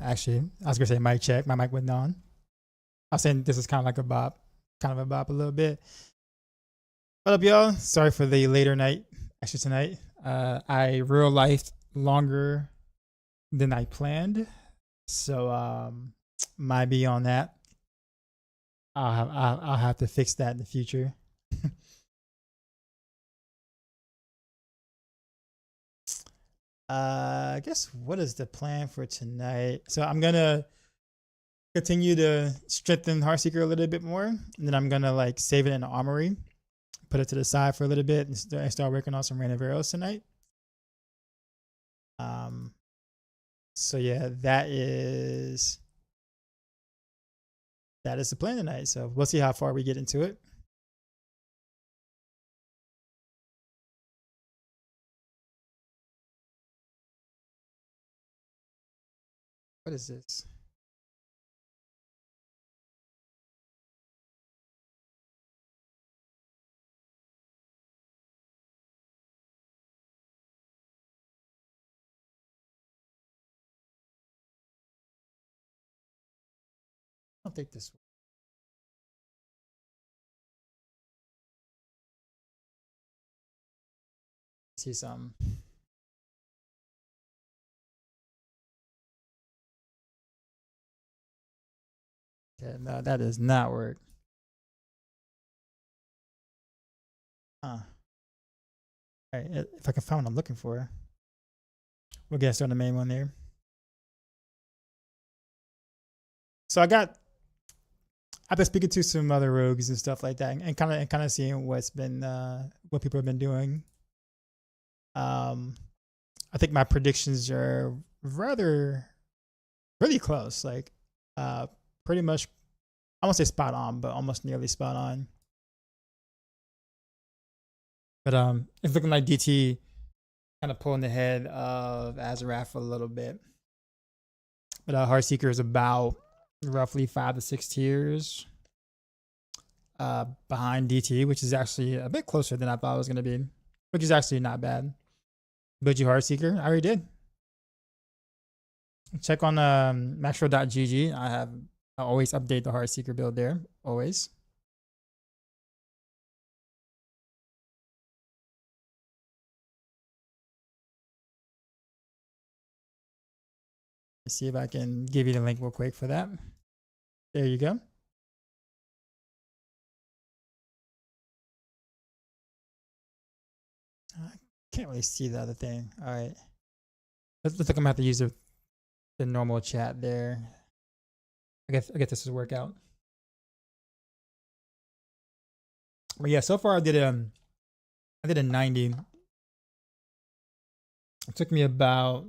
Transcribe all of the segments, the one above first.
Actually, I was gonna say mic check. My mic went on. I was saying this is kind of like a bop, a little bit. What up, y'all? Sorry for the later night. Actually, tonight, I real life longer than I planned, so might be on that. I'll have to fix that in the future. I guess what is the plan for tonight? So I'm gonna continue to strengthen Heartseeker a little bit more, and then I'm gonna like save it in the armory, put it to the side for a little bit, and start working on some random arrows tonight. So yeah, that is the plan tonight. So we'll see how far we get into it. What is this? I don't think this one. See some. Okay, no, that does not work. Huh. All right, if I can find what I'm looking for, we'll get started on the main one there. So I've been speaking to some other rogues and stuff like that, and kind of seeing what's been what people have been doing. I think my predictions are really close, like pretty much, I won't say spot on, but almost nearly spot on. But it's looking like DT kind of pulling the head of Azarath a little bit. But Heartseeker is about roughly 5 to 6 tiers behind DT, which is actually a bit closer than I thought it was going to be, which is actually not bad. Build you Heartseeker? I already did. Check on Maxroll.gg. I always update the Heartseeker build there, always. Let's see if I can give you the link real quick for that. There you go. I can't really see the other thing. All right. Looks like I'm gonna have to use the normal chat there. I guess this will work out. But yeah, so far I did a 90. It took me about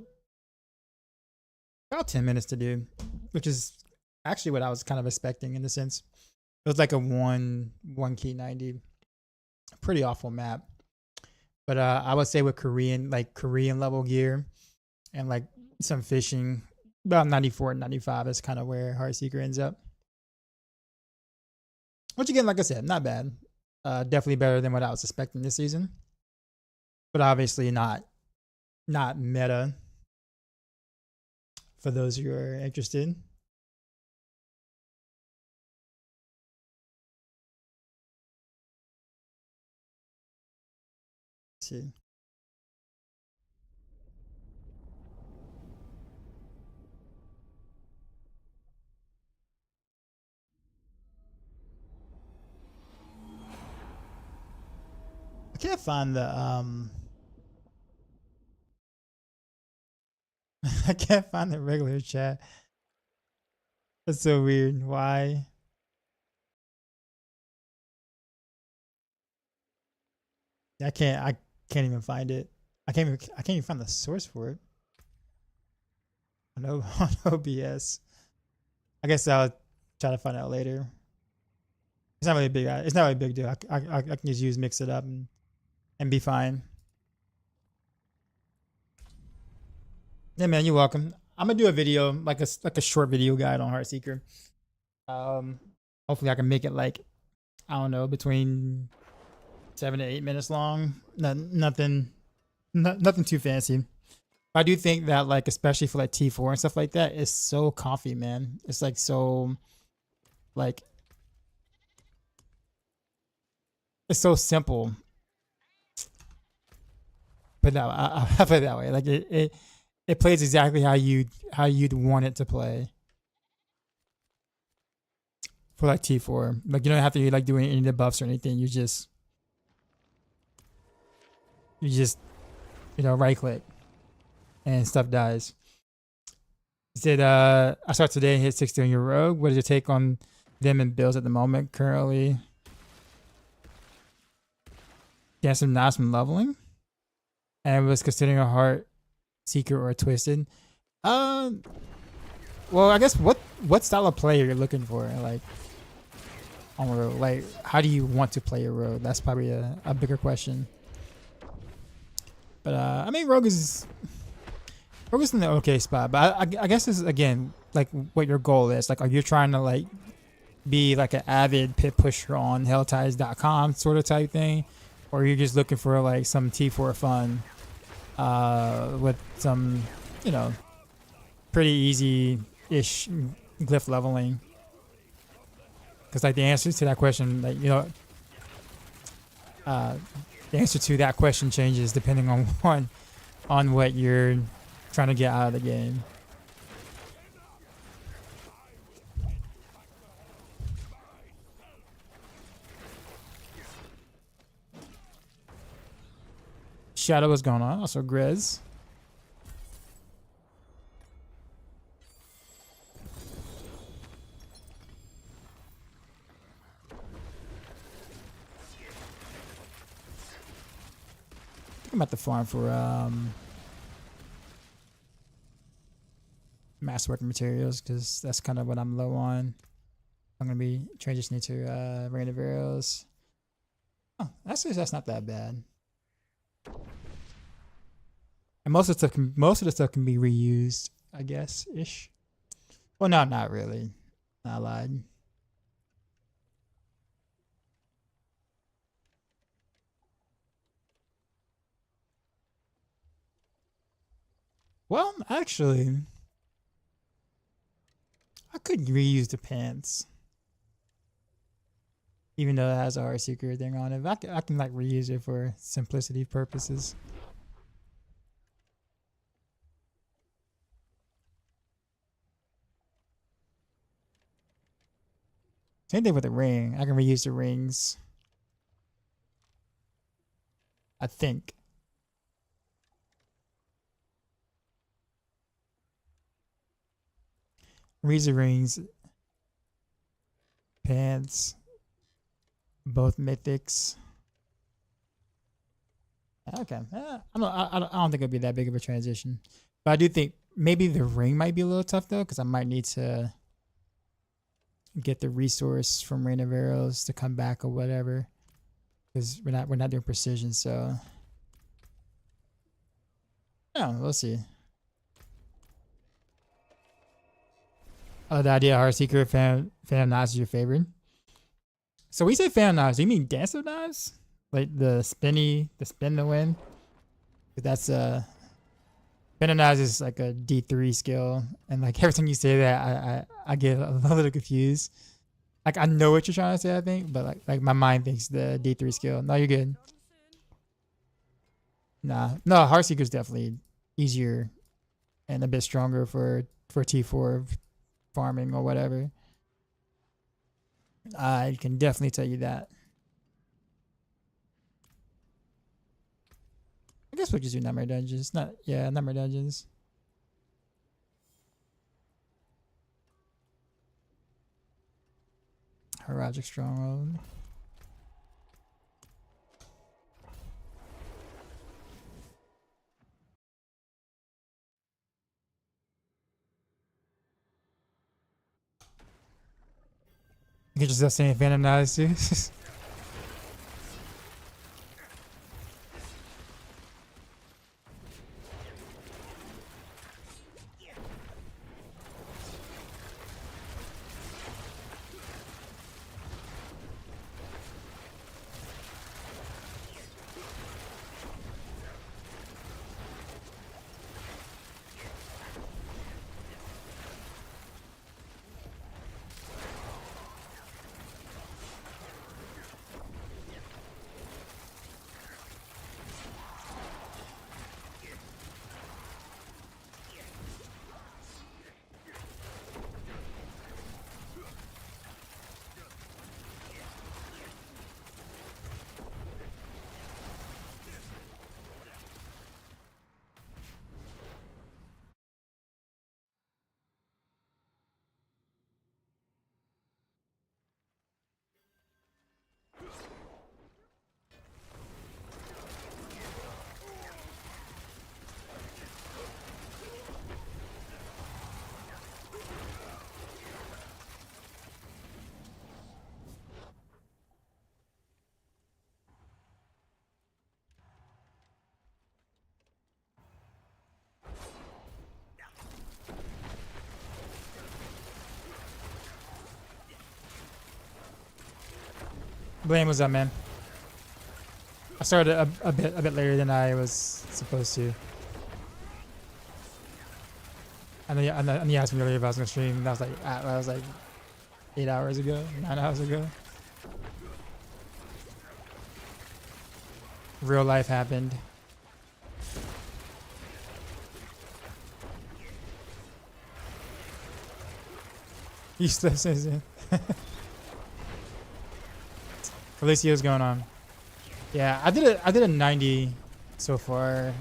10 minutes to do, which is actually what I was kind of expecting in the sense. It was like a one key 90. Pretty awful map. But I would say with Korean level gear and like some fishing, about 94 and 95 is kind of where Heartseeker ends up. Which again, like I said, not bad. Definitely better than what I was expecting this season. But obviously not meta for those who are interested. Let's see. I can't find the I can't find the regular chat. That's so weird. Why? I can't even find it. I can't even find the source for it. On OBS. I guess I'll try to find out later. It's not really big. It's not really a big deal. I can just mix it up and be fine. Yeah, man, you're welcome. I'm gonna do a video, like a short video guide on Heartseeker. Hopefully I can make it like, I don't know, between 7 to 8 minutes long. Nothing too fancy. I do think that like especially for like T4 and stuff like that, it's so comfy, man. It's like so like it's so simple. But no, I put it that way. Like it plays exactly how you'd want it to play for like T4. Like you don't have to like do any debuffs or anything. You just right click and stuff dies. It said I start today and hit 60 on your rogue. What is your take on them and builds at the moment currently? Get some nice from leveling. And was considering a Heartseeker or a Twisted. Well, I guess what style of player you're looking for, like on road. Like, how do you want to play your road? That's probably a bigger question. But I mean, Rogue is in the okay spot. But I guess it's again like what your goal is. Like, are you trying to like be like an avid pit pusher on helltides.com sort of type thing, or are you just looking for like some T4 fun with some pretty easy-ish glyph leveling? Because like the answer to that question, like the answer to that question changes depending on what you're trying to get out of the game. Shadow, what's going on? Also Grizz. I'm about to farm for masterwork materials because that's kind of what I'm low on. I'm gonna be transitioning to Rain of Arrows. Oh, that's not that bad. And most of the stuff can be reused, I guess ish. Well, no, not really. I lied. Well, actually, I could reuse the pants, even though it has a Heartseeker thing on it. But I can like reuse it for simplicity purposes. Same thing with the ring. I can reuse the rings, I think. Reuse the rings, pants, both mythics. Okay, I don't think it'll be that big of a transition, but I do think maybe the ring might be a little tough though, because I might need to get the resource from Rain of Arrows to come back or whatever, because we're not doing precision. So yeah, we'll see. The idea of Heartseeker fan of knives is your favorite. So we say fan of knives. Do you mean dance of knives? Like the spin to win? That's fan of knives is like a D3 skill, and like every time you say that, I get a little confused. Like I know what you're trying to say, I think, but like my mind thinks the D3 skill. No, you're good. Nah, no, Heartseeker is definitely easier and a bit stronger for T4 farming or whatever. I can definitely tell you that. I guess we'll just do number dungeons. Number dungeons. Heroic Stronghold. You can just say Phantom Knives too. Blame, what's up, man? I started a bit later than I was supposed to. And then you asked me earlier if I was gonna stream. That was like 8 hours ago, 9 hours ago. Real life happened. Useless, isn't it? Felicia's going on. Yeah, I did a 90 so far.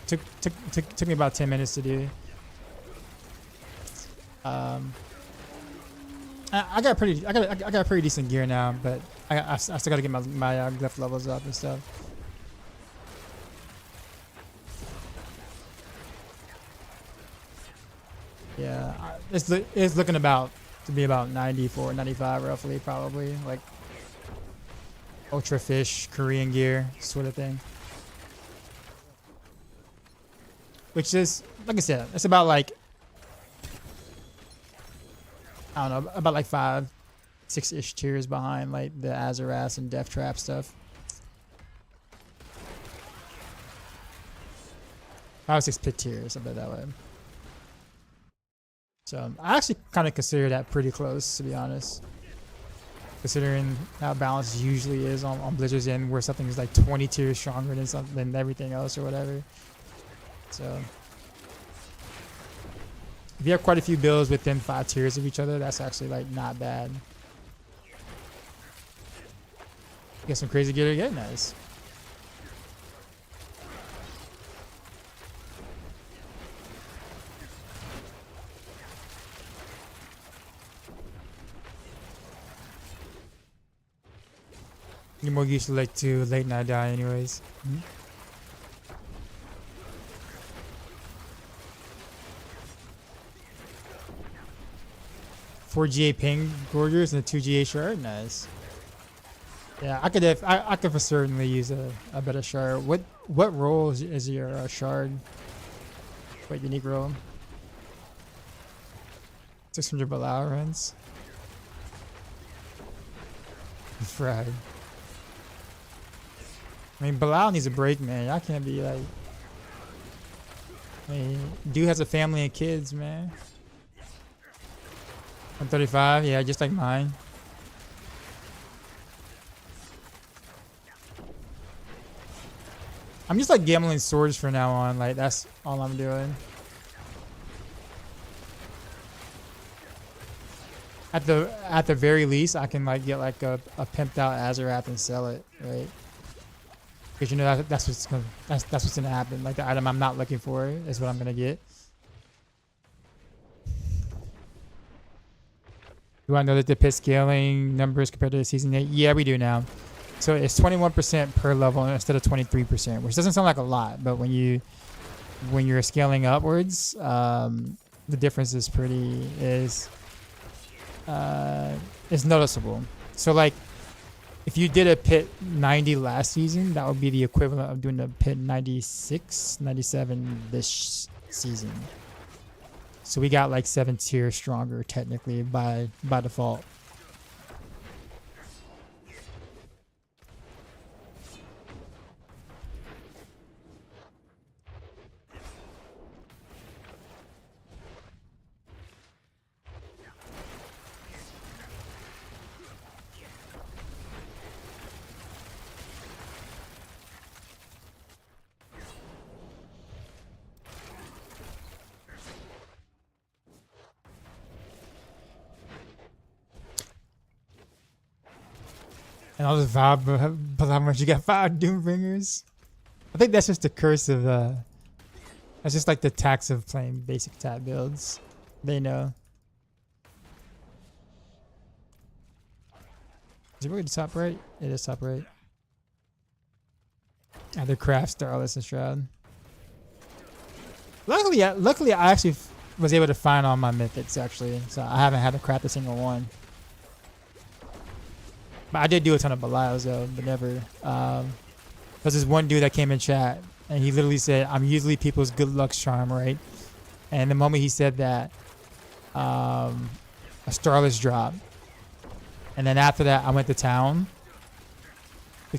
Took me about 10 minutes to do. I got pretty decent gear now, but I still gotta get my glyph levels up and stuff. Yeah, it's looking to be about 94, 95 roughly, probably like ultra fish Korean gear sort of thing. Which is, like I said, it's about like, I don't know, about like 5, 6-ish tiers behind like the Azarath and Death Trap stuff. 5 or 6 pit tiers, I bet that way. So I actually kind of consider that pretty close, to be honest. Considering how balanced usually is on Blizzard's end, where something is like 20 tiers stronger than everything else or whatever. So if you have quite a few builds within 5 tiers of each other, that's actually like not bad. Get some crazy gear to get nice. You're more used to like to late night die anyways. Mm-hmm. 4GA ping gorgers and a 2GA shard, nice. Yeah, I could for certainly use a better shard. What role is your shard? What unique role? 600 Bilal runs. Fried. I mean, Bilal needs a break, man. Y'all can't be like. I mean, dude has a family and kids, man. I'm 35, yeah, just like mine. I'm just like gambling swords from now on. Like that's all I'm doing. At the very least, I can like get like a pimped out Azarath and sell it, right? Because you know that's what's gonna happen. Like the item I'm not looking for is what I'm gonna get. Do I know that the pit scaling numbers compared to the season 8? Yeah, we do now. So it's 21% per level instead of 23%, which doesn't sound like a lot, but when you're scaling upwards, the difference is is noticeable. So like, if you did a pit 90 last season, that would be the equivalent of doing a pit 96, 97 this season. So we got like 7 tiers stronger technically by default. And I'll just vibe about how much you got 5 Doombringers. I think that's just the curse of that's just like the tax of playing basic tab builds. They know. Is it really the top right? It is top right. Either Craft, Starless, and Shroud. Luckily I actually was able to find all my mythics actually, so I haven't had to craft a single one. But I did do a ton of Belials though, but never. There's this one dude that came in chat, and he literally said, "I'm usually people's good luck charm, right?" And the moment he said that, a Starless dropped. And then after that, I went to town,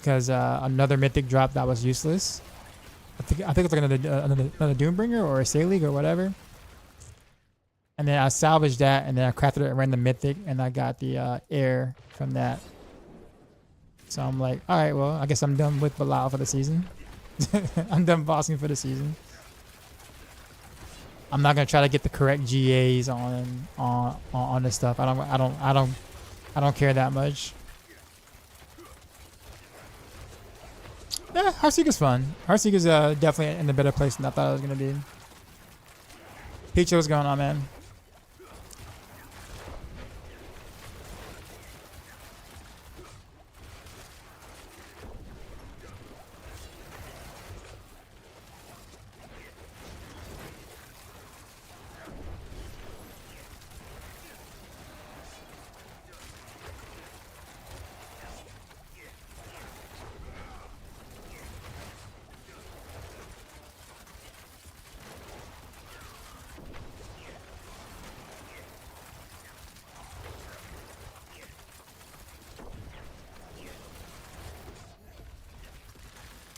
because another mythic drop that was useless. I think it's like another Doombringer or a Sailig or whatever. And then I salvaged that, and then I crafted it and ran the mythic, and I got the air from that. So I'm like, all right, well, I guess I'm done with Bilal for the season. I'm done bossing for the season. I'm not gonna try to get the correct GAs on this stuff. I don't care that much. Yeah, Heartseeker's fun. Heartseeker's definitely in a better place than I thought it was gonna be. Peach, what's going on, man?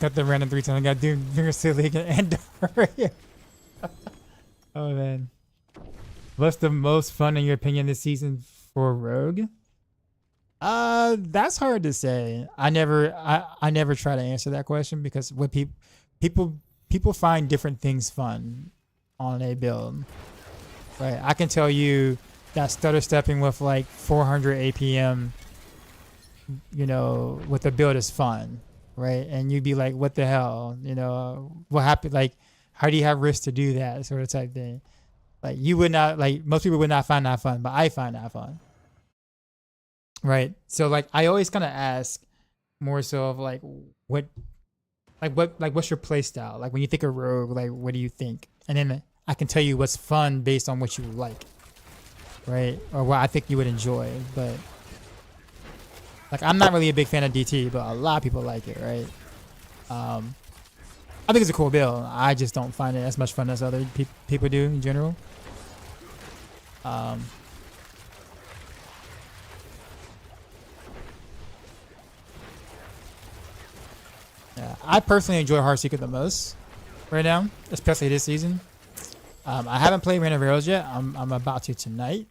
Got the random 3 times. Got Doombringer, Sailig, and Doria. Oh man, what's the most fun in your opinion this season for Rogue? That's hard to say. I never try to answer that question because what people find different things fun on a build. Right, I can tell you that stutter stepping with like 400 APM, you know, with the build is fun. Right, and you'd be like, "What the hell? You know, what happened? Like, how do you have risk to do that?" Sort of type thing. Like, you would not like most people would not find that fun, but I find that fun. Right. So like, I always kind of ask more so of like, what's your play style? Like when you think of Rogue, like what do you think? And then I can tell you what's fun based on what you like, right? Or what I think you would enjoy, but. Like, I'm not really a big fan of DT, but a lot of people like it, right? I think it's a cool build. I just don't find it as much fun as other people do in general. Yeah, I personally enjoy Heartseeker the most right now, especially this season. I haven't played Rain of Arrows yet. I'm about to tonight.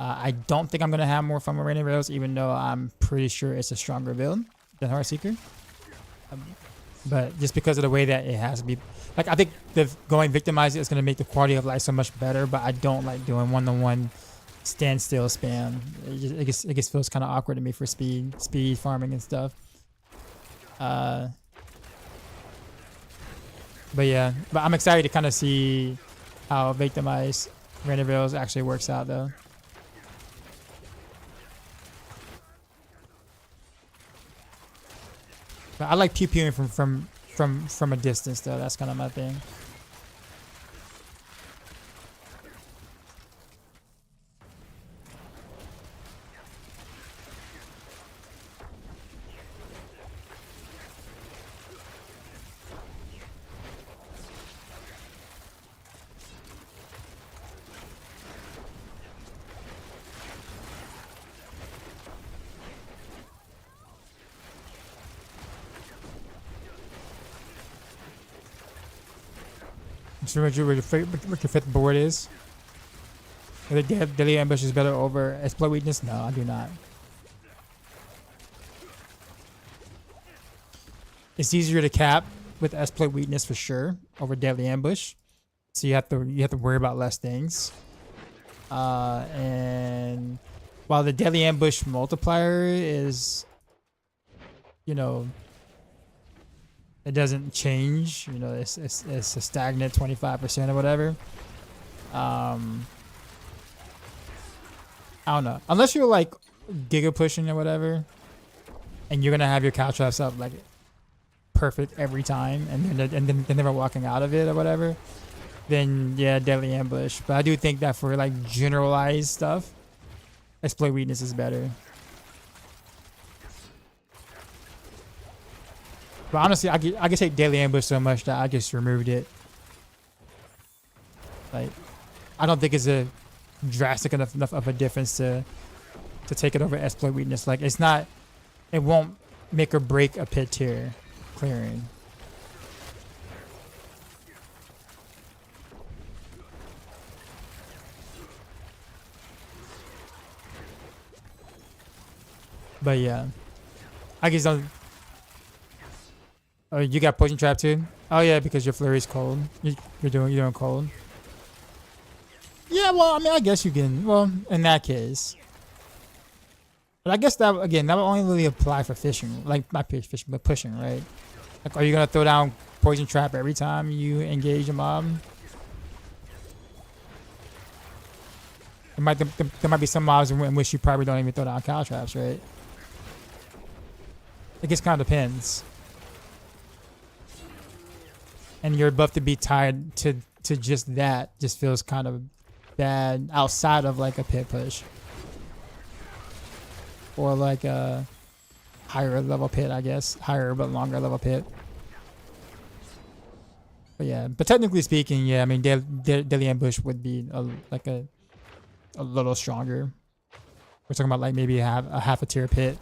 I don't think I'm going to have more fun with Rain of Arrows, even though I'm pretty sure it's a stronger build than Heartseeker. But just because of the way that it has to be. Like, I think going Victimize is going to make the quality of life so much better, but I don't like doing one-to-one standstill spam. It just feels kind of awkward to me for speed farming and stuff. But yeah, I'm excited to kind of see how Victimize Rain of Arrows actually works out, though. But I like pew-pewing from a distance, though. That's kind of my thing. So what your fifth board is? The Deadly Ambush is better over Exploit Weakness? No, I do not. It's easier to cap with Exploit Weakness for sure over Deadly Ambush. So you have to worry about less things. And while the Deadly Ambush multiplier is, you know, it doesn't change, you know, it's a stagnant 25% or whatever. I don't know. Unless you're like giga pushing or whatever, and you're gonna have your cow traps up like perfect every time, and then they're never walking out of it or whatever, then yeah, Deadly Ambush. But I do think that for like generalized stuff, Exploit Weakness is better. But honestly, I can take Daily Ambush so much that I just removed it. Like, I don't think it's a drastic enough of a difference to take it over Exploit Weakness. Like, it's not, it won't make or break a pit tier clearing. But yeah, I guess don't. Oh, you got poison trap too? Oh yeah, because your flurry's cold. You're doing cold. Yeah, well, I mean, I guess you can. Well, in that case, but I guess that again, that would only really apply for fishing, like not fishing, but pushing, right? Like, are you gonna throw down poison trap every time you engage a mob? There might be some mobs in which you probably don't even throw down cow traps, right? It just kind of depends. And your buff to be tied to just that just feels kind of bad outside of like a pit push. Or like a higher level pit, I guess. Higher but longer level pit. But yeah, but technically speaking, yeah, I mean, Daily Ambush would be a little stronger. We're talking about like maybe a half a tier pit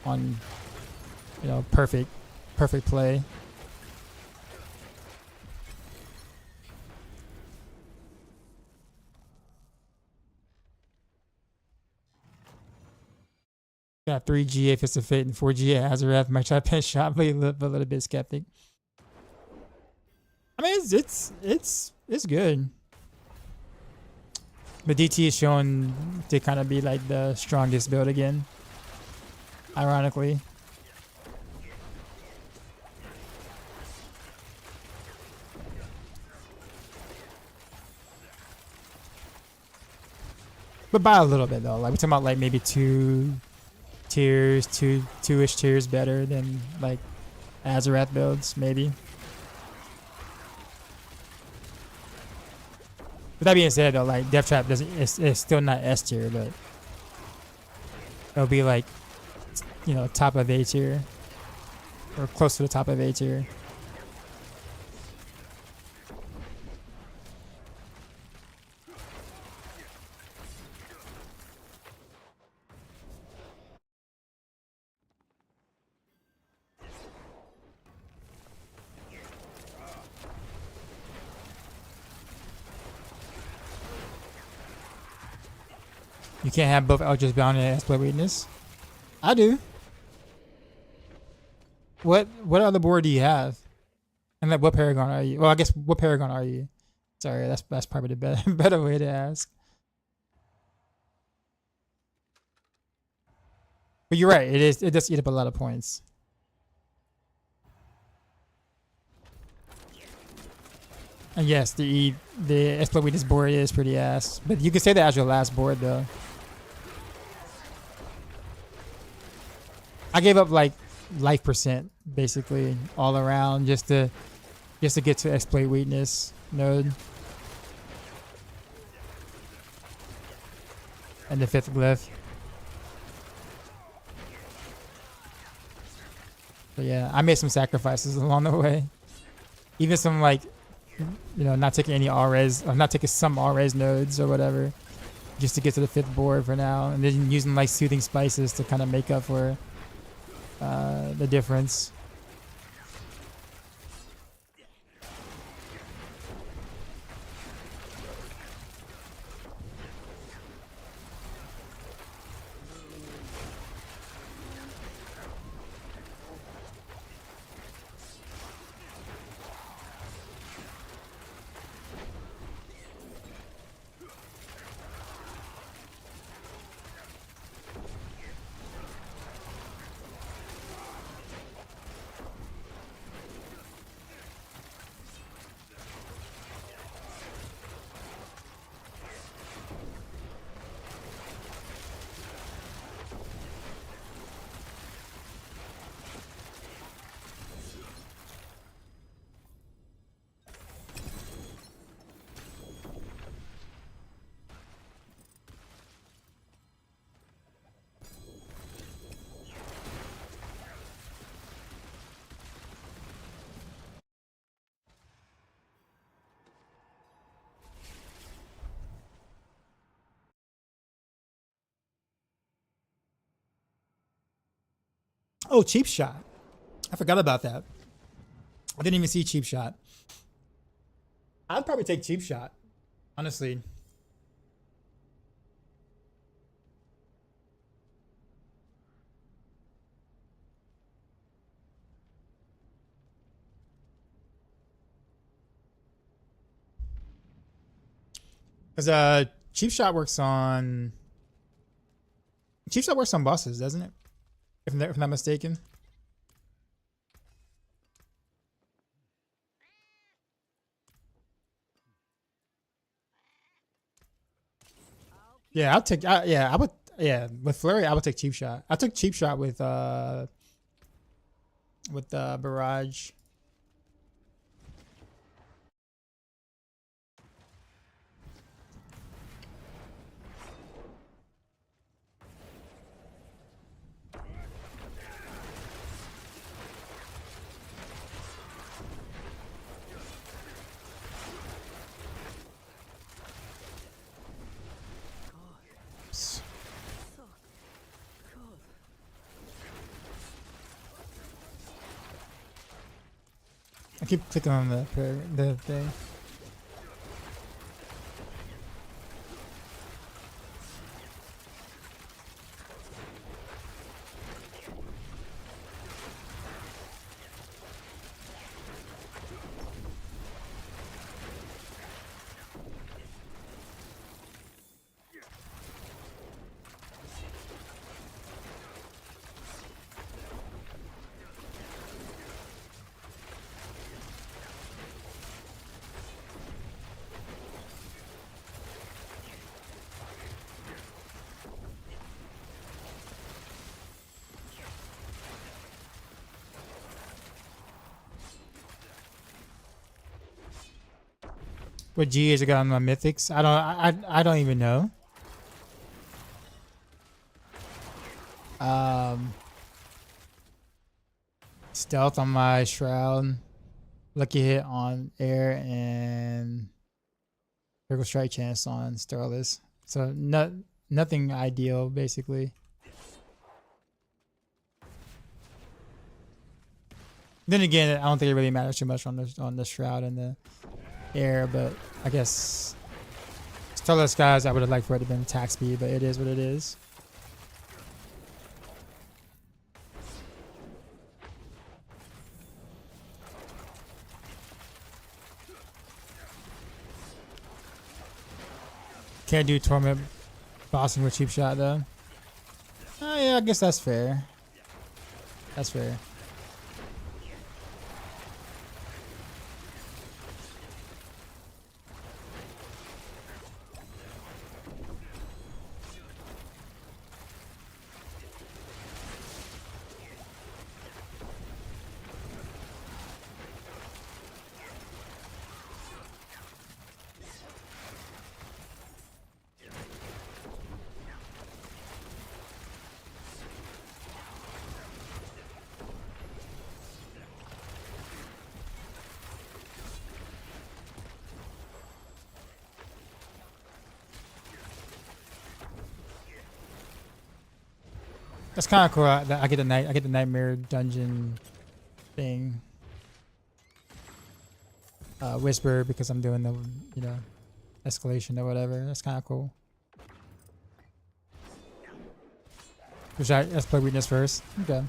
on, you know, perfect play. Got 3 GA Fist of Fate and 4 GA Azarath. Might try to pinch shot, but a little bit skeptic. I mean, it's good. But DT is shown to kind of be like the strongest build again. Ironically. But by a little bit though. Like we're talking about like maybe two-ish tiers better than like Azarath builds, maybe. With that being said though, like Death Trap doesn't it's still not S tier, but it'll be like, you know, top of A tier. Or close to the top of A tier. You can't have both Eldritch Bound and Exploit Weakness. I do. What other board do you have? And like, what Paragon are you? Well, I guess what Paragon are you? Sorry, that's probably the better way to ask. But you're right. It does eat up a lot of points. And yes, the Exploit Weakness board is pretty ass. But you can say that as your last board though. I gave up like life percent basically all around just to get to Exploit Weakness node. And the 5th glyph. But yeah, I made some sacrifices along the way. Even some like, you know, not taking any all-res, or not taking some all-res nodes or whatever. Just to get to the 5th board for now. And then using like Soothing Spices to kind of make up for the difference. Oh, cheap shot. I forgot about that. I didn't even see cheap shot. I'd probably take cheap shot, honestly. Because cheap shot works on bosses, doesn't it? If I'm not mistaken. Yeah, I'll take. Yeah, I would. Yeah, with flurry, I would take cheap shot. I took cheap shot with barrage. I keep clicking on the thing. What GAs I got on my mythics? I don't even know. Stealth on my shroud, lucky hit on air, and critical strike chance on Starless. So nothing ideal basically. Then again, I don't think it really matters too much on the shroud and the air, but I guess Starless guys, I would have liked for it to have been attack speed, but it is what it is. Can't do torment bossing with cheap shot though. Oh yeah, I guess that's fair. That's fair. That's kind of cool. I get the nightmare dungeon thing. Whisper because I'm doing the escalation or whatever. That's kind of cool. Let's play weakness first. Okay.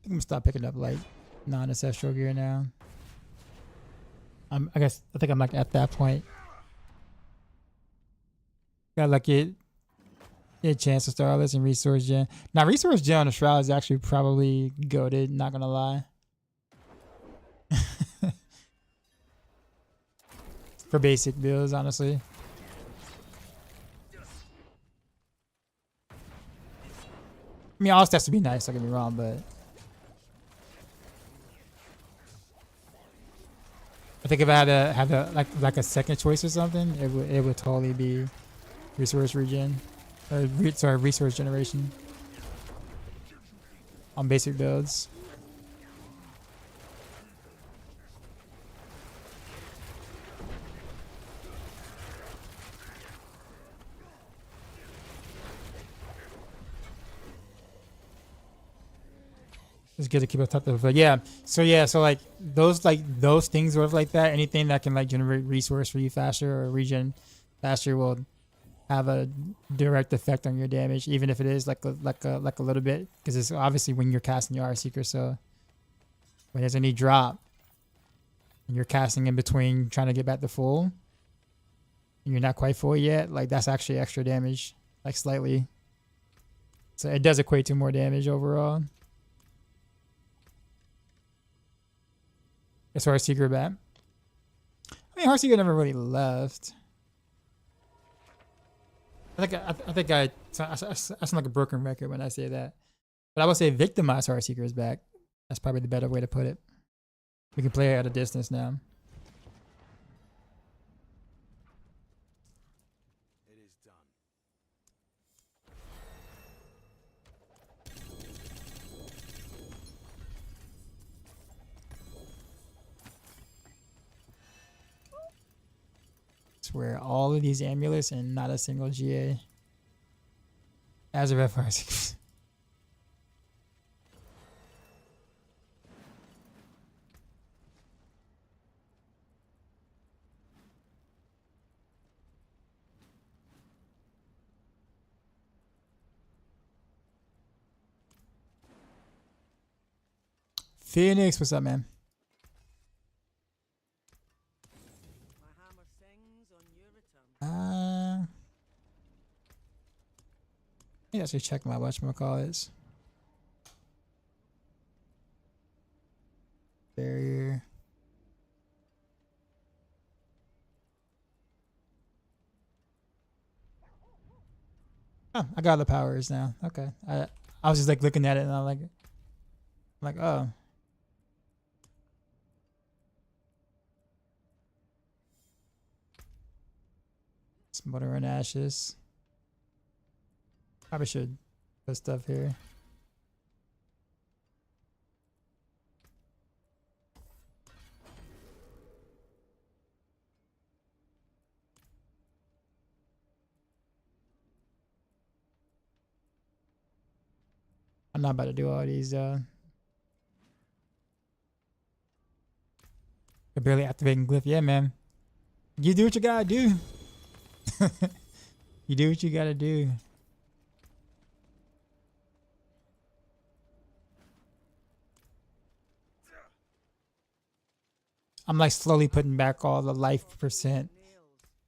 I'm gonna stop picking up like non-ancestral gear now. I think I'm like at that point. Got like get a chance to Starless and resource gen. Now resource gen on the shroud is actually probably goated. Not gonna lie. For basic builds, honestly. I mean, all stats would be nice. Don't get me wrong, but I think if I had to have like a second choice or something, it would totally be resource regen, sorry, resource generation on basic builds. It's good to keep up top of, but yeah. So like those things sort of like that. Anything that can like generate resource for you faster or regen faster will have a direct effect on your damage, even if it is like a little bit, because it's obviously when you're casting your Heartseeker. So when there's any drop and you're casting in between trying to get back to full, and you're not quite full yet, like that's actually extra damage, like slightly. So it does equate to more damage overall. It's Heartseeker back. I mean, Heartseeker never really left. I think I sound like a broken record when I say that. But I would say Victimize Heartseeker is back. That's probably the better way to put it. We can play it at a distance now. It is done. Swear all of these amulets and not a single GA. As a ref Heartseeker. Phoenix, what's up, man? I actually check my whatchamacallits. Barrier. Oh, I got the powers now. Okay. I was just like looking at it and I'm like, oh. Smother and ashes. Probably should put stuff here. I'm not about to do all these. They're barely activating glyph. Yeah, man. You do what you gotta do. You do what you gotta do. I'm like slowly putting back all the life percent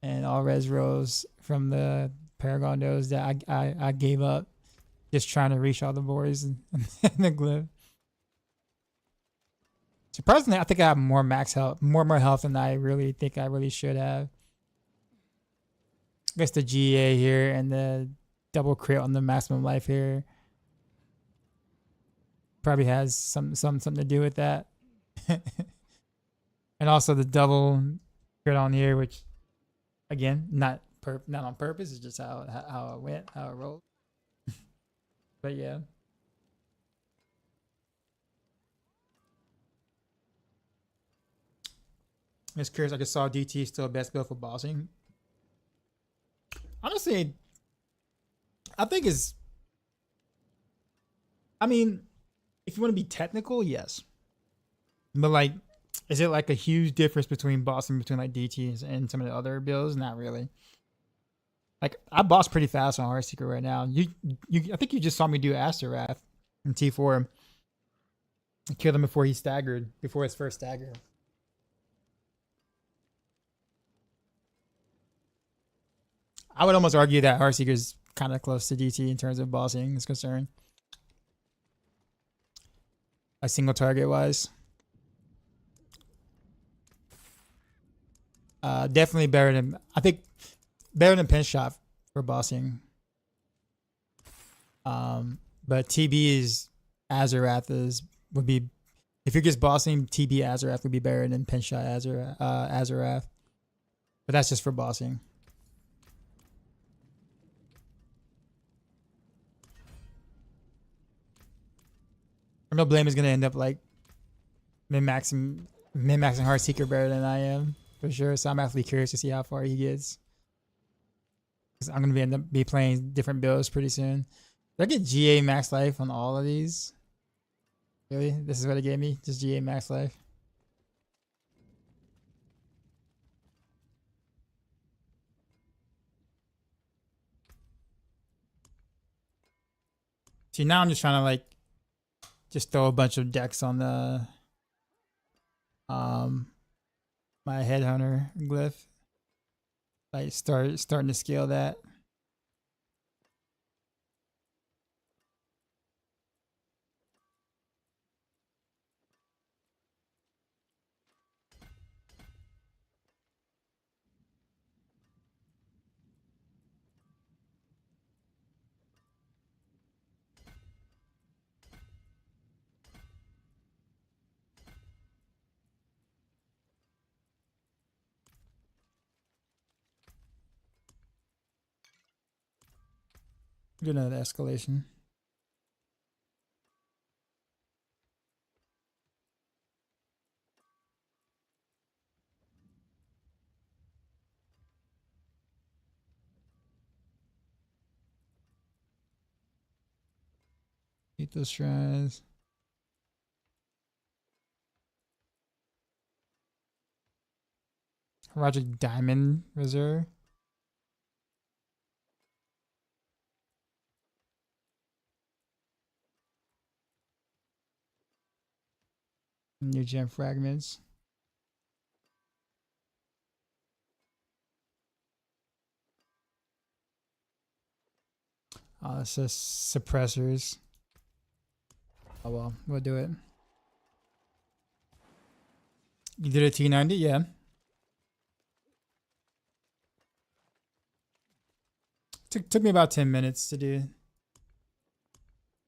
and all res rolls from the Paragon nose that I gave up just trying to reach all the boards and the glyph. Surprisingly, I think I have more max health, more health than I really think I really should have. I guess the GA here and the double crit on the maximum life here probably has something to do with that. And also the double crit on here, which again, not on purpose, it's just how it went, how it rolled. But yeah. I'm just curious, I just saw DT still best build for bossing. Honestly, I think I mean, if you want to be technical, yes. But like, is it like a huge difference between bossing between like DTs and some of the other builds? Not really. Like, I boss pretty fast on Heartseeker right now. I think you just saw me do Aster Wrath in T4. I killed him before he staggered, before his first stagger. I would almost argue that Heartseeker is kind of close to DT in terms of bossing is concerned. A single target wise. Definitely better than, I think, better than Pinch Shot for bossing. But But TB is Azarath would be, if you're just bossing, TB Azarath would be better than Pinshot Azarath. But that's just for bossing. No blame is gonna end up like min-maxing Heartseeker better than I am for sure. So I'm actually curious to see how far he gets. Cause I'm gonna end up playing different builds pretty soon. Did I get GA max life on all of these? Really? This is what it gave me? Just GA max life? See, now I'm just trying to like just throw a bunch of decks on the my headhunter glyph. Like starting to scale that. Do another escalation. Eat those shrines. Roger Diamond Reserve. New gem fragments. It says suppressors. Oh well, we'll do it. You did a T90? Yeah. Took me about 10 minutes to do.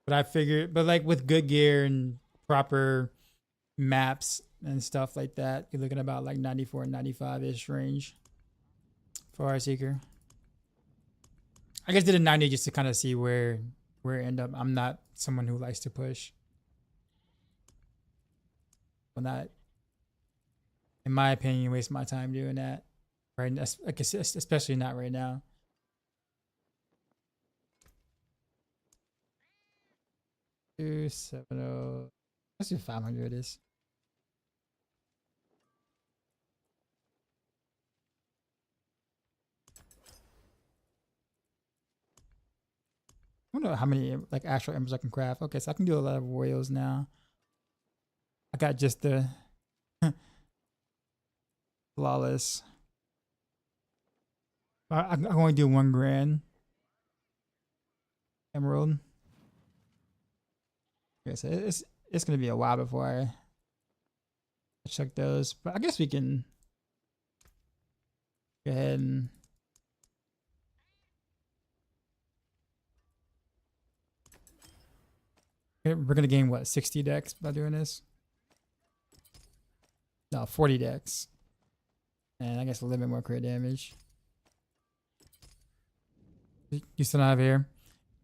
But I figured, but like with good gear and proper maps and stuff like that, you're looking about like 94, 95-ish range for Heartseeker. I guess did a 90 just to kind of see where it end up. I'm not someone who likes to push. Well, not, in my opinion, waste my time doing that. Right, I guess especially not right now. Let's do 500 it is. I don't know how many like actual embers I can craft. Okay, so I can do a lot of royals now. I got just the flawless. I can only do 1 grand emerald. Okay, so it's gonna be a while before I check those, but I guess we can go ahead and we're gonna gain what, 60 decks by doing this? No, 40 decks, and I guess a little bit more crit damage. You still don't have air?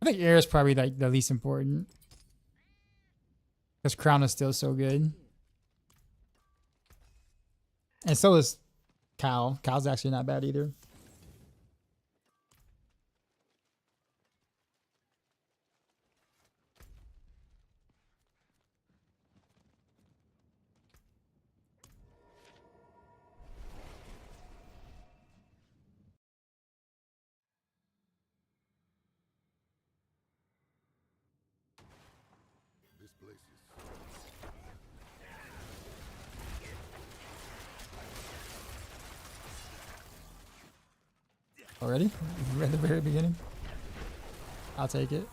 I think air is probably like the least important. Because Crown is still so good. And so is Cal. Cal's actually not bad either. Already? We're at the very beginning? I'll take it.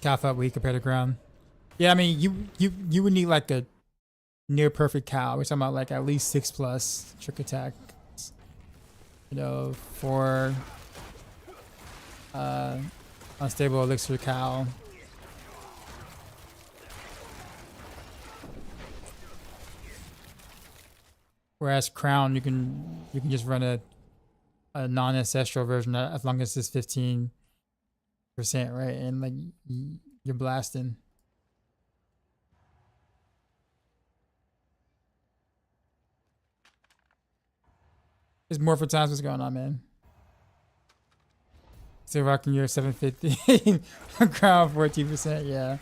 Cal felt weak compared to ground. Yeah, I mean, you would need like a near perfect Cal. We're talking about like at least 6+ trick attack. You know, 4 unstable elixir Cal. Whereas crown, you can just run a non-ancestral version as long as it's 15%, right? And like you're blasting. There's more for times. What's going on, man? Still rocking your 750 crown 14%, yeah.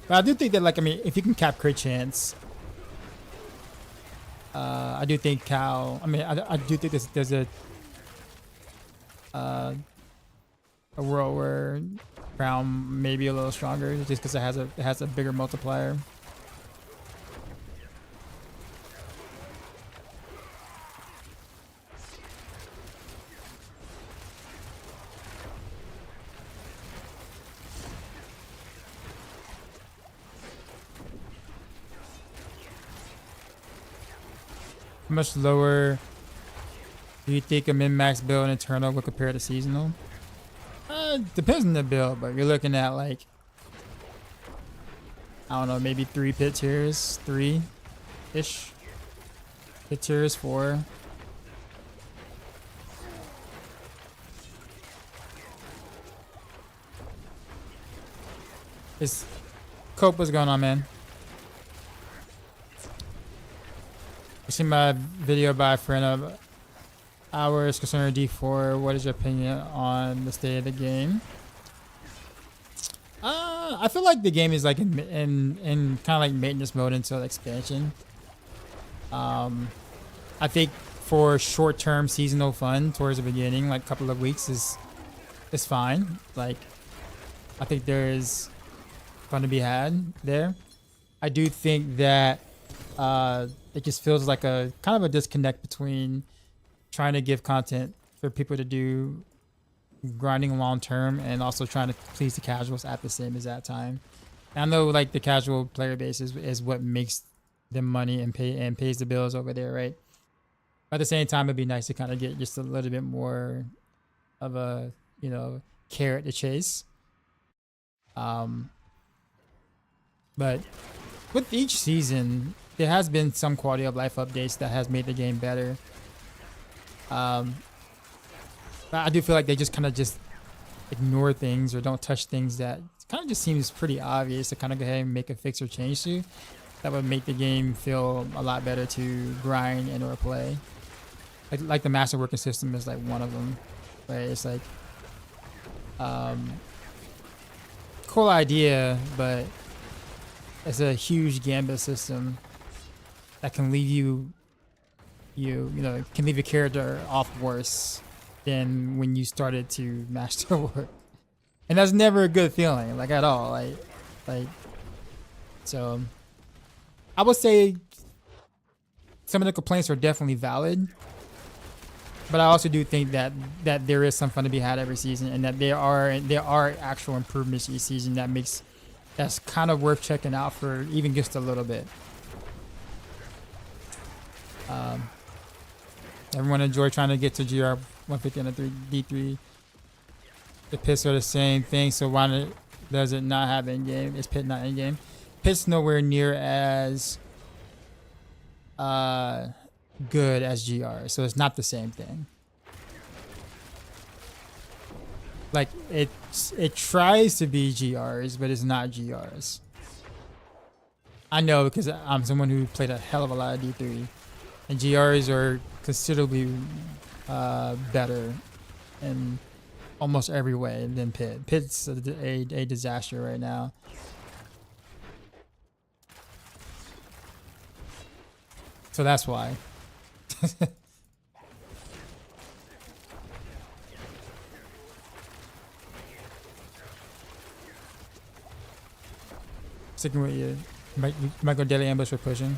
But I do think that, like, I mean, if you can cap crit chance, I do think Cal. I mean, I do think there's a world where Crown may be a little stronger just because it has a bigger multiplier. How much lower do you think a min-max build in Eternal will compare to seasonal? Depends on the build, but you're looking at like, I don't know, maybe 3 pit tiers, 3-ish. Pit tiers, 4. Is Cope, what's going on, man? You seen my video by a friend of ours concerning D4. What is your opinion on the state of the game? I feel like the game is like in kind of like maintenance mode until expansion. I think for short-term seasonal fun towards the beginning, like a couple of weeks is fine. Like, I think there is fun to be had there. I do think that it just feels like a kind of a disconnect between trying to give content for people to do grinding long term and also trying to please the casuals at the same exact time. And I know like the casual player base is what makes them money and pays the bills over there, right? But at the same time, it'd be nice to kind of get just a little bit more of a, you know, carrot to chase. But with each season, there has been some quality of life updates that has made the game better. But I do feel like they just kind of just ignore things or don't touch things that kind of just seems pretty obvious to kind of go ahead and make a fix or change to. That would make the game feel a lot better to grind and or play. Like the master working system is like one of them. Right? It's like cool idea, but it's a huge gambit system that can leave you know, can leave your character off worse than when you started to master work. And that's never a good feeling, like at all. Like so I would say some of the complaints are definitely valid. But I also do think that there is some fun to be had every season, and that there are actual improvements each season that's kind of worth checking out for even just a little bit. Everyone enjoy trying to get to GR 150 and a D3. The pits are the same thing, so why does it not have in game? Is pit not in game? Pit's nowhere near as good as GR, so it's not the same thing. Like it tries to be GRs, but it's not GRs. I know because I'm someone who played a hell of a lot of D3, and GRs are considerably better in almost every way than Pit. Pit's a disaster right now. So that's why. Sticking with you. Might go daily ambush for pushing.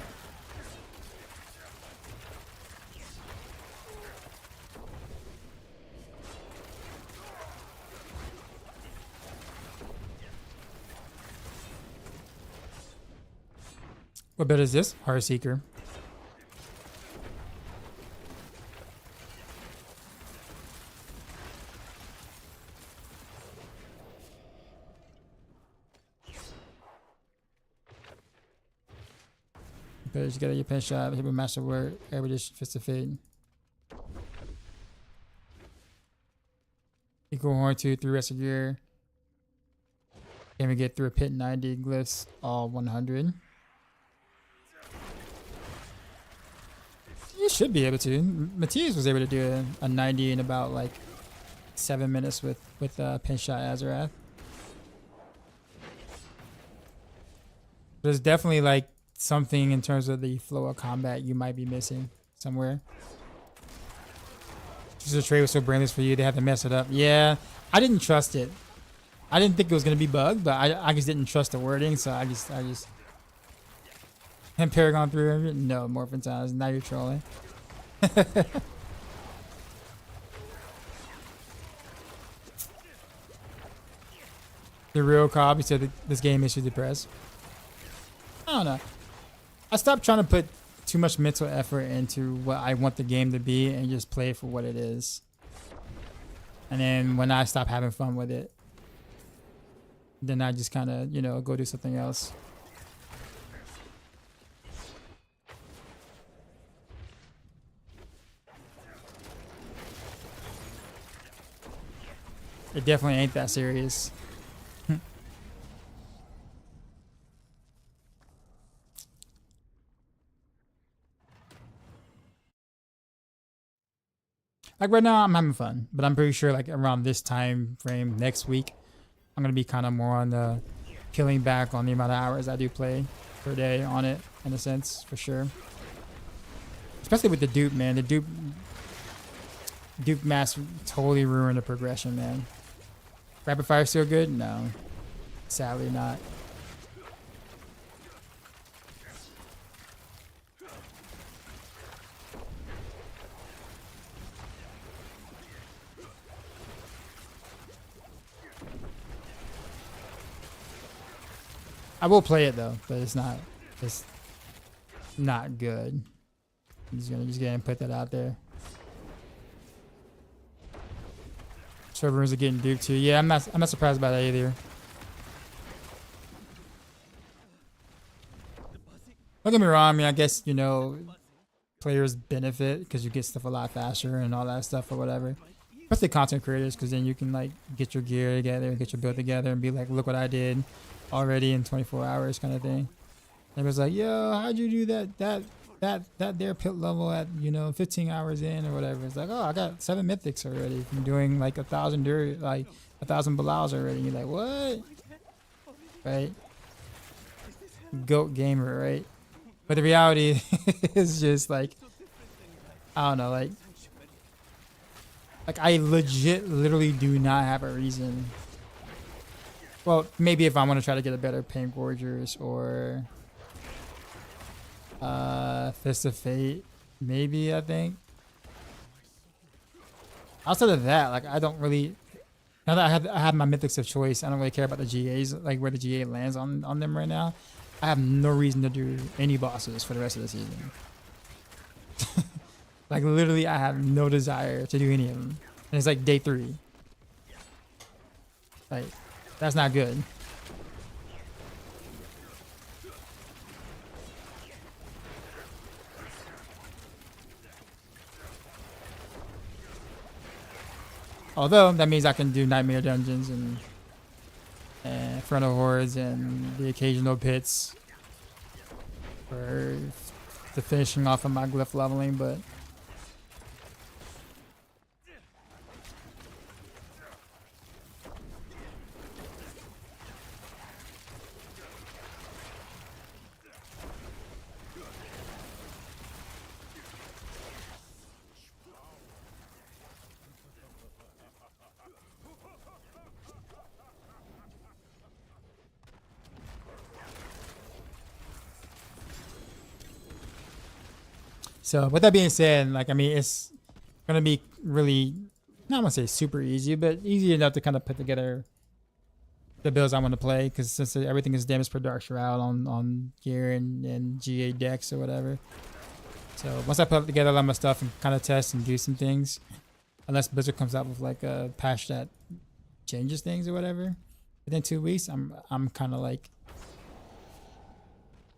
What build is this? Heartseeker. Better just get your pen shot, hit with master work, every dish fist to fade. Equal horn 2, 3 rest of gear. Can we get through a pit 90 glyphs all 100? You should be able to. Matthias was able to do a 90 in about like 7 minutes with pin shot Azarath. There's definitely like something in terms of the flow of combat you might be missing somewhere. Just the trade was so brainless for you, they had to mess it up. Yeah, I didn't trust it. I didn't think it was gonna be bugged, but I just didn't trust the wording, so I just and Paragon 300? No, Morphin Times. Now you're trolling. The real Cobb, he said that this game makes you depressed. I don't know. I stopped trying to put too much mental effort into what I want the game to be and just play it for what it is. And then when I stop having fun with it, then I just kind of, you know, go do something else. It definitely ain't that serious. Like right now, I'm having fun, but I'm pretty sure like around this time frame next week, I'm gonna be kind of more on the peeling back on the amount of hours I do play per day on it, in a sense, for sure. Especially with the dupe, man. The dupe mask totally ruined the progression, man. Rapid fire still good? No, sadly not. I will play it though, but it's not good. I'm just gonna put that out there. Server rooms are getting duped too. Yeah, I'm not surprised by that either. Don't get me wrong, I mean I guess, you know, players benefit because you get stuff a lot faster and all that stuff or whatever. Especially content creators, because then you can like get your gear together, get your build together and be like, look what I did already in 24 hours kind of thing. And it was like, yo, how'd you do that there pit level at, you know, 15 hours in or whatever. It's like, oh, I got 7 mythics already from doing like 1,000 Balaus already. And you're like, what? Right? Goat gamer, right? But the reality is just like, I don't know, like I literally do not have a reason. Well, maybe if I want to try to get a better Pain Gorgers or Fist of Fate, maybe, I think. Outside of that, like I don't really, now that I have my mythics of choice, I don't really care about the GAs, like where the GA lands on them right now. I have no reason to do any bosses for the rest of the season. Like literally I have no desire to do any of them. And it's like day 3. Like, that's not good. Although that means I can do nightmare dungeons and Inferno Hordes and the occasional pits for the finishing off of my glyph leveling, but so with that being said, like, I mean, it's going to be really, not want to say super easy, but easy enough to kind of put together the builds I want to play, because since everything is damage per dark shroud on gear and GA decks or whatever. So once I put together a lot of my stuff and kind of test and do some things, unless Blizzard comes out with like a patch that changes things or whatever within 2 weeks, I'm kind of like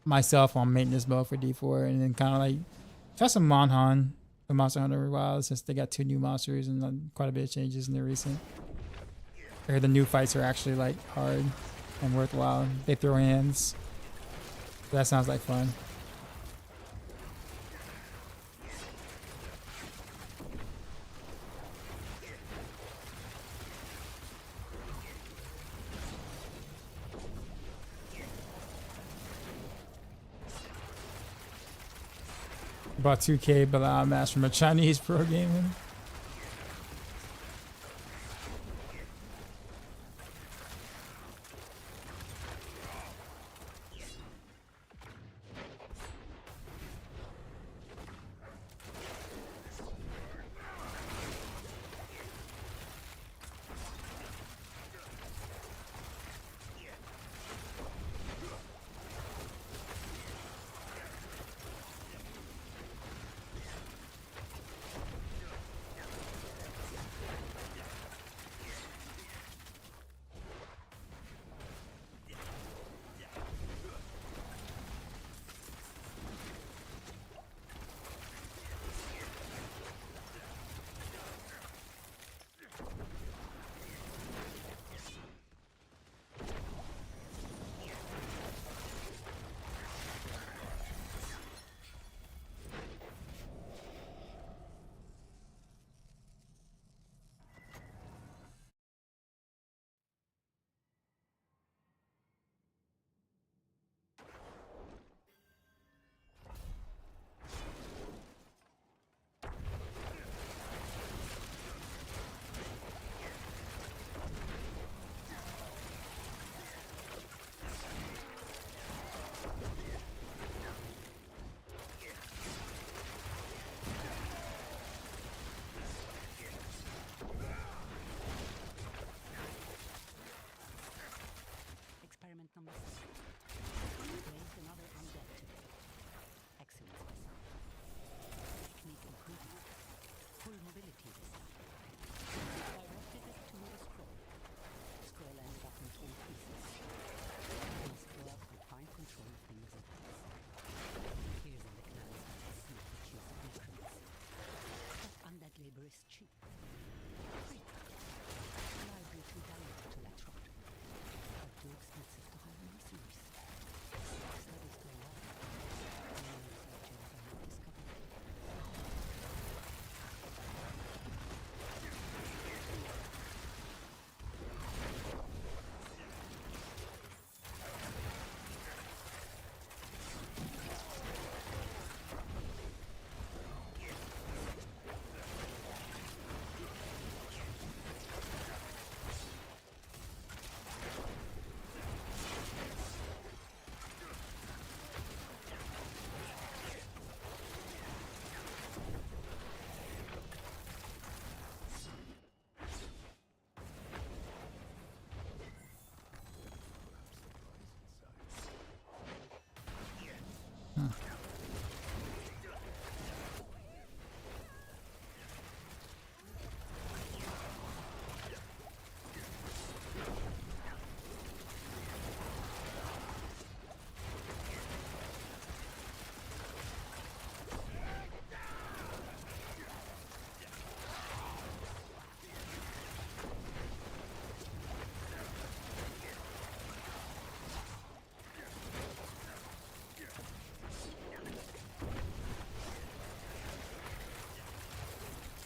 myself on maintenance mode for D4, and then kind of like try some Monhan for Monster Hunter Wild, since they got 2 new monsters and quite a bit of changes in the recent. I heard the new fights are actually like hard and worthwhile. They throw hands. So that sounds like fun. Bought 2K Bala mask from a Chinese pro gamer.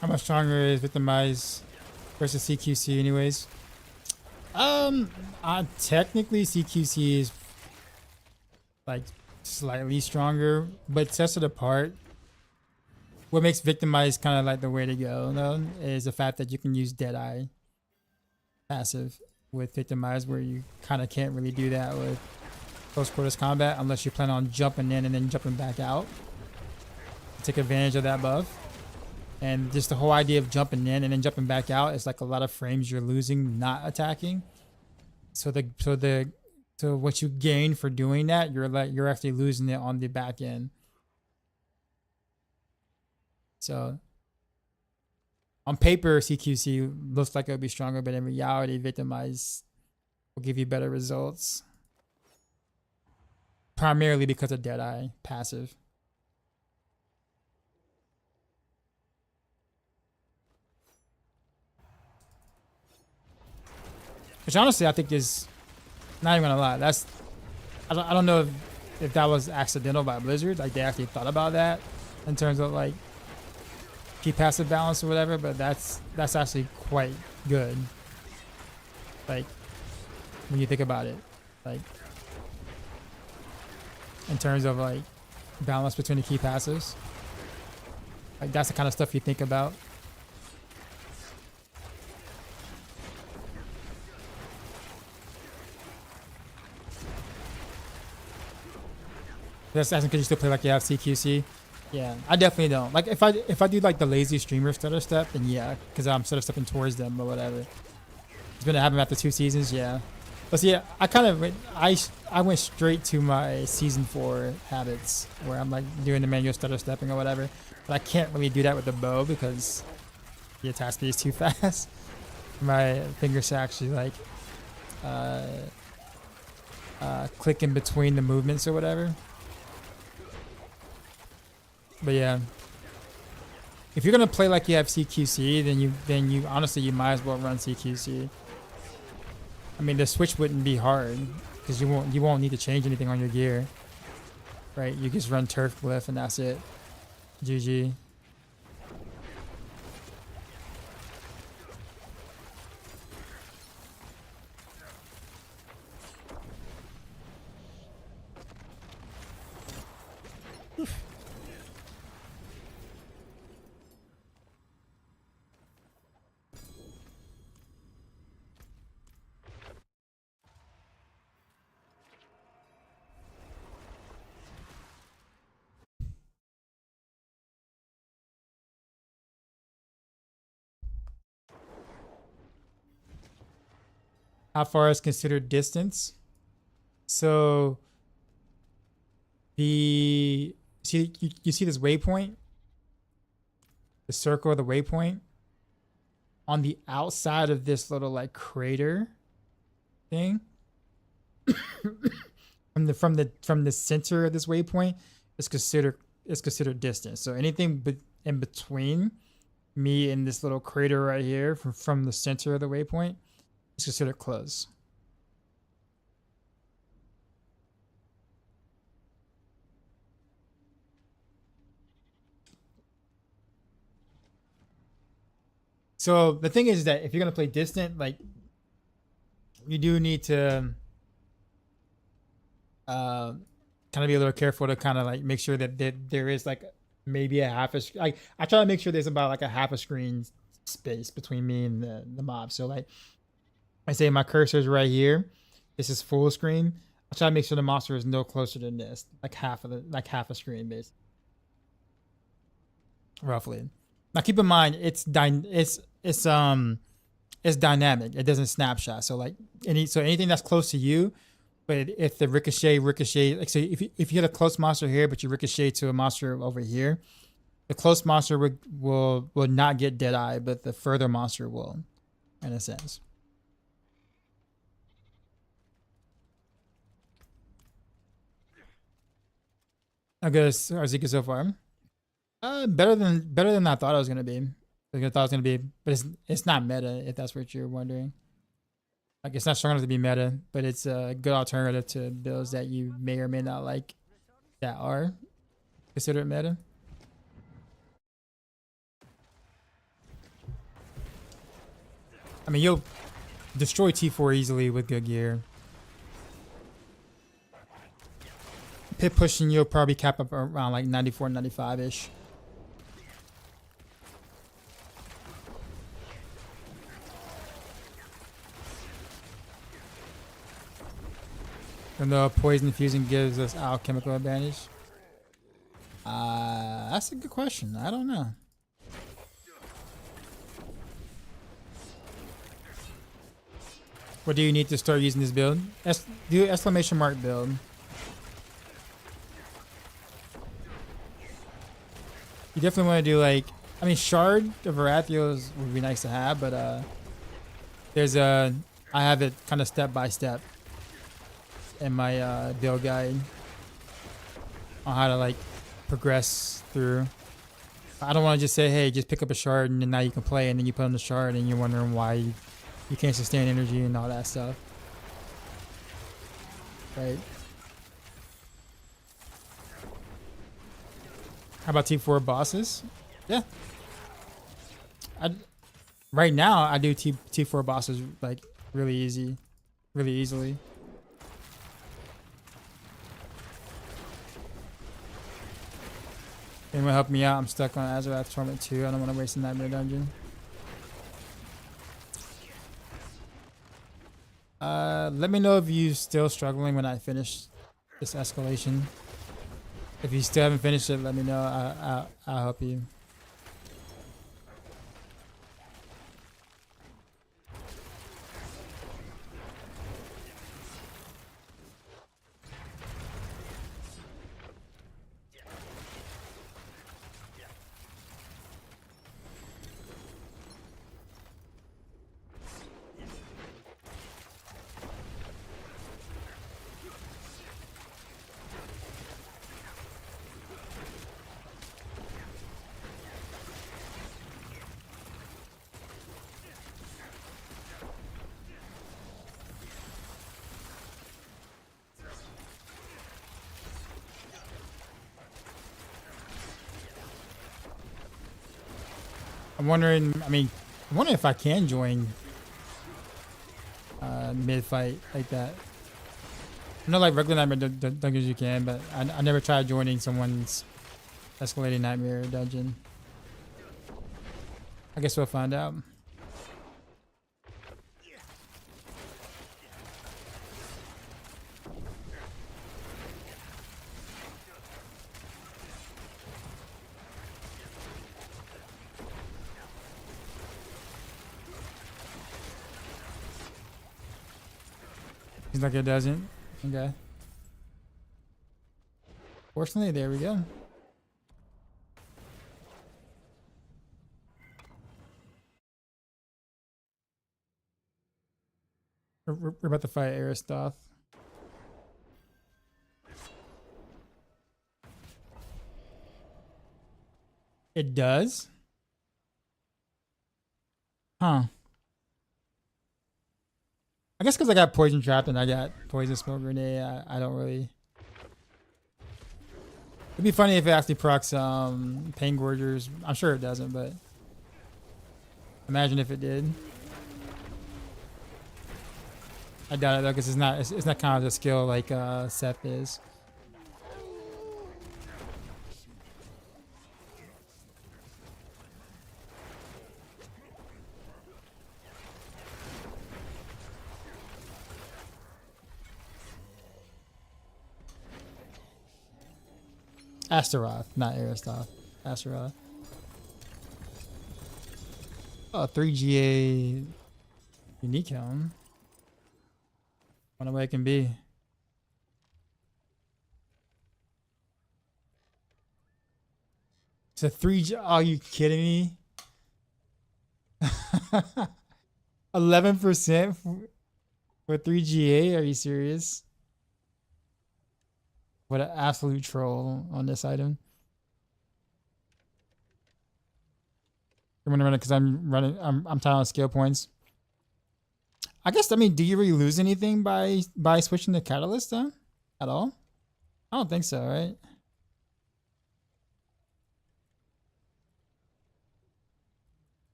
How much stronger is Victimize versus CQC anyways? Technically CQC is like slightly stronger, but sets it apart. What makes Victimize kind of like the way to go though is the fact that you can use Deadeye passive with Victimize, where you kind of can't really do that with close quarters combat unless you plan on jumping in and then jumping back out to take advantage of that buff. And just the whole idea of jumping in and then jumping back out is like a lot of frames you're losing not attacking. So what you gain for doing that, you're actually losing it on the back end. So on paper, CQC looks like it'll be stronger, but in reality, Victimize will give you better results. Primarily because of Deadeye passive. Which honestly, I think is not even gonna lie. I don't know if that was accidental by Blizzard. Like they actually thought about that in terms of like key passive balance or whatever. But that's actually quite good. Like when you think about it, like in terms of like balance between the key passives. Like that's the kind of stuff you think about. That's asking because you still play like you have CQC. Yeah, I definitely don't. Like if I do like the lazy streamer stutter step, then yeah, because I'm stutter stepping towards them or whatever. It's been happening after 2 seasons, yeah. But see, I kind of I went straight to my season 4 habits where I'm like doing the manual stutter stepping or whatever. But I can't really do that with the bow because the attack speed is too fast. My fingers actually like click in between the movements or whatever. But yeah, if you're gonna play like you have CQC, then you honestly you might as well run CQC. I mean, the switch wouldn't be hard because you won't need to change anything on your gear, right? You just run turf glyph and that's it. GG. How far is considered distance? So you see this waypoint, the circle of the waypoint on the outside of this little like crater thing. from the center of this waypoint is considered distance. So anything in between me and this little crater right here from the center of the waypoint is considered close. So the thing is that if you're gonna play distant, like you do need to kind of be a little careful to kind of like make sure that there is like maybe a half a like I try to make sure there's about like a half a screen space between me and the mob. So like I say my cursor is right here. This is full screen. I try to make sure the monster is no closer than this, like half a screen base, roughly. Now keep in mind it's dynamic. It doesn't snapshot. So like anything that's close to you, but if the ricochet, like so if you hit a close monster here, but you ricochet to a monster over here, the close monster will not get Deadeye, but the further monster will, in a sense. How good is Heartseeker so far? Better than I thought it was gonna be. Like I thought it was gonna be, but it's not meta if that's what you're wondering. Like it's not strong enough to be meta, but it's a good alternative to builds that you may or may not like that are considered meta. I mean, you'll destroy T4 easily with good gear. Pit pushing, you'll probably cap up around like 94, 95-ish. And the poison fusion gives us alchemical advantage. That's a good question. I don't know. What do you need to start using this build? Do exclamation mark build. You definitely want to do like, I mean, Shard of Varathios would be nice to have, but I have it kind of step by step in my build guide on how to like progress through. I don't want to just say, hey, just pick up a shard and then now you can play, and then you put on the shard and you're wondering why you can't sustain energy and all that stuff. Right? How about T4 bosses? Yeah. Right now, I do T4 bosses like really easily. Anyone help me out? I'm stuck on Azarath Torment 2. I don't want to waste a Nightmare Dungeon. Let me know if you're still struggling when I finish this escalation. If you still haven't finished it, let me know. I'll help you. I'm wondering if I can join mid-fight like that. I know like regular Nightmare dungeons you can, but I never tried joining someone's escalating Nightmare dungeon. I guess we'll find out. Seems like it doesn't. Okay. Fortunately, there we go. We're about to fight Aristoth. It does? Huh. I guess because I got poison trapped and I got poison smoke grenade, I don't really. It'd be funny if it actually procs pain gorgers. I'm sure it doesn't, but imagine if it did. I doubt it though, because it's not kind of the skill like Seth is. Astaroth, not Aristoth. Astaroth. Oh, 3GA unique helm. Wonder what it can be. It's a 3G. Are you kidding me? 11% for 3GA? Are you serious? What an absolute troll on this item. I'm gonna run it because I'm tired on skill points. I guess, I mean, do you really lose anything by switching the catalyst though? At all? I don't think so, right?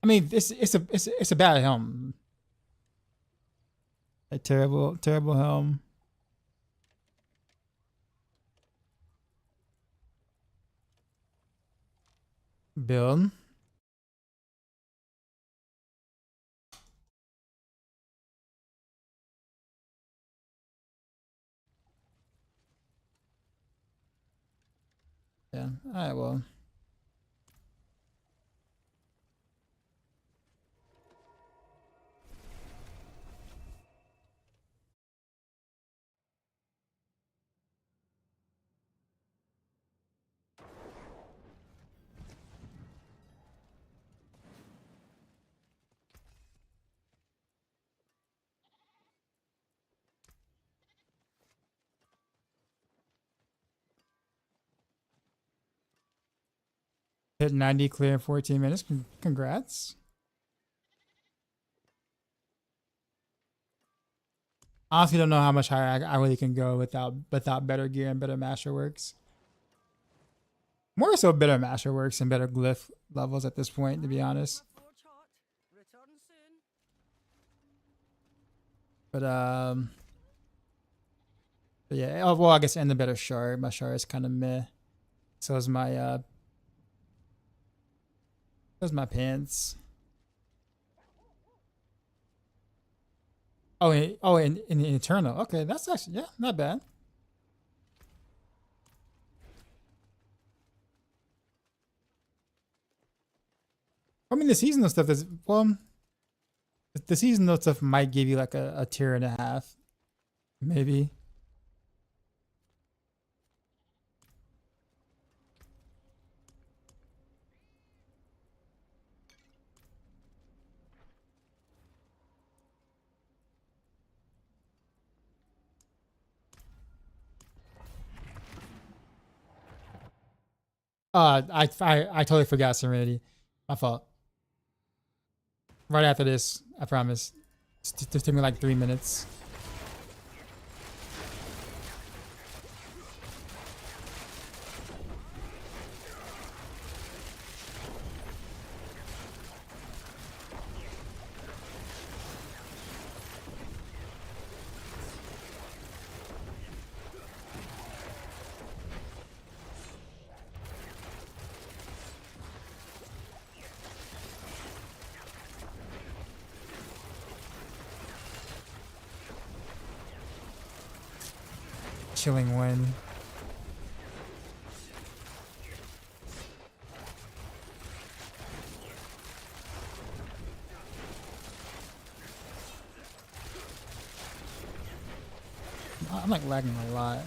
I mean, it's a bad helm. A terrible helm. Build. Yeah. All right. Well. Hit 90 clear in 14 minutes. Congrats. Honestly, don't know how much higher I really can go without better gear and better masterworks. More so better masterworks and better glyph levels at this point, to be honest. But yeah. Oh, well, I guess and the better shard. My shard is kind of meh. So is my pants. Oh, in Eternal. Okay, that's actually, yeah, not bad. I mean, the seasonal stuff is, well, the seasonal stuff might give you like a tier and a half, maybe. I totally forgot Serenity. My fault. Right after this, I promise. Just took me like 3 minutes. Chilling win. I'm like lagging a lot.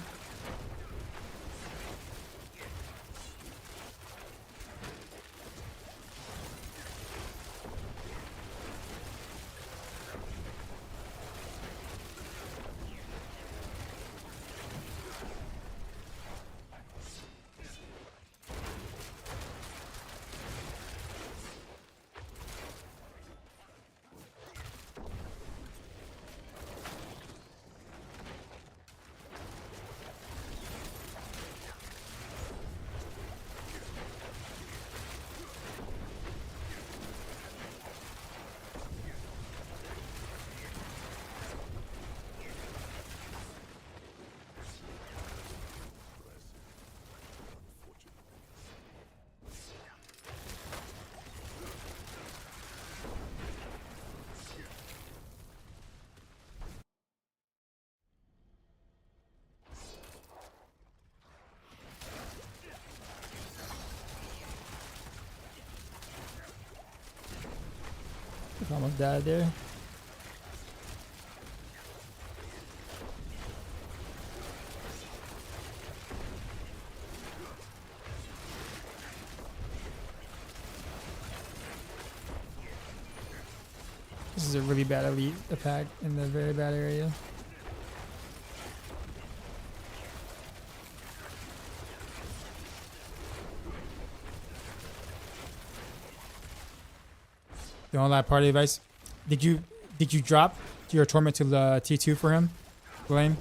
Almost died there. This is a really bad elite attack in the very bad area. Don't lie, party advice. Did you drop your torment to the T2 for him, Blaine?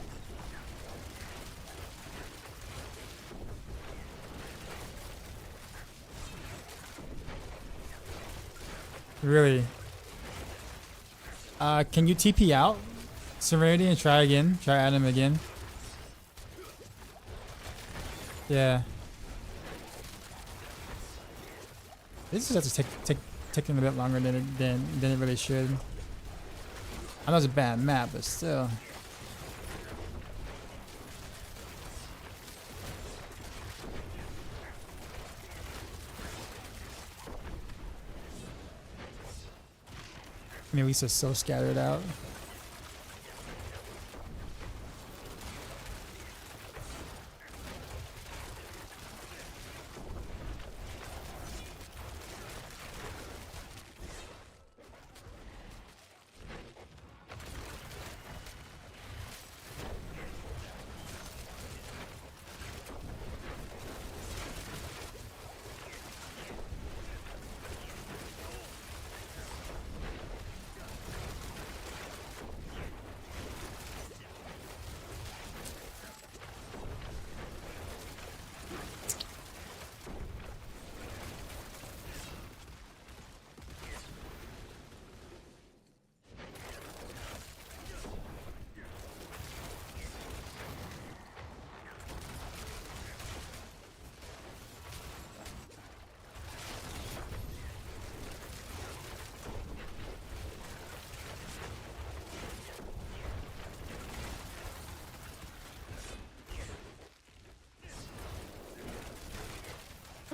Really? Can you TP out Serenity and try again? Try at him again. Yeah. This is have to taking a bit longer than it really should. I know it's a bad map, but still. I mean, Lisa's so scattered out.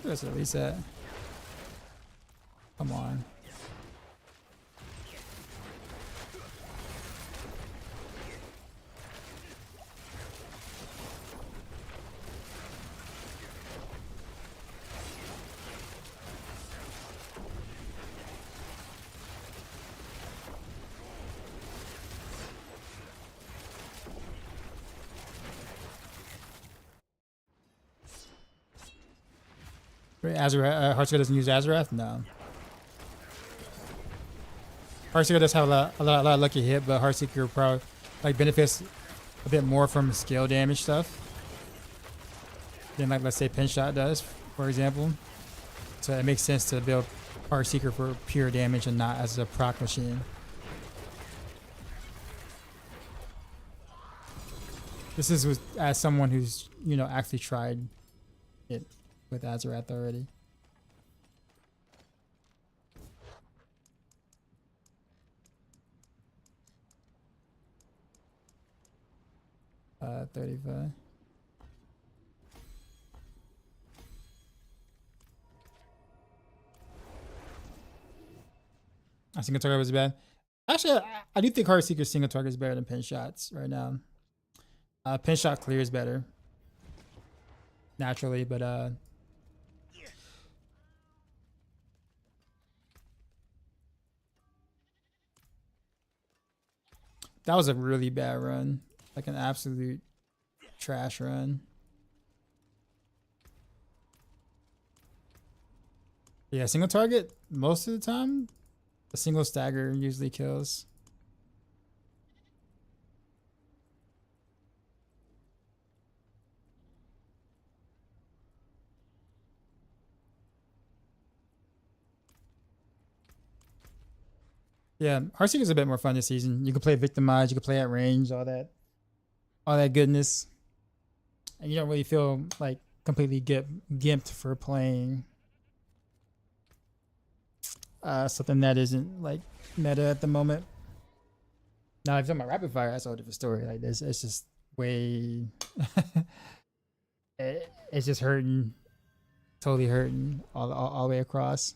Where's it at least at? Come on. Wait, Azarath, Heartseeker doesn't use Azarath? No. Heartseeker does have a lot of lucky hit, but Heartseeker probably like benefits a bit more from scale damage stuff than like let's say Pinshot does, for example. So it makes sense to build Heartseeker for pure damage and not as a proc machine. This is as someone who's, you know, actually tried it with Azarath already. Uh, 35. I single target was bad. Actually, I do think Heartseeker single target is better than Pinshots right now. Pinshot clears better naturally, but that was a really bad run, like an absolute trash run. Yeah, single target most of the time. A single stagger usually kills. Yeah, Heartseeker is a bit more fun this season. You can play Victimize, you can play at range, all that goodness, and you don't really feel like completely gimped for playing something that isn't like meta at the moment. Now, if you're talking about rapid fire, that's a whole different story. Like this, it's just way, it's just hurting, totally hurting all the way across.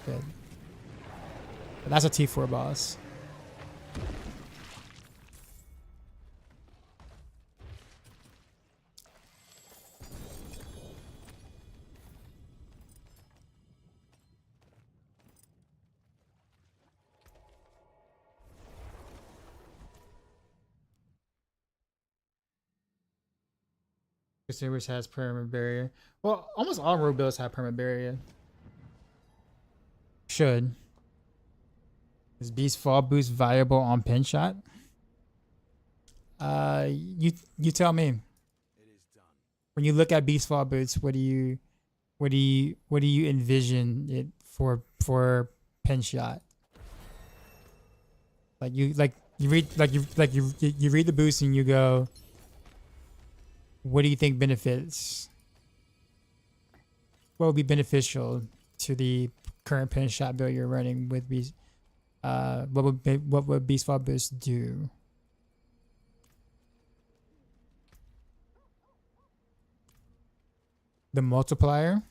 Good. But that's a T4 boss. Which has permanent barrier. Well, almost all rogue builds have permanent barrier. Should. Is Beast Fall Boost viable on Pinshot? You tell me. It is done. When you look at Beast Fall Boots, what do you envision it for Pinshot? You read the boost and you go, what do you think benefits? What would be beneficial to the current Pinshot build you're running with Beast? What would Beast Fall Boost do? The multiplier.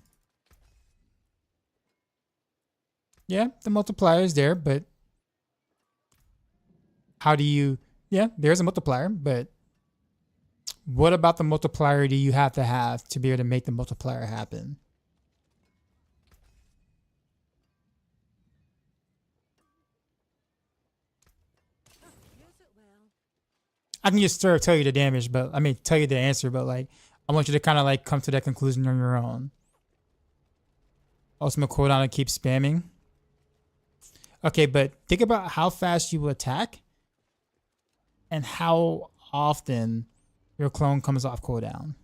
Yeah, the multiplier is there, but how do you? Yeah, there's a multiplier, but what about the multiplier do you have to be able to make the multiplier happen? I can just sort of tell you the damage, but I mean tell you the answer, but like I want you to kind of like come to that conclusion on your own. Ultimate cooldown and keep spamming. Okay, but think about how fast you attack and how often your clone comes off cooldown.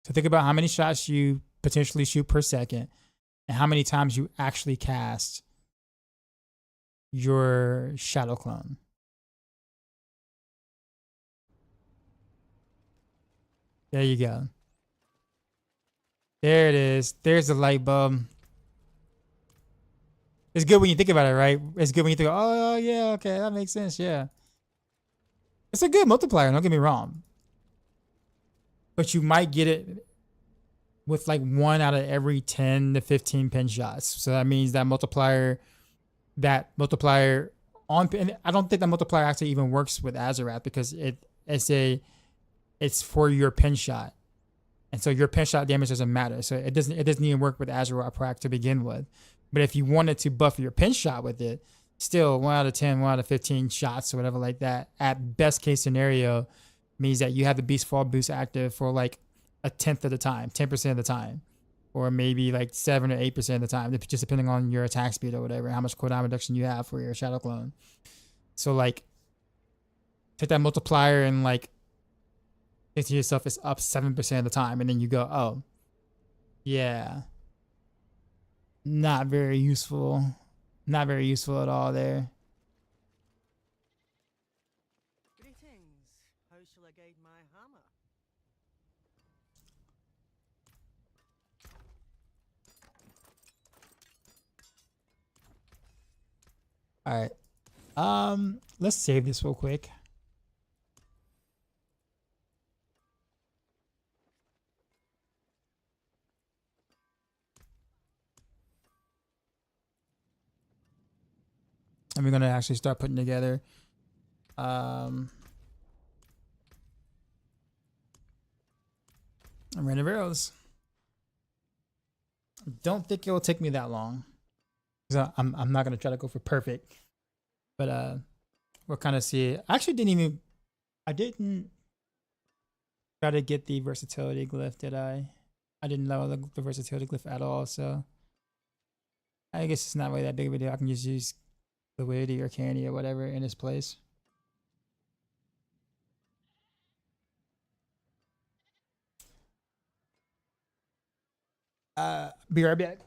So think about how many shots you potentially shoot per second and how many times you actually cast your shadow clone. There you go. There it is. There's the light bulb. It's good when you think about it, right? It's good when you think, oh, yeah, okay, that makes sense, yeah. It's a good multiplier, don't get me wrong. But you might get it with like 1 out of every 10 to 15 pin shots. So that means that multiplier on, and I don't think that multiplier actually even works with Azarath because it's for your pin shot. And so your pin shot damage doesn't matter. So it doesn't even work with Azarath Prac to begin with. But if you wanted to buff your pin shot with it, still 1 out of 10, 1 out of 15 shots or whatever like that, at best case scenario, means that you have the Beast Fall boost active for like a 10th of the time, 10% of the time, or maybe like 7 or 8% of the time, just depending on your attack speed or whatever, how much cooldown reduction you have for your shadow clone. So like, take that multiplier and like, think to yourself it's up 7% of the time, and then you go, oh, yeah, not very useful at all there. Greetings. How shall I guide my hammer? All right, let's save this real quick. And we're gonna actually start putting together random arrows. Don't think it will take me that long. So I'm not gonna try to go for perfect, but we'll kind of see it. I actually I didn't try to get the versatility glyph, did I? I didn't level the versatility glyph at all, so I guess it's not really that big of a deal. I can just use fluidity or candy or whatever in its place. Be right back.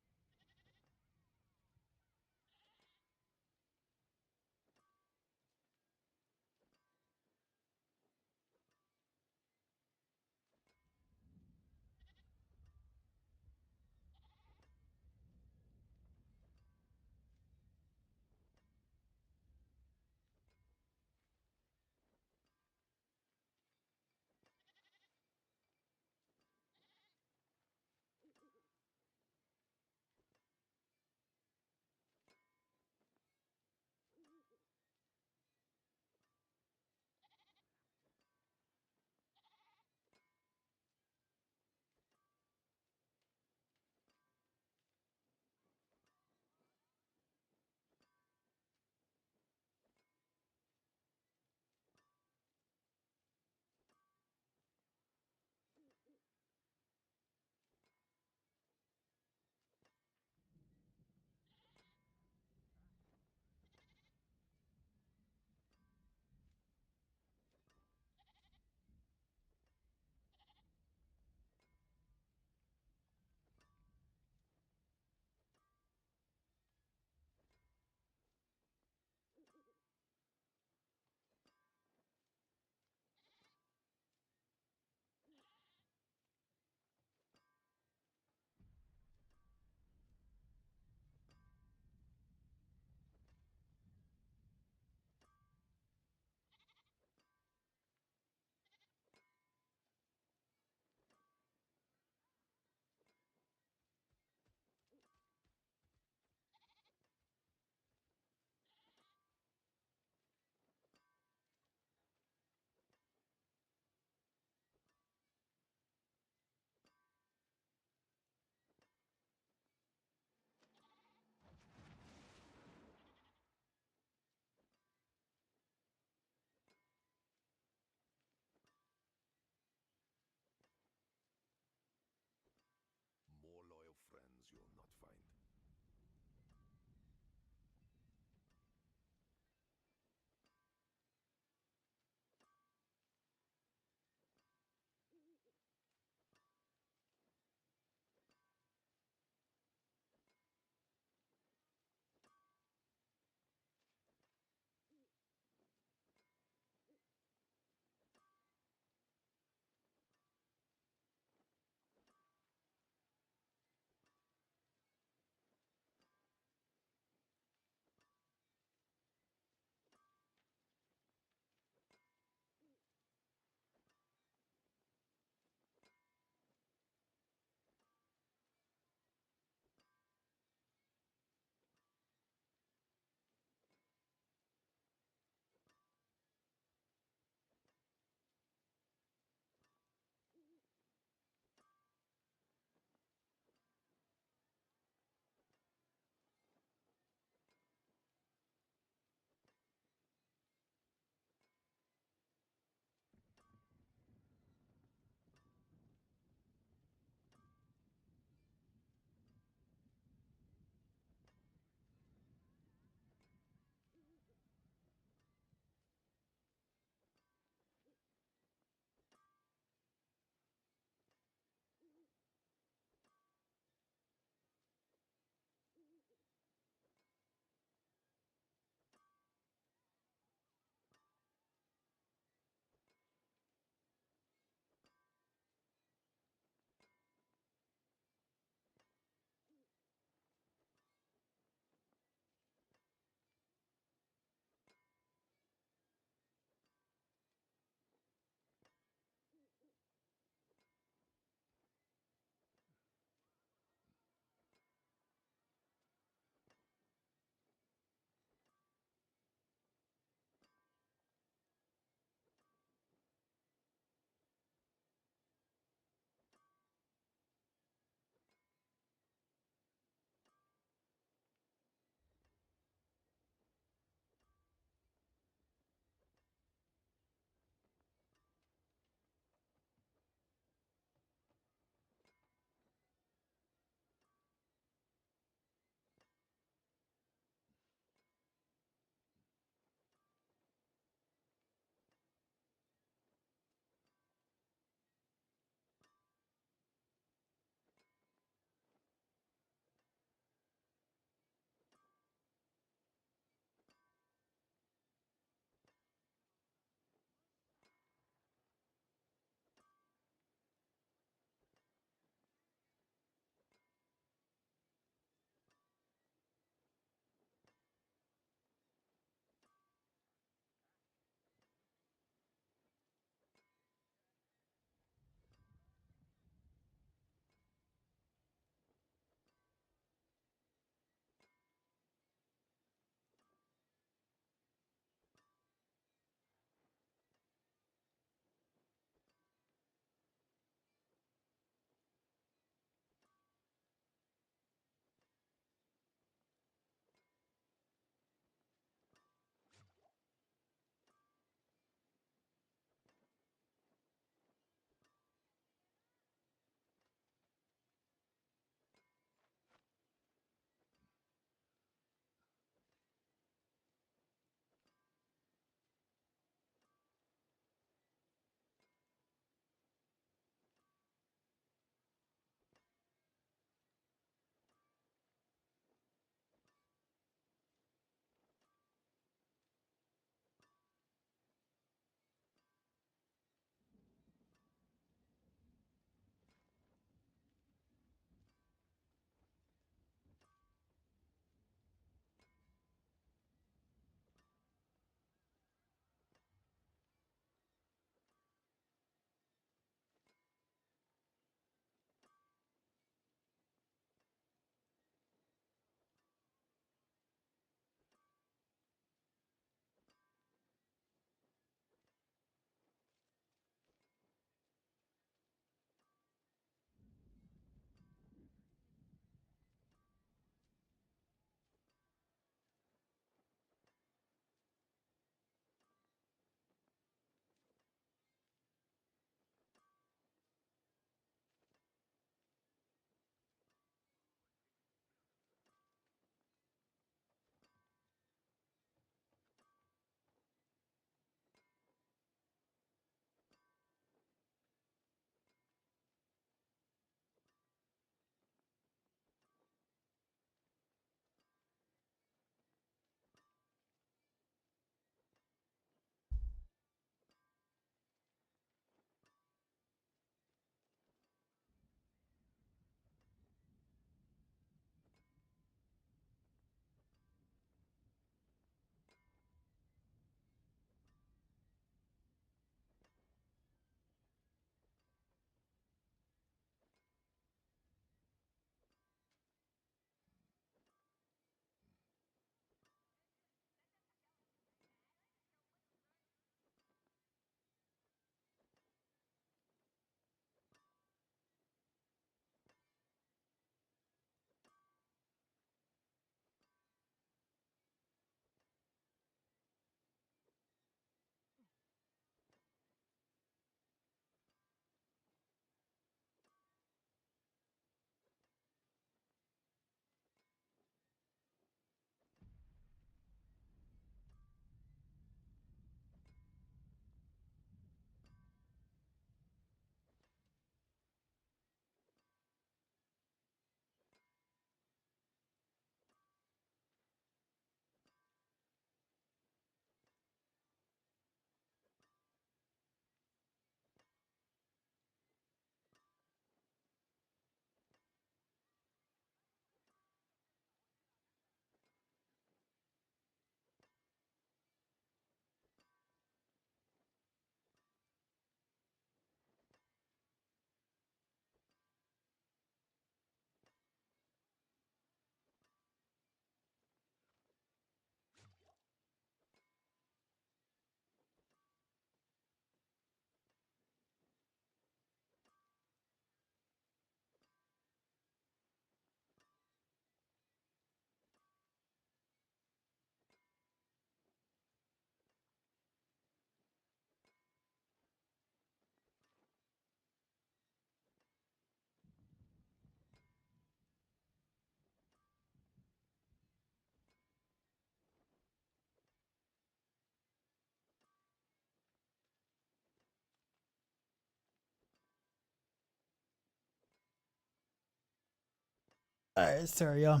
Alright, sorry y'all.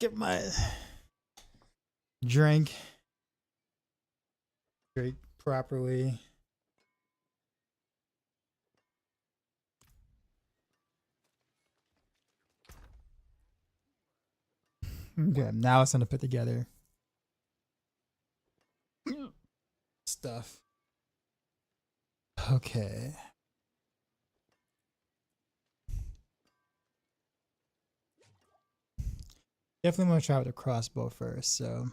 Get my drink properly. Okay, now it's gonna put together stuff. Okay. Definitely want to try with the crossbow first, so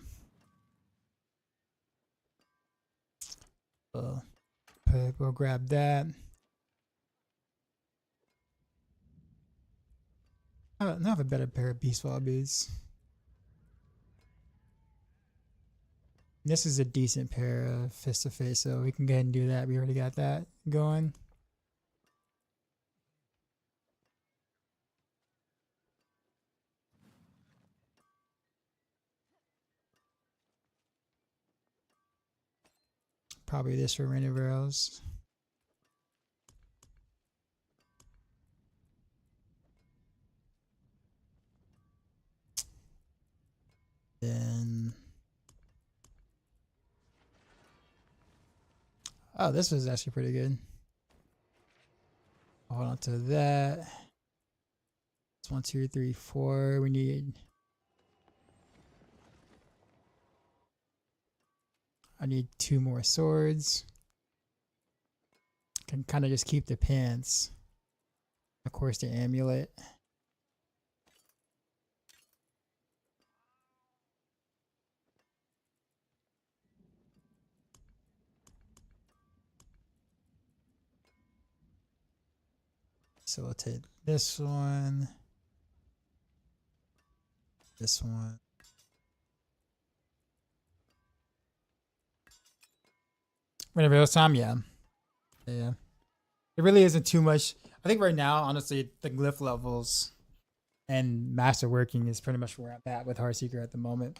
we'll grab that. I don't have a better pair of beast fall boots. This is a decent pair of fist to face, so we can go ahead and do that. We already got that going. Probably this for rain of arrows. Then, oh, this was actually pretty good. Hold on to that. It's 1, 2, 3, 4. We need. I need 2 more swords. Can kind of just keep the pants. Of course, the amulet. So we'll take this one. This one. Whenever it was time, yeah. Yeah. It really isn't too much. I think right now, honestly, the glyph levels and master working is pretty much where I'm at with Heartseeker at the moment.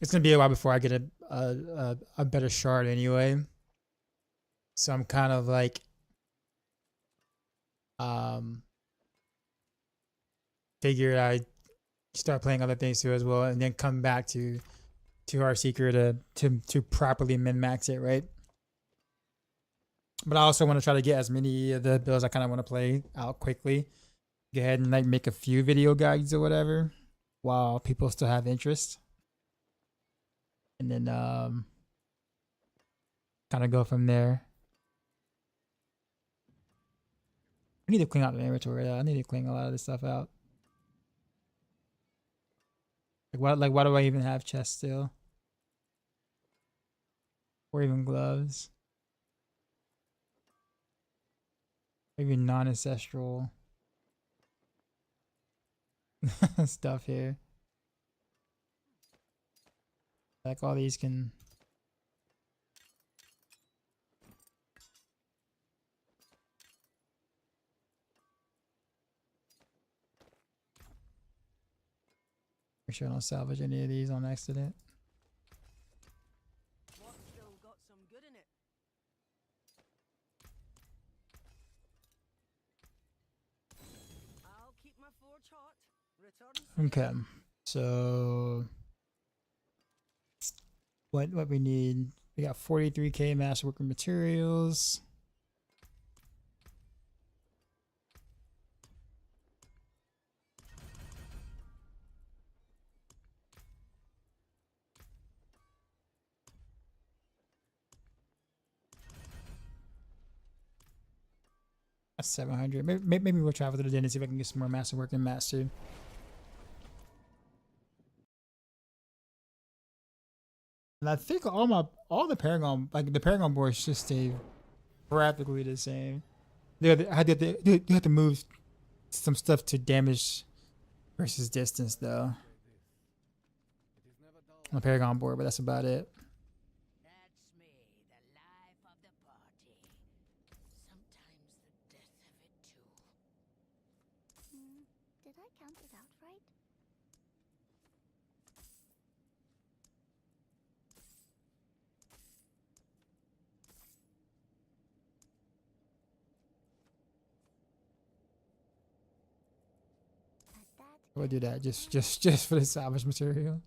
It's gonna be a while before I get a better shard anyway. So I'm kind of like figure I start playing other things too as well, and then come back to Heartseeker to properly min max it, right? But I also want to try to get as many of the builds I kind of want to play out quickly. Go ahead and like make a few video guides or whatever while people still have interest. And then kind of go from there. I need to clean out the inventory though. I need to clean a lot of this stuff out. Why do I even have chests still? Or even gloves? Maybe non-ancestral stuff here. Like all these can. Make sure I don't salvage any of these on accident. What's still got some good in it? I'll keep my forge hot. Return soon. Okay, so what we need? We got 43k masterworker materials. That's 700. Maybe we'll travel to the den and see if I can get some more masterwork and mats too. And I think all the Paragon, like the Paragon boards just stay practically the same. They have to move some stuff to damage versus distance though on the Paragon board, but that's about it. That's me, the life of the party. Sometimes the death of it too. Did I count it out right? We'll do that just for the salvage material.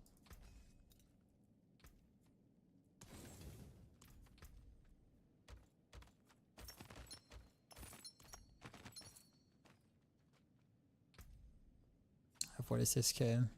I 46K.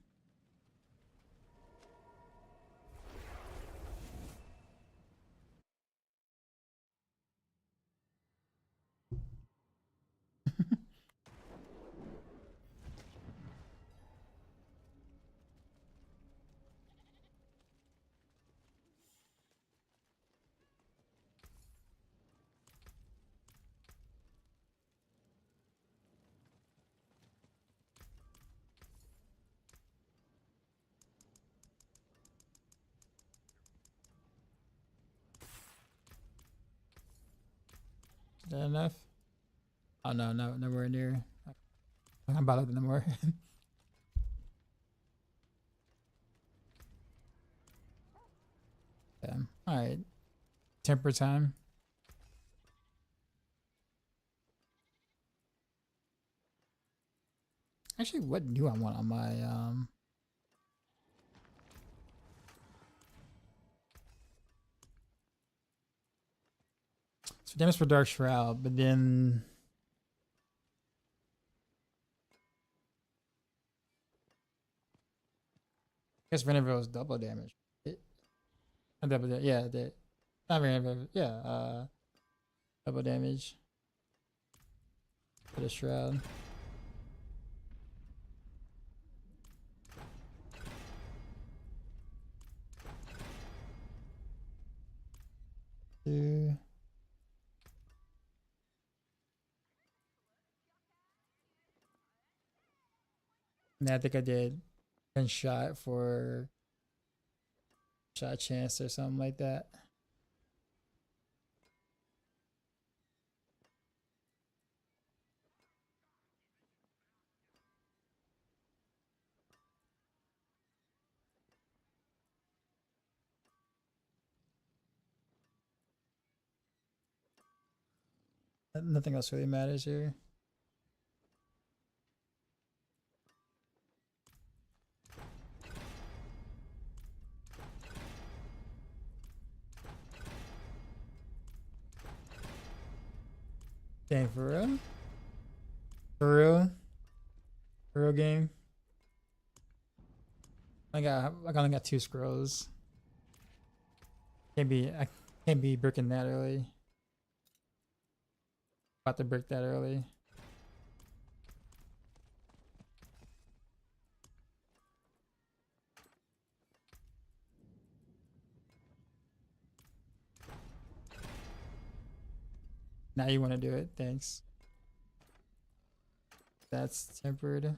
Is that enough? Oh no, nowhere near. I'm about to no more. Yeah. All right. Temper time. Actually, what do I want on my so damage for Dark Shroud, but then I guess Venom is double damage. Not double damage, yeah, not Venom, yeah, double damage for the Shroud. Two. And I think I did 10 shot for shot chance or something like that. Nothing else really matters here. Dang, for real? For real? For real game? I only got 2 scrolls. I can't be bricking that early. About to brick that early. Now you want to do it, thanks. That's tempered.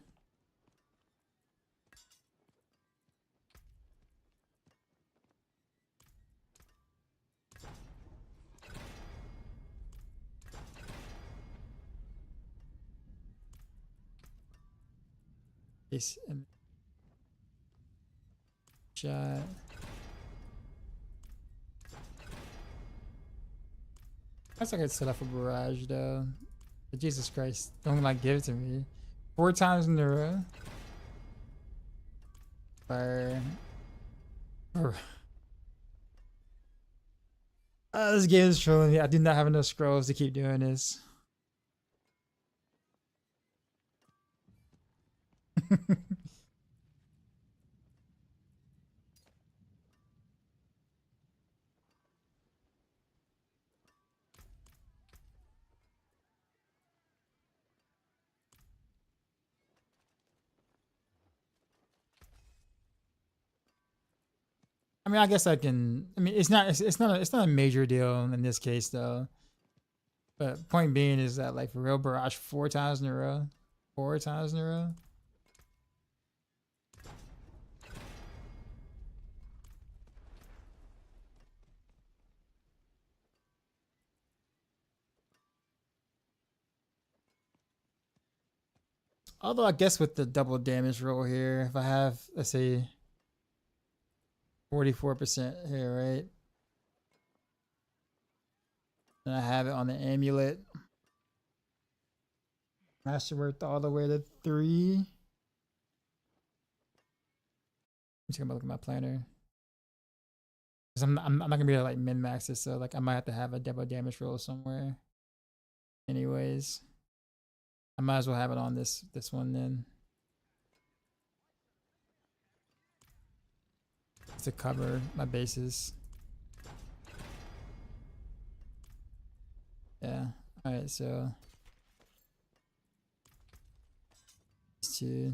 Ace and shot. That's like I set up a barrage though. But Jesus Christ, don't like give it to me. 4 times in a row. Fire. This game is trolling me. I do not have enough scrolls to keep doing this. I mean, I guess I can. I mean, it's not a major deal in this case though. But point being is that like for real barrage 4 times in a row, 4 times in a row. Although I guess with the double damage roll here, if I have, let's say, 44% here, right? And I have it on the amulet. Masterwork all the way to 3. just gonna look at my planner. Cause I'm not gonna be able to like min max this, so like I might have to have a double damage roll somewhere. Anyways, I might as well have it on this one then. To cover my bases. Yeah. Alright, so these two.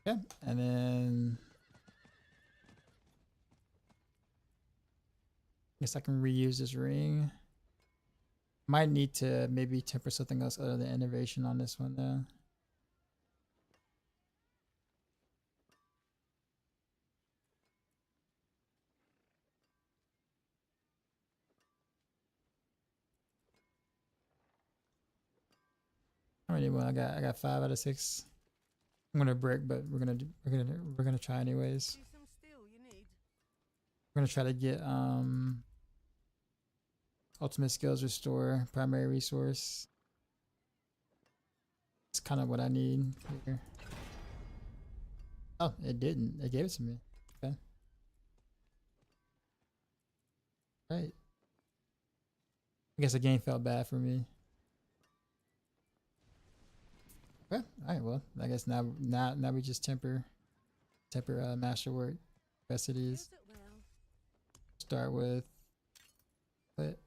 Okay, and then I guess I can reuse this ring. Might need to maybe temper something else other than innovation on this one though. How many more? I got 5 out of 6. I'm gonna brick, but we're gonna try anyways. Do some steel you need. We're gonna try to get ultimate skills restore, primary resource. It's kind of what I need here. Oh, it didn't. It gave it to me. Okay. Right. I guess the game felt bad for me. Okay. Alright, well, I guess now we just temper masterwork capacities. Use it well. Start with what?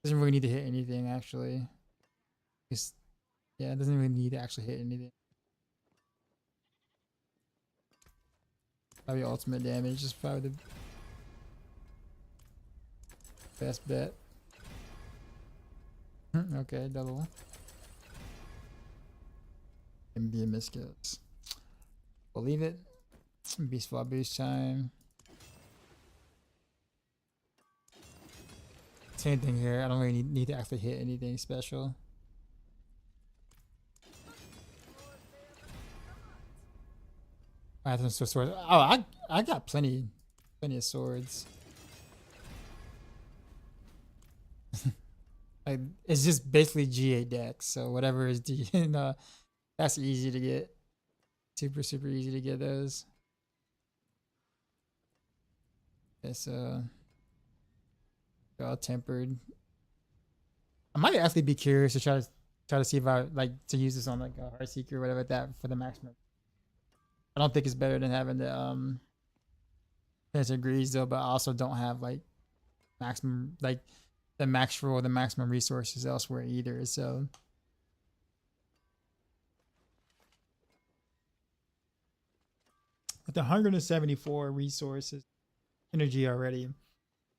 Doesn't really need to hit anything actually. Yeah, it doesn't really need to actually hit anything. Probably ultimate damage is probably the best bet. Okay, double. And be a misskills. We'll leave it. Beast Fall boost time. Same thing here. I don't really need to actually hit anything special. I have some swords. Oh, I got plenty of swords. Like it's just basically GA decks. So whatever is D, that's easy to get. Super easy to get those. Okay, so they're all tempered. I might actually be curious to try to see if I like to use this on like a Heartseeker or whatever like that for the maximum. I don't think it's better than having the 10 degrees though, but I also don't have like maximum like the Maxroll, the maximum resources elsewhere either. So with 174 resources energy already,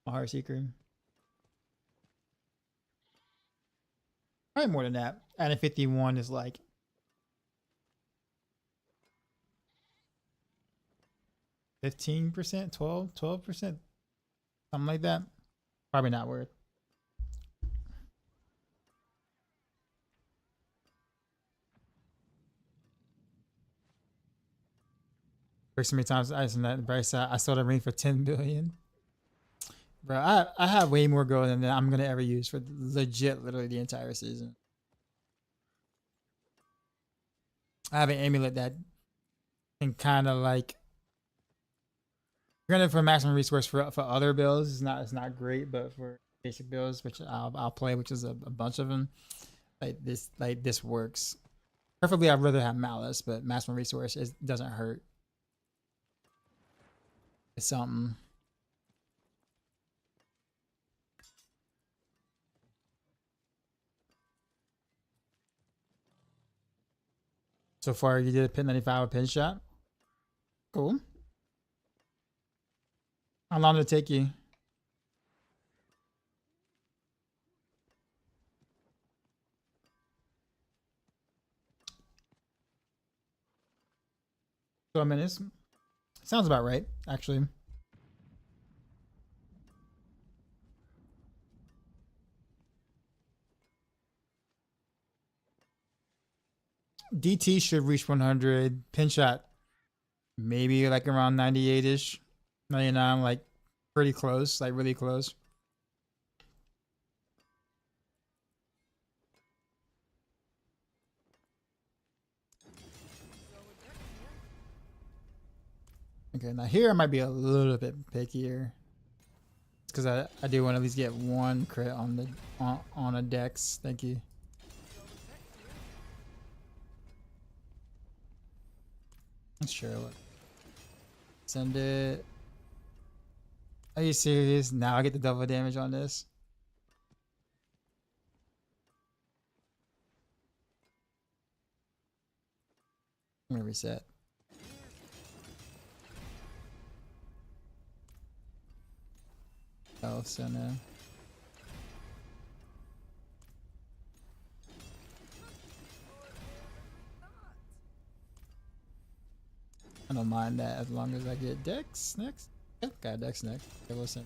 a Heartseeker. Probably more than that. Adding 51 is like 15%, 12%, something like that. Probably not worth. So many times I sold a ring for 10 billion. Bro, I have way more gold than I'm gonna ever use for legit literally the entire season. I have an amulet that can kind of like, granted for maximum resource for other builds it's not great, but for basic builds which I'll play, which is a bunch of them, like this works perfectly. I'd rather have malice, but maximum resource doesn't hurt. It's something. So far, you did a pin 95 a pin shot. Cool. How long did it take you? So 12 minutes. Sounds about right, actually. DT should reach 100. Pin shot, maybe like around 98-ish. 99, like pretty close, like really close. Okay, now here I might be a little bit pickier. Because I do want to at least get one crit on the on a dex. Thank you. Sure. Send it. Are you serious? Now I get the double damage on this. I'm gonna reset. Oh, so no. I don't mind that as long as I get Dex next. Yep, got Dex next. Okay, listen.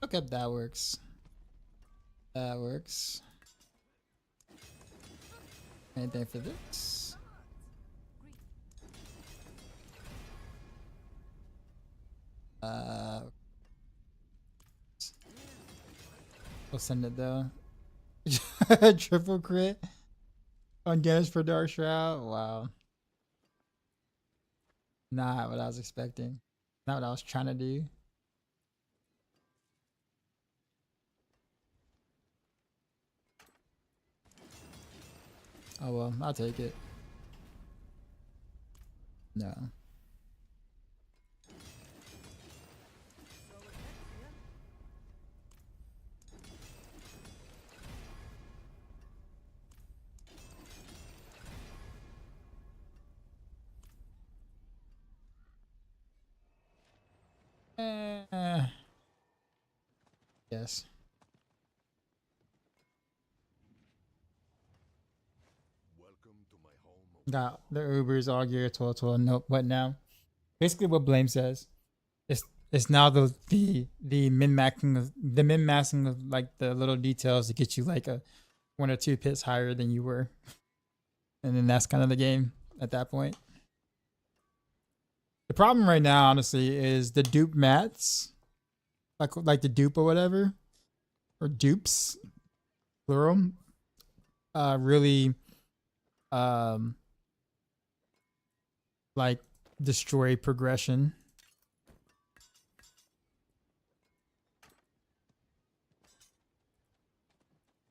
Okay, that works. That works. Anything for this? We'll send it though. Triple crit on damage for Dark Shroud. Wow. Not what I was expecting. Not what I was trying to do. Oh well, I'll take it. No. Yes. Got the Ubers all gear 12. Nope. What now? Basically, what Blame says, it's now the min maxing of like the little details to get you like a 1 or 2 pits higher than you were, and then that's kind of the game at that point. The problem right now, honestly, is the dupe mats, like the dupe or whatever, or dupes, plural, really, like destroy progression.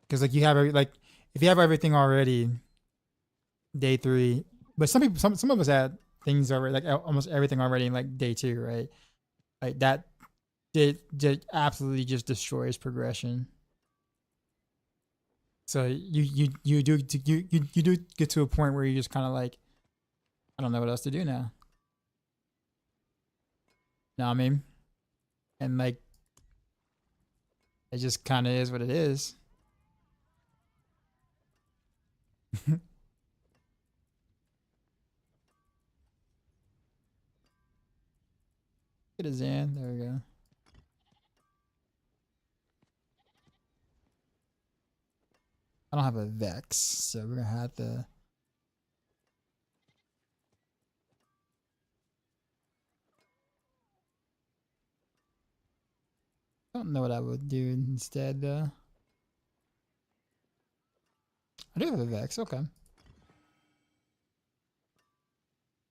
Because like you have if you have everything already, day 3, but some people, some of us had things already, like almost everything already in like day 2, right? Like that did absolutely just destroys progression. So you do get to a point where you just kind of like, I don't know what else to do now. Know what I mean? And like, it just kind of is what it is. Get a Zan. There we go. I don't have a Vex, so we're gonna have to. I don't know what I would do instead though. I do have a Vex, okay.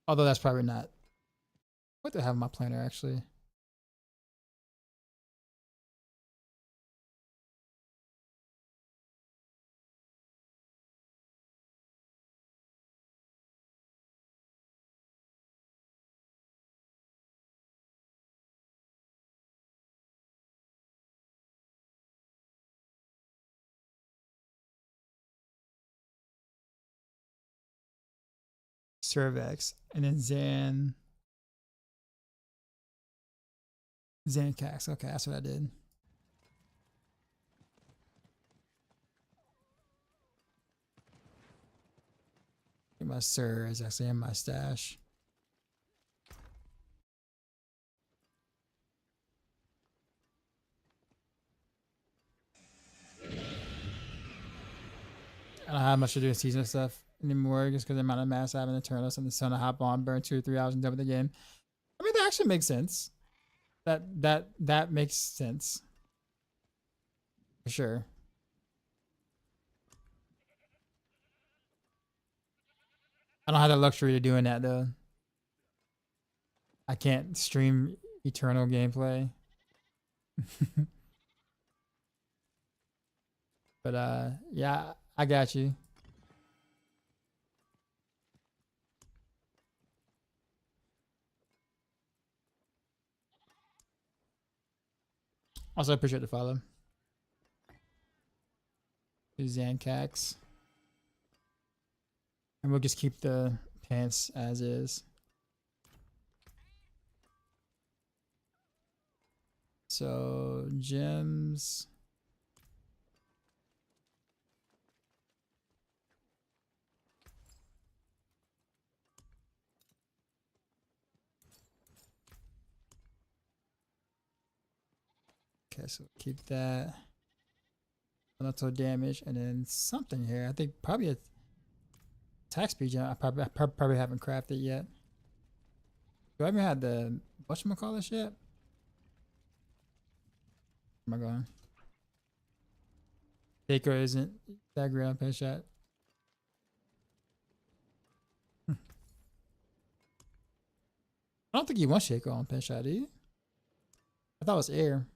Although that's probably not what do I have in my planner actually. Cervex, and then Zancax. Okay, that's what I did. My Sir is actually in my stash. I don't have much to do with season stuff anymore just because the amount of mass I have in the Eternals and the sun to hop on, burn 2 or 3 hours and done with the game. I mean, that actually makes sense. That makes sense. For sure. I don't have the luxury of doing that though. I can't stream Eternal gameplay. But yeah, I got you. Also appreciate the follow. Suzanne Cax. And we'll just keep the pants as is. So gems. Okay, so keep that. Elemental damage, and then something here. I think probably a attack speed gem. I probably haven't crafted yet. Do I even have the whatchamacallit yet? Where am I going? Shaker isn't that great on pin shot. I don't think you want Shaker on pin shot, do you? I thought it was air.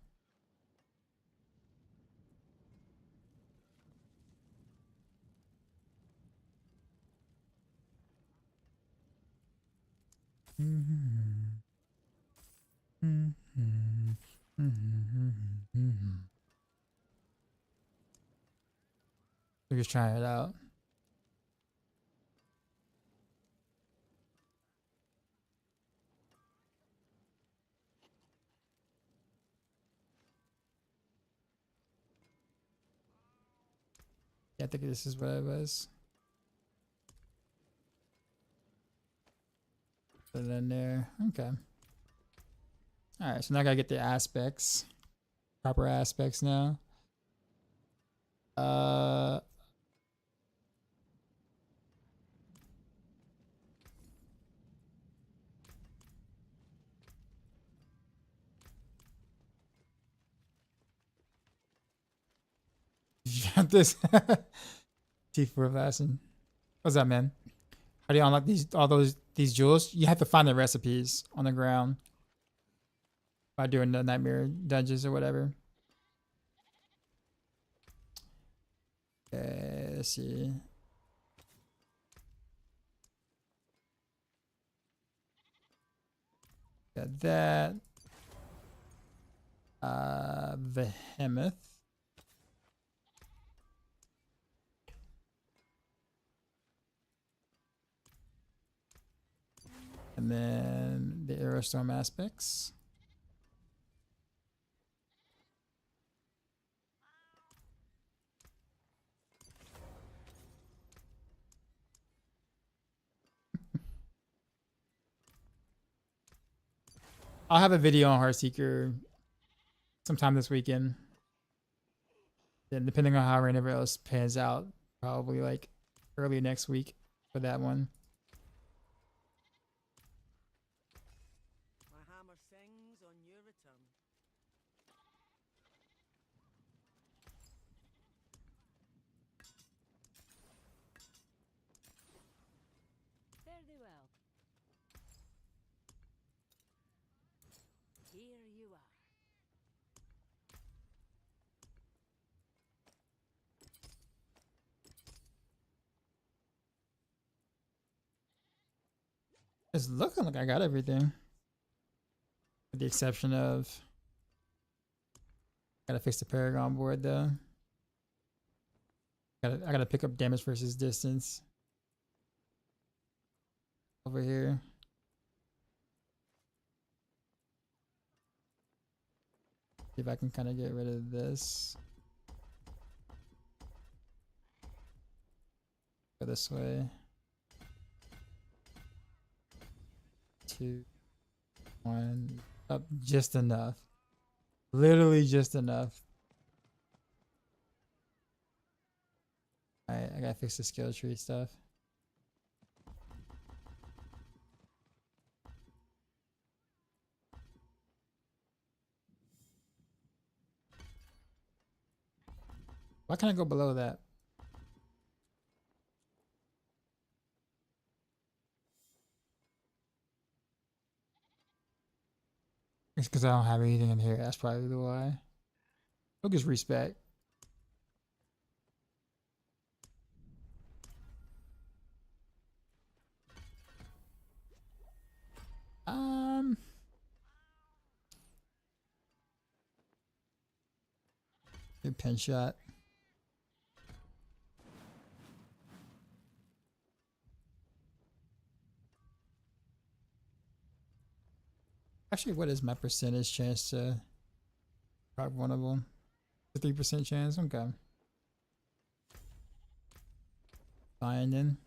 We're just trying it out. Yeah, I think this is what it was. Put it in there. Okay. Alright, so now I gotta get the aspects. Proper aspects now. You got this. T4 lesson. What's that, man? How do you unlock these jewels? You have to find the recipes on the ground by doing the nightmare dungeons or whatever. Okay, let's see. Got that. Behemoth. And then the Aerostorm aspects. I'll have a video on Heartseeker sometime this weekend. Then depending on how everything else pans out, probably like early next week for that one. My hammer sings on your return. Fare thee well. Here you are. It's looking like I got everything. With the exception of gotta fix the Paragon board though. I gotta pick up damage versus distance over here. See if I can kind of get rid of this. Go this way. 2, 1, up just enough. Literally just enough. Alright, I gotta fix the skill tree stuff. Why can't I go below that? It's because I don't have anything in here. That's probably the why. Focus respect. Good pin shot. Actually, what is my percentage chance to proc one of them? A 3% chance. Okay. Fine then.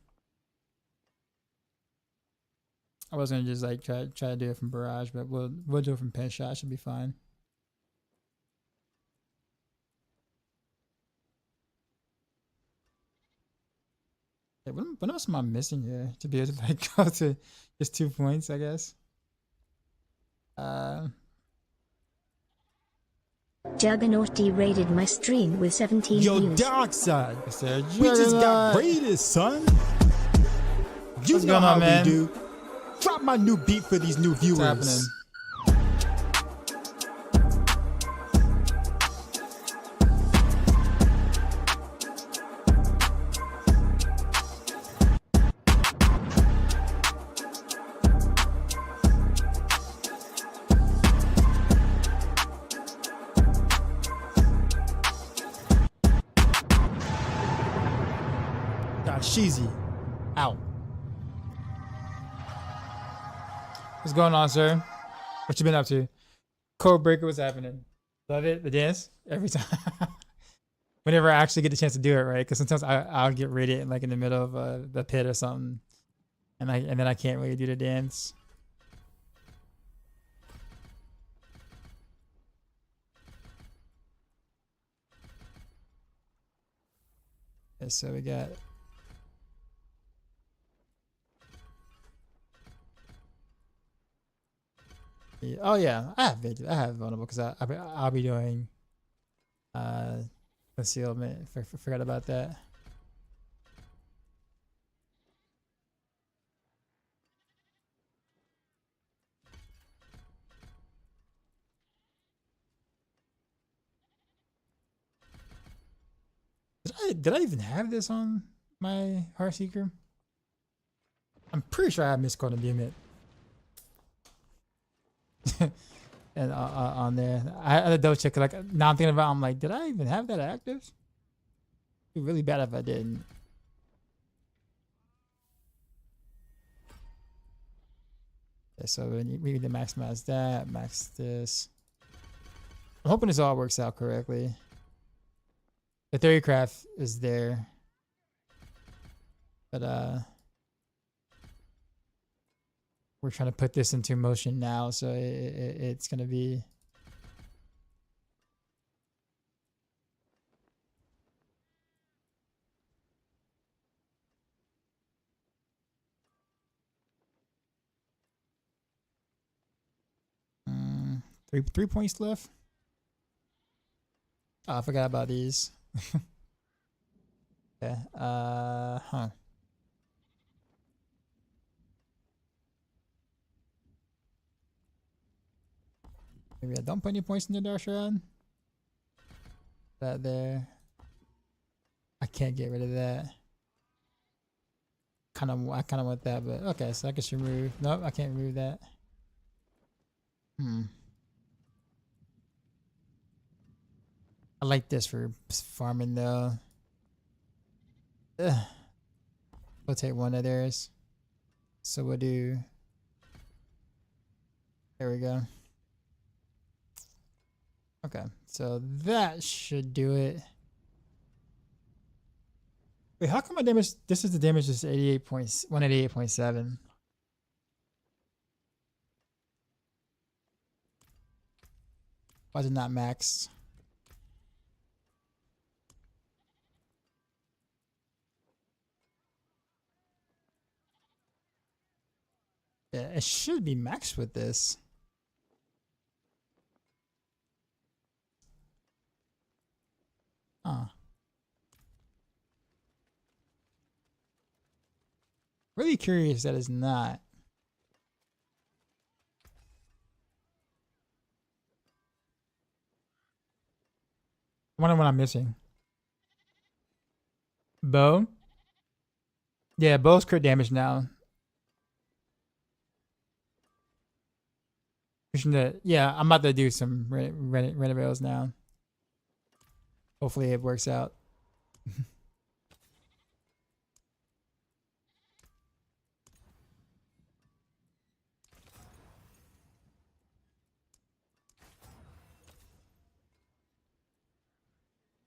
I was gonna just like try to do it from barrage, but we'll do it from pin shot. Should be fine. Yeah, what else am I missing here to be able to like go to just 2 points? I guess. Juggernaut raided my stream with 17 Yo, views. dark side. I said, We just got Juggernaut. raided, son. You What's know going how on, man? we do. Drop my new beat for these new What's viewers. happening? Got Sheezy out. What's going on, sir? What you been up to? Code Breaker, what's happening? Love it, the dance every time. Whenever I actually get the chance to do it, right? Because sometimes I'll get raided like in the middle of the pit or something, and then I can't really do the dance. Okay, so we got. Yeah, oh yeah, I have vulnerable because I'll be doing concealment. Forgot about that. Did I even have this on my Heartseeker? I'm pretty sure I have miscode and beam it. And on there, I had to double check. Like now I'm thinking about, I'm like, did I even have that active? It'd be really bad if I didn't. Okay, so we need to maximize that, max this. I'm hoping this all works out correctly. The theory craft is there, but we're trying to put this into motion now, so it's gonna be. Three points left. Oh, I forgot about these. Okay. Huh. Maybe I don't put any points in the dark shroud. That there. I can't get rid of that. I kind of want that, but okay. So I can remove. Nope, I can't remove that. I like this for farming though. Ugh. We'll take one of theirs. So we'll do. There we go. Okay, so that should do it. Wait, how come my damage? This is the damage is 188.7. Why is it not maxed? Yeah, it should be maxed with this. Really curious that it's not. I wonder what I'm missing. Bow? Yeah, bow's crit damage now. Yeah, I'm about to do some renovails now. Hopefully it works out.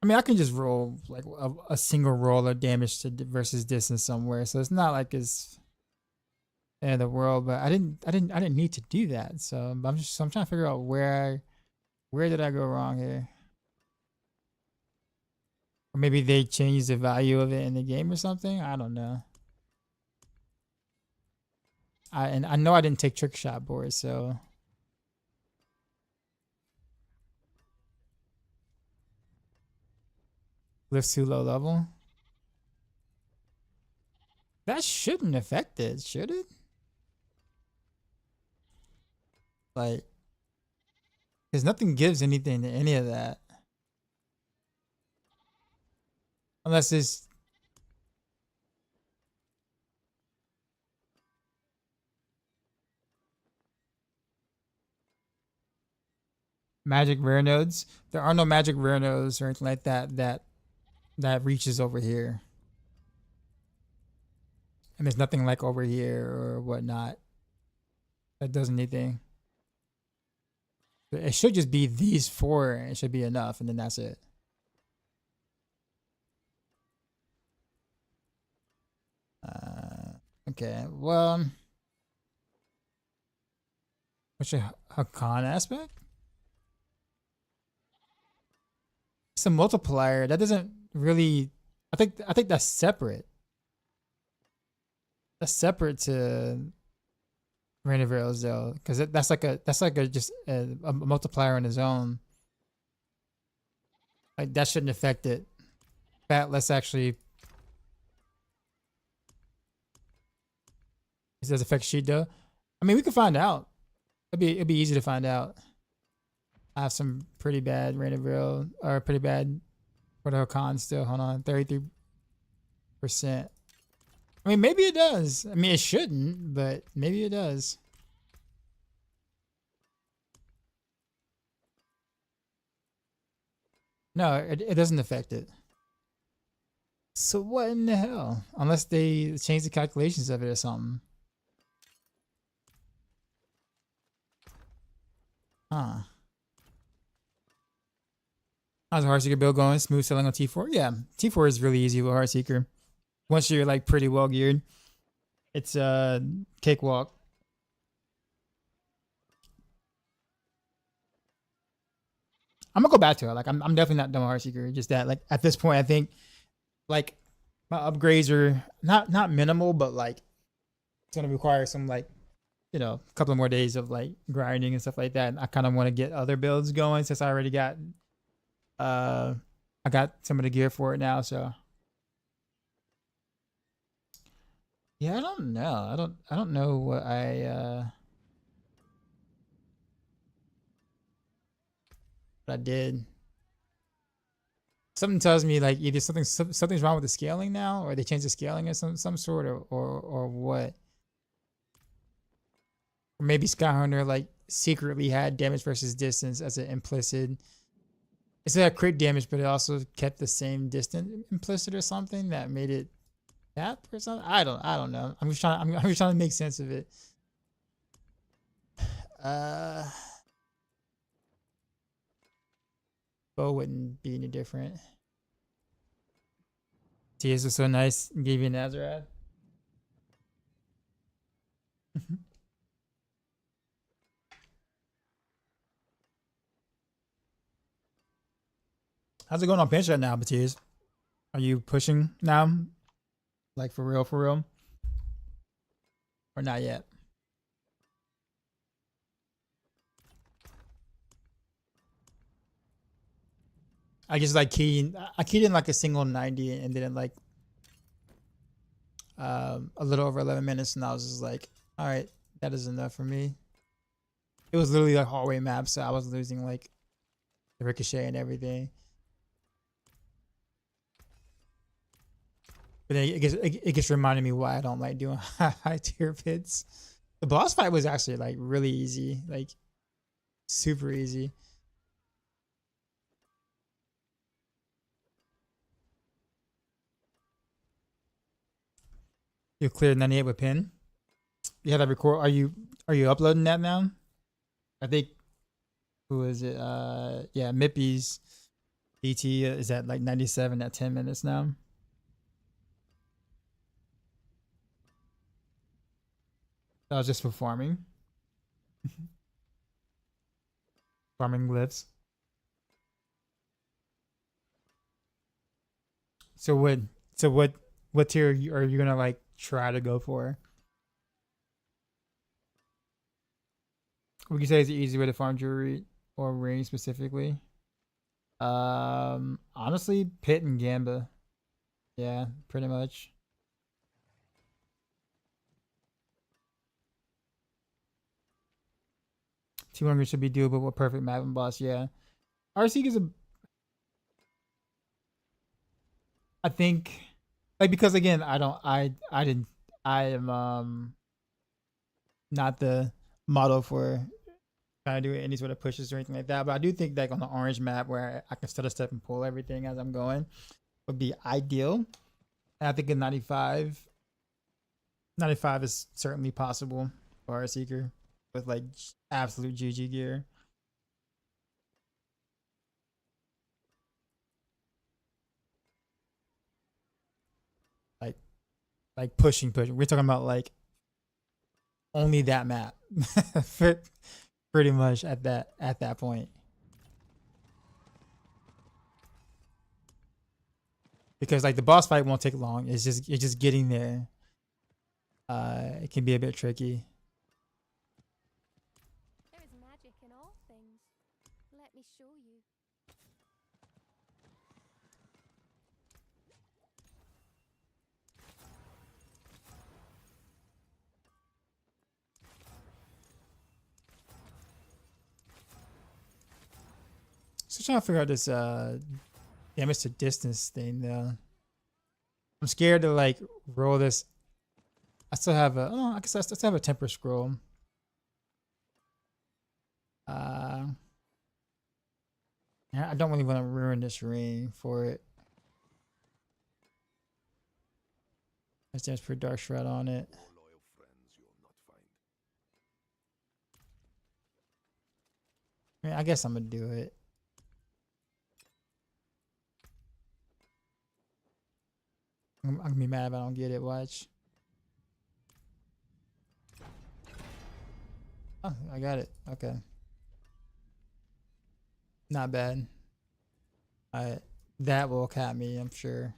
I mean, I can just roll like a single roll of damage to versus distance somewhere, so it's not like it's end of the world. But I didn't need to do that. So I'm trying to figure out where did I go wrong here, or maybe they changed the value of it in the game or something. I don't know. I know I didn't take trick shot boards, so. Lifts too low level. That shouldn't affect it, should it? Like, because nothing gives anything to any of that. Unless it's magic rare nodes. There are no magic rare nodes or anything like that reaches over here. And there's nothing like over here or whatnot that does anything. It should just be these four. It should be enough, and then that's it. Okay, well, what's a Hakan aspect? It's a multiplier. That doesn't really. I think that's separate. That's separate to Rain of Arrows though, because that's like a just a multiplier on its own. Like that shouldn't affect it. But let's actually. It does affect sheet though. I mean, we can find out. It'd be easy to find out. I have some pretty bad Rain of Arrows or pretty bad Hakan still. Hold on, 33%. I mean, maybe it does. I mean, it shouldn't, but maybe it does. No, it doesn't affect it. So what in the hell? Unless they change the calculations of it or something. Huh. How's the Heartseeker build going? Smooth selling on T4? Yeah, T4 is really easy with Heartseeker. Once you're like pretty well geared, it's a cakewalk. I'm gonna go back to it. Like I'm definitely not done with Heartseeker. Just that like at this point, I think like my upgrades are not minimal, but like it's gonna require some like a couple of more days of like grinding and stuff like that. And I kind of want to get other builds going since I already got I got some of the gear for it now. So. Yeah, I don't know. I don't know what I did. Something tells me like either something's wrong with the scaling now, or they changed the scaling of some sort, or what. Or maybe Skyhunter like secretly had damage versus distance as an implicit. It said crit damage, but it also kept the same distance implicit or something that made it tap or something. I don't know. I'm just trying to make sense of it. Bow wouldn't be any different. TS was so nice and gave you an Azarath. How's it going on pinch right now, Matthias? Are you pushing now? Like for real? Or not yet? I just like keyed in like a single 90 and then like a little over 11 minutes, and I was just like, all right, that is enough for me. It was literally like hallway map, so I was losing like the ricochet and everything. But then it gets reminding me why I don't like doing high tier vids. The boss fight was actually like really easy, like super easy. You cleared 98 with pin. You have that record. Are you uploading that now? I think, who is it? Yeah, Mippy's BT is at like 97 at 10 minutes now. That was just for farming. Farming glyphs. So what tier are you gonna like try to go for? Would you say is the easy way to farm jewelry or ring specifically? Honestly, Pit and Gamba. Yeah, pretty much. T100 should be doable with perfect map and boss. Yeah, RC is I think, like, because again, I am not the model for trying to do any sort of pushes or anything like that. But I do think like on the orange map where I can stutter step and pull everything as I'm going would be ideal. And I think in 95 is certainly possible for Heartseeker with like absolute GG gear. Like pushing. We're talking about like only that map. Pretty much at that point. Because like the boss fight won't take long. It's just getting there. It can be a bit tricky. There is magic in all things. Let me show you. Still trying to figure out this damage to distance thing though. I'm scared to like roll this. I still have a I guess I still have a temper scroll. Yeah, I don't really want to ruin this ring for it. Let's just put Dark Shroud on it. I mean, I guess I'm gonna do it. I'm gonna be mad if I don't get it. Watch. Oh, I got it. Okay. Not bad. That will cap me, I'm sure.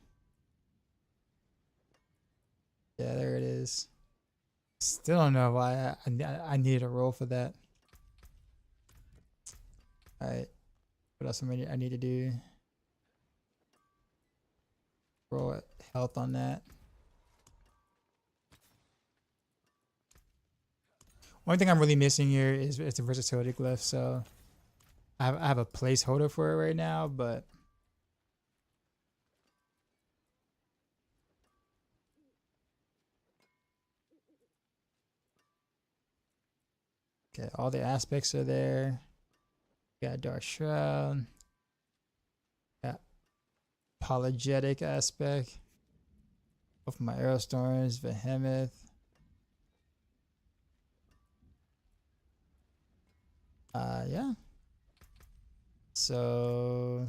Yeah, there it is. Still don't know why I needed a roll for that. All right. What else I need to do? Roll health on that. One thing I'm really missing here is the versatility glyph. So I have a placeholder for it right now, but okay, all the aspects are there. Got Dark Shroud. Got Apologetic aspect. Both my Aerostorms, Behemoth. Yeah. So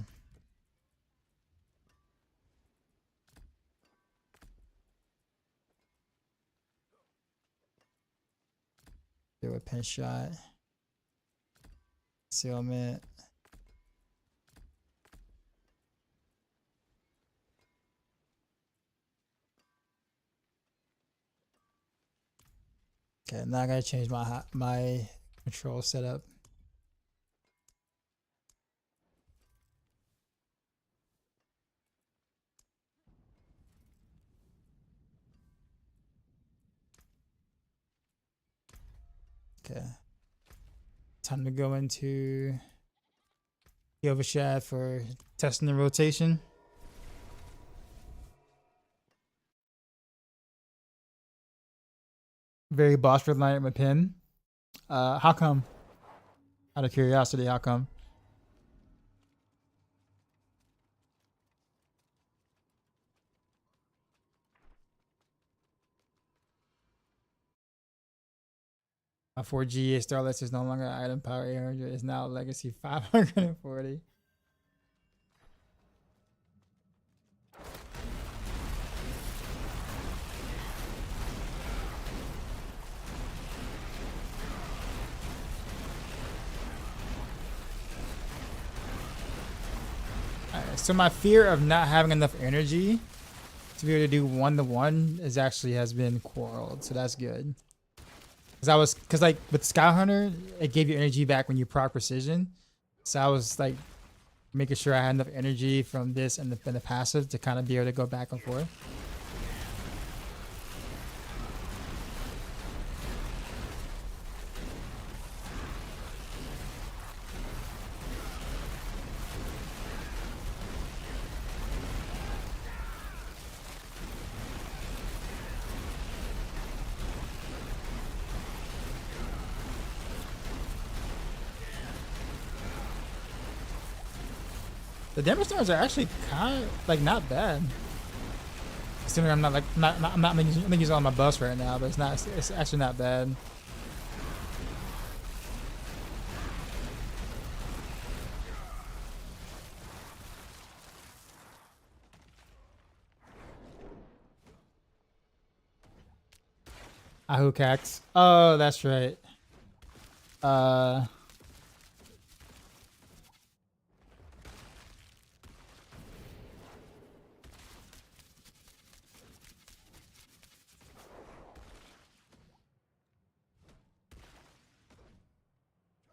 do a pin shot. Concealment. Okay, now I gotta change my control setup. Okay. Time to go into the overshad for testing the rotation. very boss reliant with pin. How come? Out of curiosity, how come? A 4G Starless is no longer item power 800. It's now legacy 540. Alright, so my fear of not having enough energy to be able to do 1-to-1 is actually has been quarreled, so that's good. Cause like with Scout Hunter, it gave you energy back when you proc precision. So I was like making sure I had enough energy from this and the passive to kind of be able to go back and forth. The damage stars are actually kind of like not bad. Assuming I'm not using all my buffs right now, but it's actually not bad. Ahukax. Oh, that's right.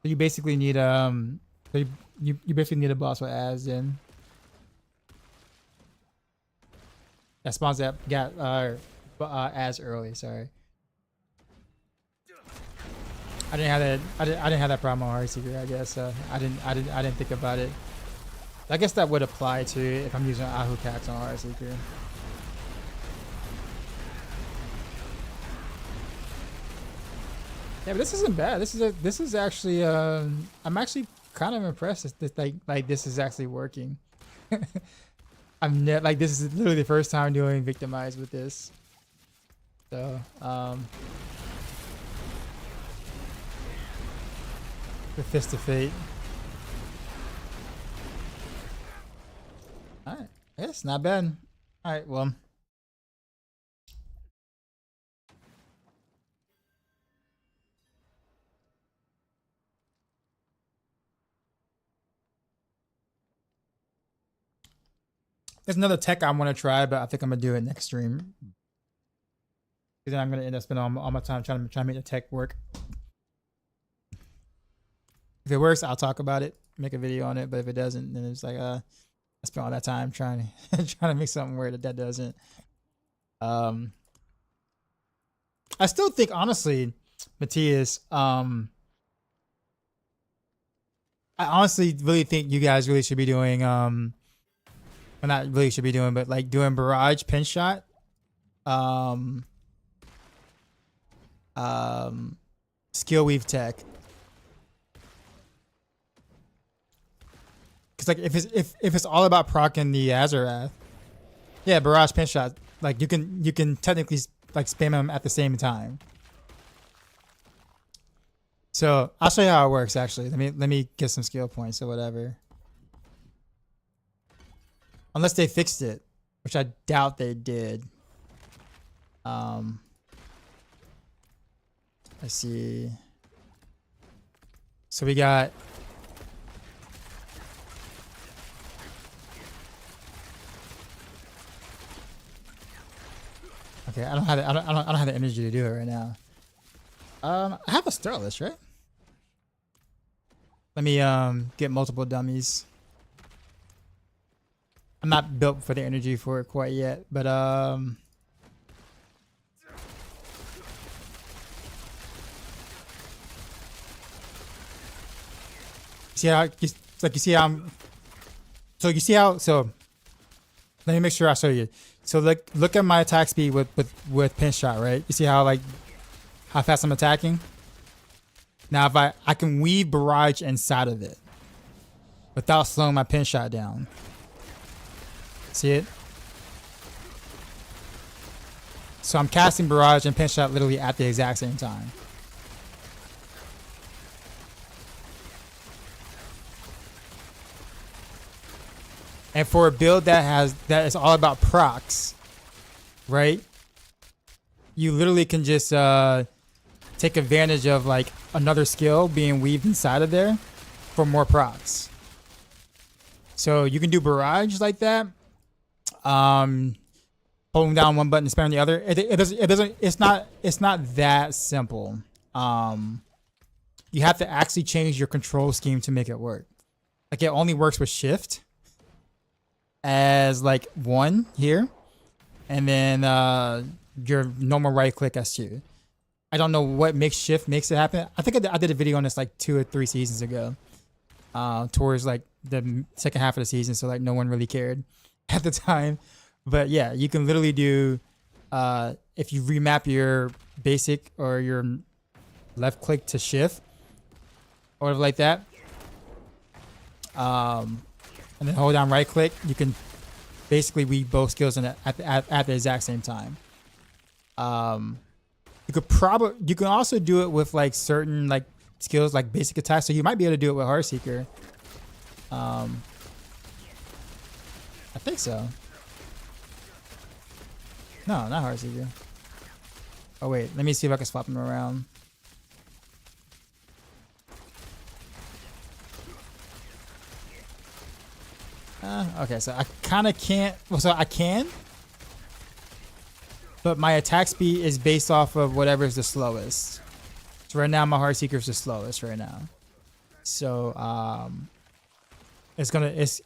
So you basically need you basically need a boss with Az in. That spawns that got Az early. Sorry, I didn't have that. I didn't have that problem on Heartseeker. I guess I didn't think about it. I guess that would apply to if I'm using Ahukax on Heartseeker. Yeah, but this isn't bad. This is actually I'm actually kind of impressed that like this is actually working. Like this is literally the first time doing Victimize with this. So the Fist of Fate. Alright. Yes, not bad. Alright, well. There's another tech I want to try, but I think I'm gonna do it next stream. Because then I'm gonna end up spending all my time trying to make the tech work. If it works, I'll talk about it, make a video on it. But if it doesn't, then it's like I spent all that time trying to make something work that doesn't. I still think, honestly, Matthias, I honestly really think you guys really should be doing well, not really should be doing, but like doing barrage pin shot, skill weave tech. Cause like if it's all about proccing the Azarath, yeah, barrage pin shot, like you can technically like spam them at the same time. So I'll show you how it works. Actually, let me get some skill points or whatever. Unless they fixed it, which I doubt they did. Let's see. So we got okay. I don't have the energy to do it right now. I have a Starless, right? Let me get multiple dummies. I'm not built for the energy for it quite yet, but see how like you see how so let me make sure I show you. So look at my attack speed with pin shot, right? You see how like how fast I'm attacking. Now if I can weave barrage inside of it without slowing my pin shot down. See it? So I'm casting barrage and pin shot literally at the exact same time. And for a build that is all about procs, right? You literally can just take advantage of like another skill being weaved inside of there for more procs. So you can do barrage like that. Holding down one button and spamming the other. It's not that simple. You have to actually change your control scheme to make it work. Like it only works with shift as like 1 here, and then your normal right click as 2. I don't know what shift makes it happen. I think I did a video on this like 2 or 3 seasons ago, towards like the second half of the season, so like no one really cared at the time. But yeah, you can literally do if you remap your basic or your left click to shift or whatever like that, and then hold down right click, you can basically weave both skills in at the exact same time. You can also do it with like certain like skills like basic attacks, so you might be able to do it with Heartseeker. I think so. No, not Heartseeker. Oh wait, let me see if I can swap them around. Okay, so I kind of can't. Well, so I can, but my attack speed is based off of whatever is the slowest. So right now, my Heartseeker is the slowest right now. So I'll put it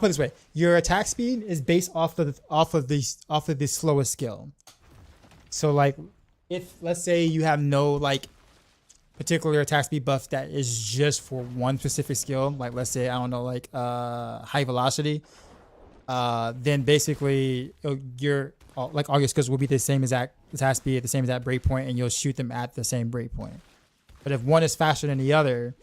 this way: your attack speed is based off of the slowest skill. So like, if let's say you have no like particular attack speed buff that is just for one specific skill, like let's say I don't know, like high velocity, then basically your like all your skills will be the same exact attack speed, the same exact breakpoint, and you'll shoot them at the same breakpoint. But if one is faster than the other,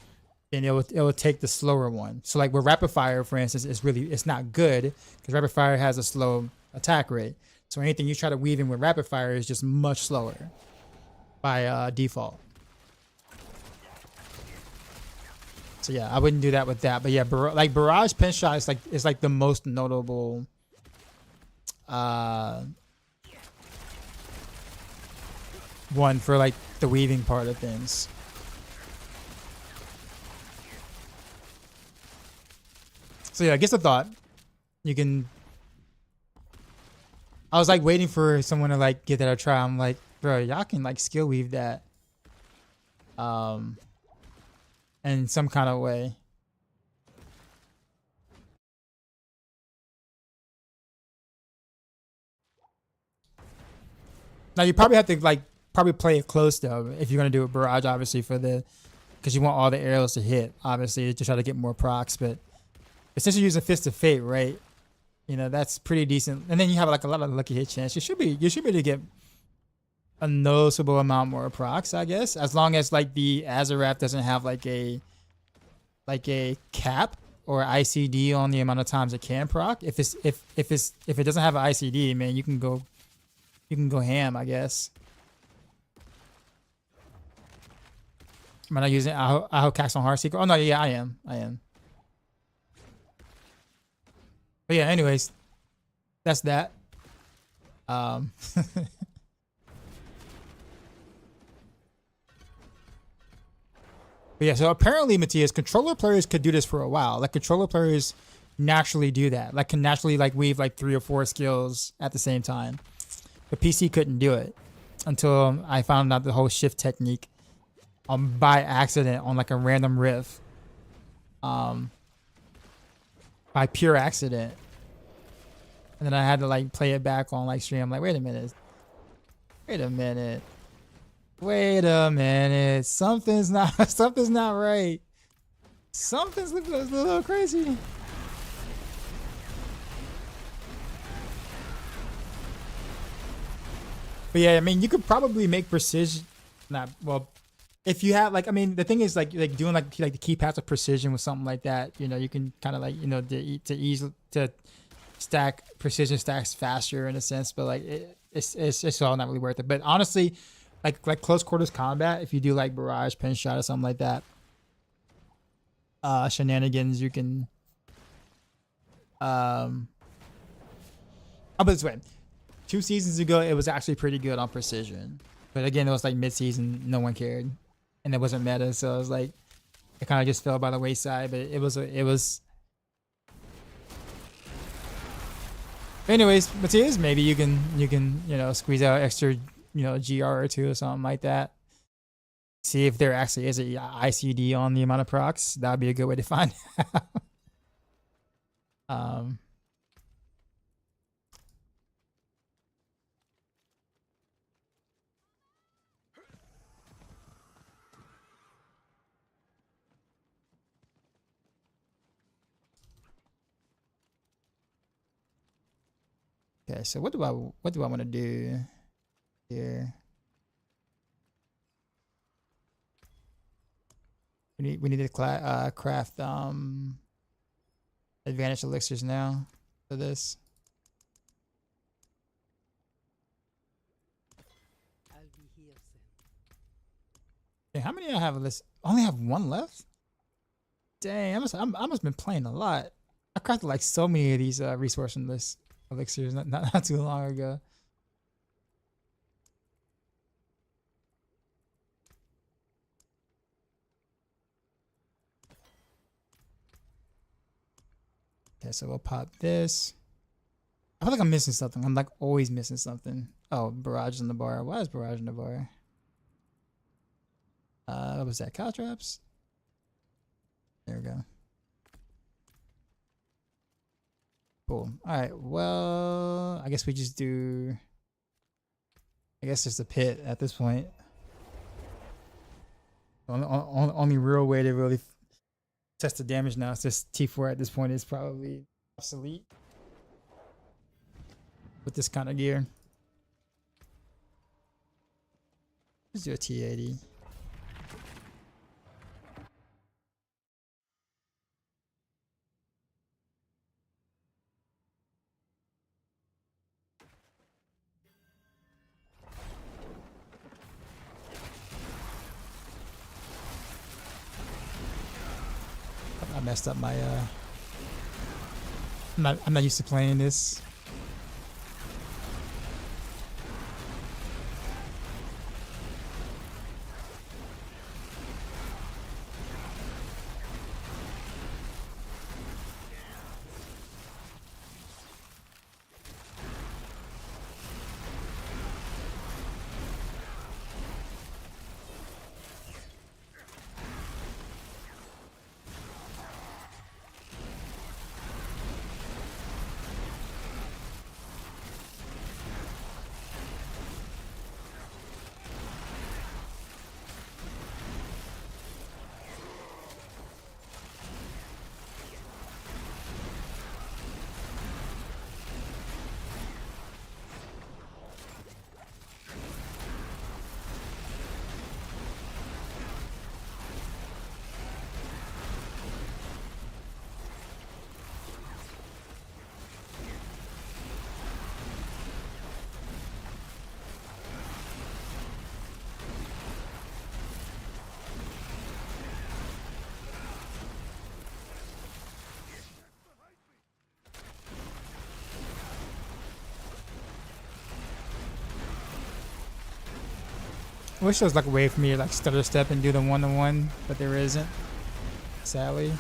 then it will take the slower one. So like with rapid fire, for instance, it's not good because rapid fire has a slow attack rate. So anything you try to weave in with rapid fire is just much slower by default. So yeah, I wouldn't do that with that. But yeah, like barrage pin shot is like the most notable one for like the weaving part of things. So yeah, just a thought. You can. I was like waiting for someone to like give that a try. I'm like, bro, y'all can like skill weave that, in some kind of way. Now you probably have to like play it close though if you're gonna do a barrage, obviously because you want all the arrows to hit, obviously to try to get more procs, but. Since you're using Fist of Fate, right? You know, that's pretty decent. And then you have like a lot of lucky hit chance. You should be able to get a noticeable amount more procs, I guess. As long as like the Azarath doesn't have like a cap or ICD on the amount of times it can proc. If it doesn't have an ICD, man, you can go ham, I guess. Am I not using I hope cast on Heartseeker? Oh no, yeah, I am. But yeah, anyways, that's that. But yeah, so apparently, Matthias, controller players could do this for a while. Like controller players naturally do that. Like can naturally like weave like 3 or 4 skills at the same time. But PC couldn't do it until I found out the whole shift technique by accident on like a random riff. By pure accident. And then I had to like play it back on like stream. I'm like, wait a minute. Something's not right. Something's a little crazy. But yeah, I mean, you could probably make precision. Not well, if you have like, I mean, the thing is like doing like the key paths of precision with something like that. You know, you can kind of like to stack precision stacks faster in a sense, but like it's all not really worth it. But honestly, like close quarters combat, if you do like barrage, pin shot, or something like that, shenanigans, you can. I'll put it this way. 2 seasons ago, it was actually pretty good on precision. But again, it was like mid-season, no one cared. And it wasn't meta, so it was like, it kind of just fell by the wayside, but it was... Anyways, but it is, maybe you can, you know, squeeze out extra, you know, GR or 2 or something like that. See if there actually is a ICD on the amount of procs. That would be a good way to find out. Okay, so what do I want to do here? We need to craft advantage elixirs now for this. I'll be here soon. Okay, how many I have of this? Only have 1 left? Dang, I must have been playing a lot. I crafted like so many of these resource elixirs not too long ago. Okay, so we'll pop this. I feel like I'm missing something. I'm like always missing something. Oh, barrage in the bar. Why is barrage in the bar? What was that? Cow traps? There we go. Cool. Alright, well, I guess we just do... I guess just a pit at this point. Only real way to really test the damage now is just T4 at this point is probably obsolete with this kind of gear. Let's do a T80. I messed up my I'm not used to playing this. I wish there was like a way for me to like stutter step and do the 1-to-1, but there isn't, sadly.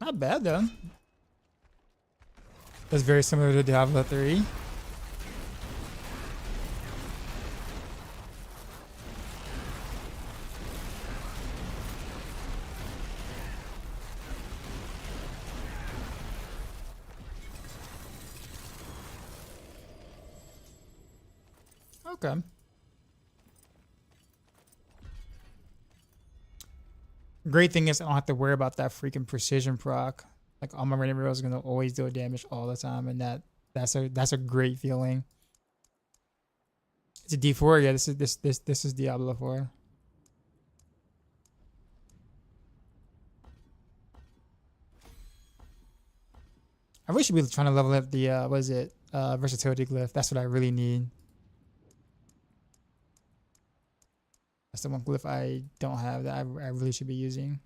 Not bad though. That's very similar to Diablo 3. Okay. Great thing is I don't have to worry about that freaking precision proc. Like all my random arrows are gonna always deal damage all the time, and that's a great feeling. It's a D4, yeah. This is Diablo 4. I really should be trying to level up the what is it? Versatility glyph. That's what I really need. That's the one glyph I don't have that I really should be using.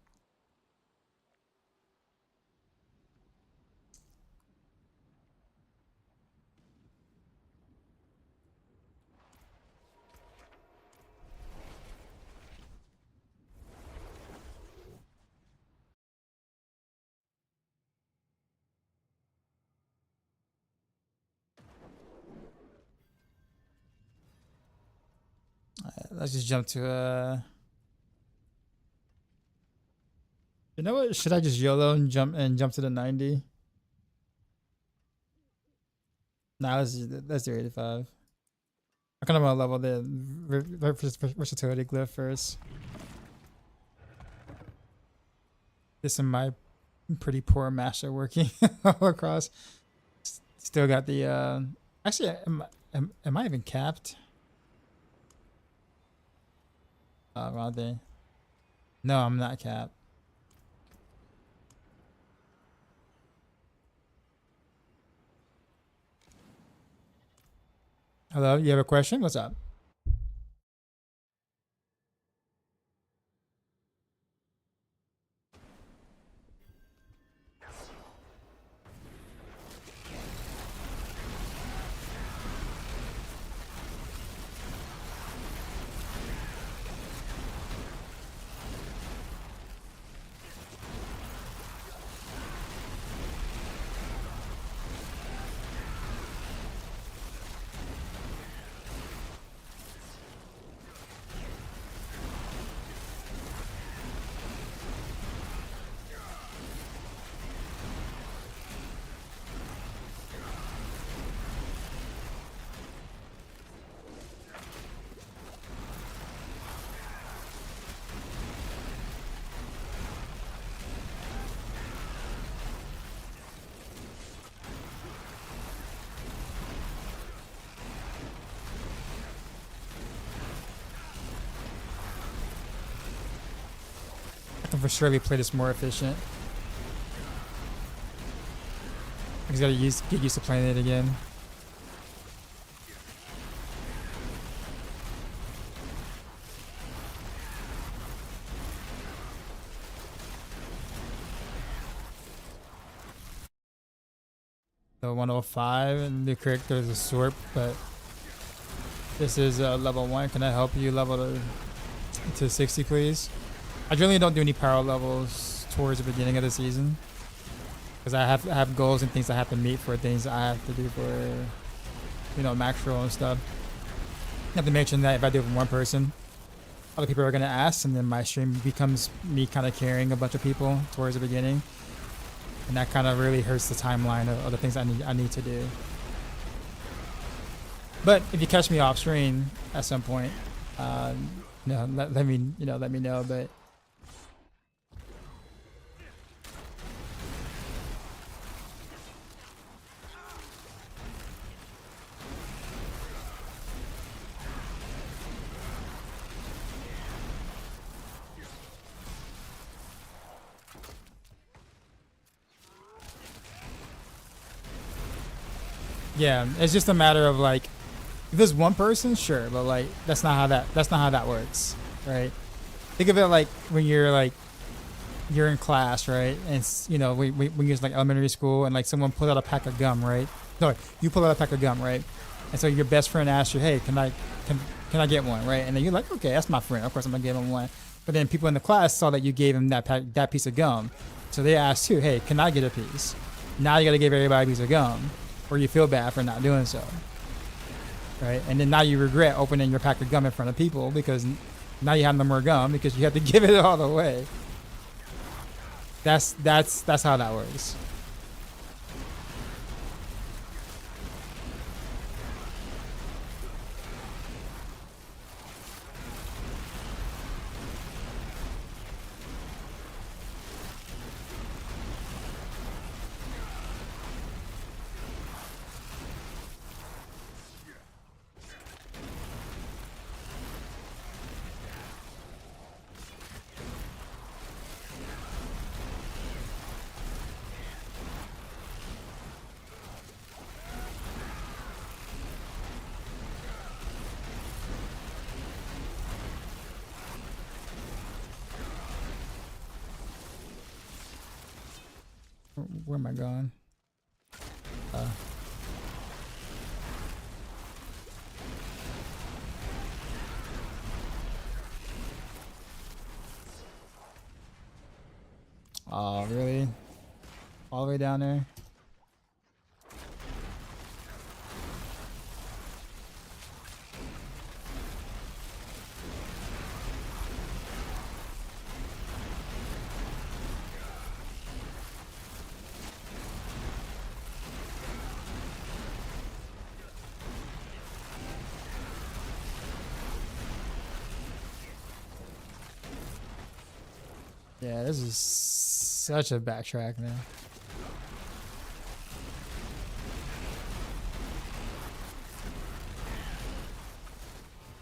Let's just jump to you know what? Should I just YOLO and jump to the 90? Nah, let's do 85. I kind of want to level the versatility glyph first. This is my pretty poor master working all across. Still got the actually am I even capped? Wrong thing. No, I'm not capped. Hello, you have a question? What's up? I can for surely play this more efficient. I just gotta get used to playing it again. The 105 and the character is a sword, but this is level 1. Can I help you level to 60, please? I generally don't do any power levels towards the beginning of the season because I have goals and things I have to meet for things I have to do for, you know, Maxroll and stuff. I have to mention that if I do it with one person, other people are gonna ask, and then my stream becomes me kind of carrying a bunch of people towards the beginning, and that kind of really hurts the timeline of the things I need to do. But if you catch me off screen at some point, let me know. But yeah, it's just a matter of like, if there's one person, sure, but like that's not how that works, right? Think of it like when you're in class, right? And it's, you know, when you're like elementary school and like someone pulled out a pack of gum, right? No, you pull out a pack of gum, right? And so your best friend asks you, hey, can I get one, right? And then you're like, okay, that's my friend. Of course I'm gonna give him one. But then people in the class saw that you gave them that piece of gum. So they asked too, hey, can I get a piece? Now you got to give everybody a piece of gum, or you feel bad for not doing so. Right? And then now you regret opening your pack of gum in front of people because now you have no more gum because you have to give it all away. That's how that works. Where am I going? Oh, really? All the way down there? Yeah, this is such a backtrack, man.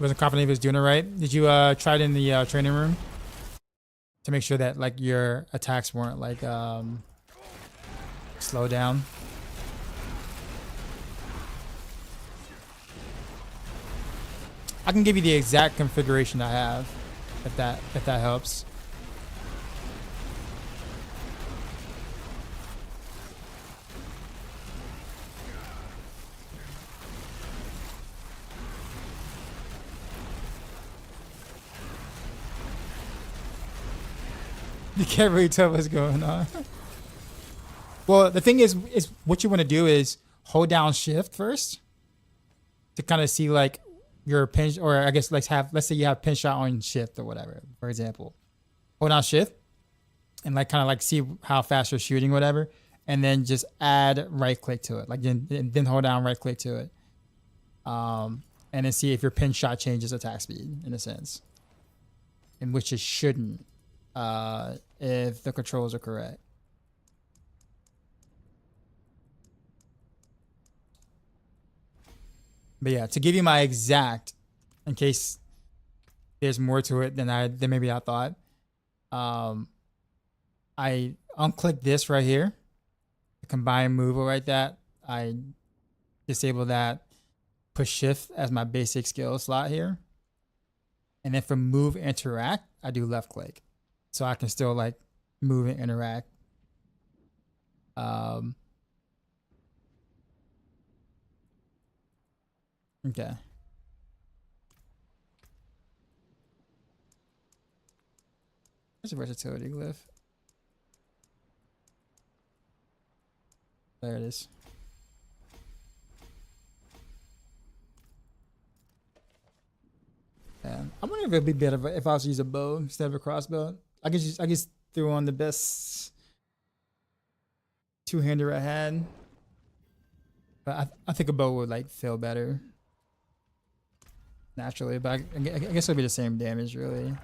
Wasn't confident he was doing it right. Did you try it in the training room to make sure that like your attacks weren't like slow down? I can give you the exact configuration I have, if that helps. You can't really tell what's going on. Well, the thing is what you want to do is hold down shift first to kind of see like your pinch, or I guess let's say you have pinch shot on shift or whatever, for example. Hold down shift and like kind of like see how fast you're shooting, whatever, and then just add right click to it. Like then hold down right click to it. And then see if your pinch shot changes attack speed in a sense. In which it shouldn't. If the controls are correct. But yeah, to give you my exact, in case there's more to it than maybe I thought, I unclick this right here, the combine move right that. I disable that, push shift as my basic skill slot here. And then for move interact, I do left click. So I can still like move and interact. Okay. There's a versatility glyph. There it is. Yeah. I wonder if it'd be better if I was to use a bow instead of a crossbow. I just threw on the best two-hander I had, but I think a bow would like feel better naturally. But I guess it'll be the same damage, really.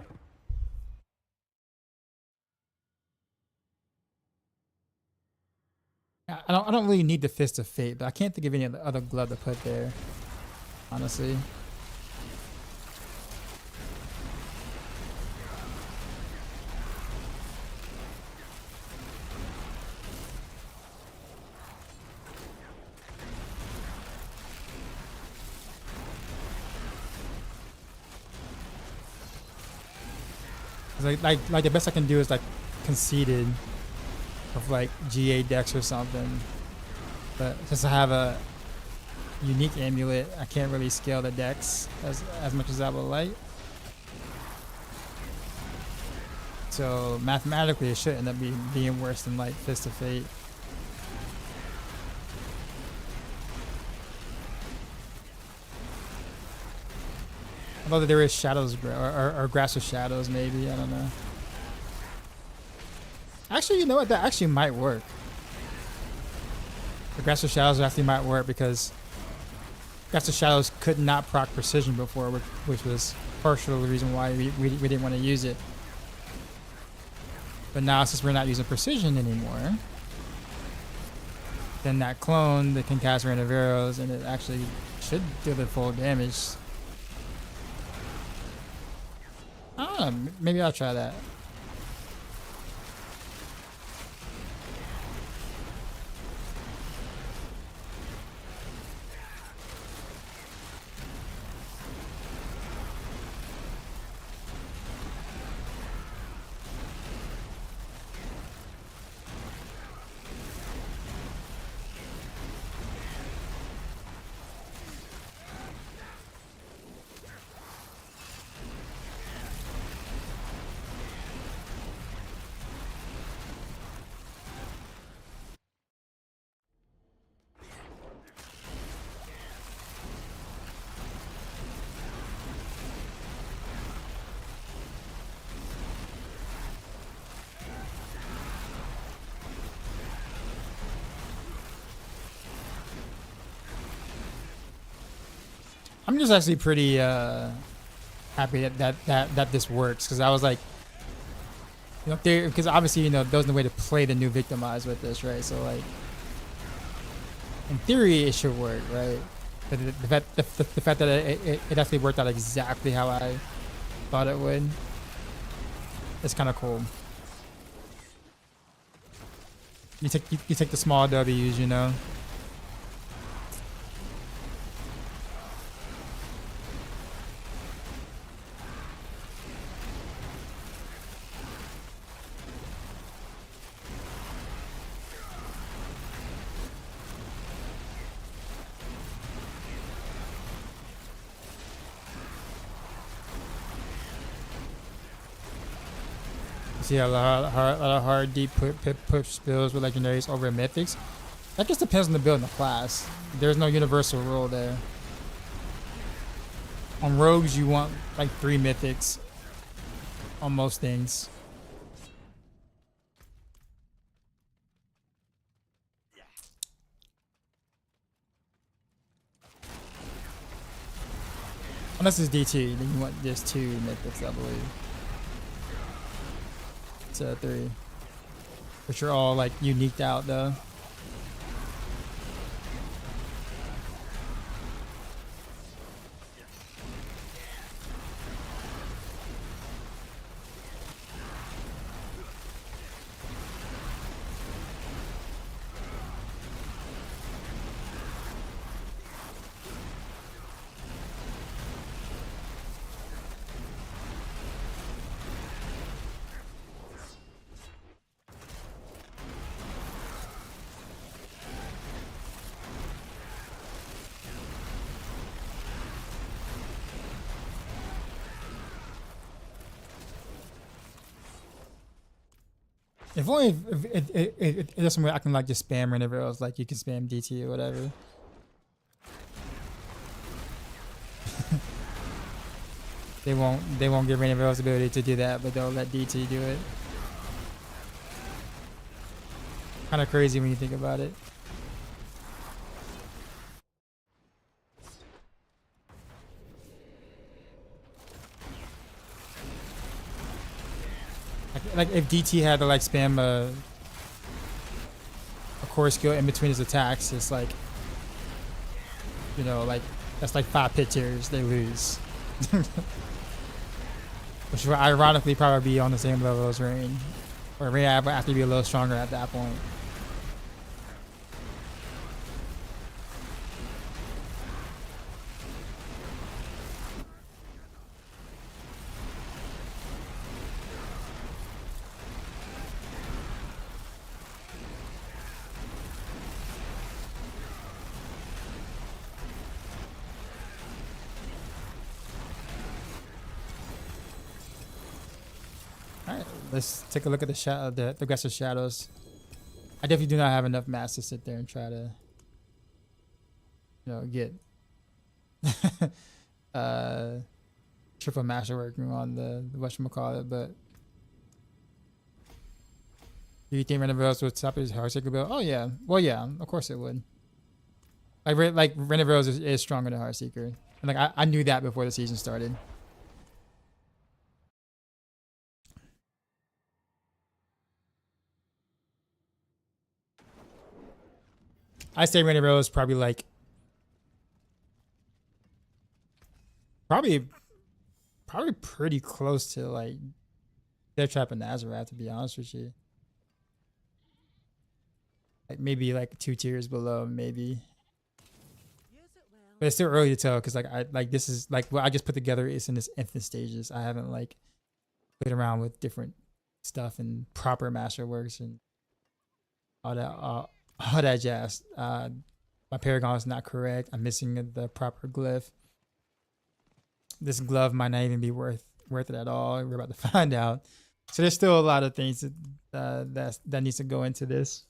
I don't really need the Fist of Fate, but I can't think of any other glove to put there, honestly. Like the best I can do is like conceded of like GA decks or something. But since I have a unique amulet, I can't really scale the decks as much as I would like. So mathematically, it should end up being worse than like Fist of Fate. Although there is Shadows or Grasp of Shadows, maybe, I don't know. Actually, you know what? That actually might work. The Grasp of Shadows actually might work because Grasp of Shadows could not proc Precision before, which was partially the reason why we didn't want to use it. But now, since we're not using Precision anymore, then that clone that can cast Rain of Arrows, and it actually should do the full damage. I don't know, maybe I'll try that. I'm just actually pretty happy that this works, because I was like, you know, because obviously, you know, there's no way to play the new Victimize with this, right? So like, in theory, it should work, right? But the fact that it actually worked out exactly how I thought it would, it's kind of cool. You take the small W's, you know. See a lot of hard deep push spills with legendaries over mythics. That just depends on the build and the class. There's no universal rule there. On rogues, you want like 3 mythics on most things. Unless it's DT, then you want just 2 mythics, I believe. To 3, which are all like uniqued out though. If only if there's some way I can like just spam whenever else, like you can spam DT or whatever. They won't give Rain of Arrows the ability to do that, but they'll let DT do it. Kind of crazy when you think about it. Like if DT had to like spam a core skill in between his attacks, it's like, you know, like that's like 5 pit tiers they lose. Which would ironically probably be on the same level as Rain. Or Rain would have to be a little stronger at that point. Alright, Let's take a look at the aggressive shadows. I definitely do not have enough mass to sit there and try to, get triple masterworking on the whatchamacallit, but do you think Renovaros would stop his Heartseeker build? Oh yeah. Well yeah, of course it would. Like Renovaros is stronger than Heartseeker. And like I knew that before the season started. I say Renovaros probably like probably pretty close to like Death Trap and Nazareth, to be honest with you. Like maybe like 2 tiers below, maybe. But it's still early to tell because this is like what I just put together is in its infant stages. I haven't like played around with different stuff and proper masterworks and all that jazz. My Paragon is not correct. I'm missing the proper glyph. This glove might not even be worth it at all. We're about to find out. So there's still a lot of things that needs to go into this.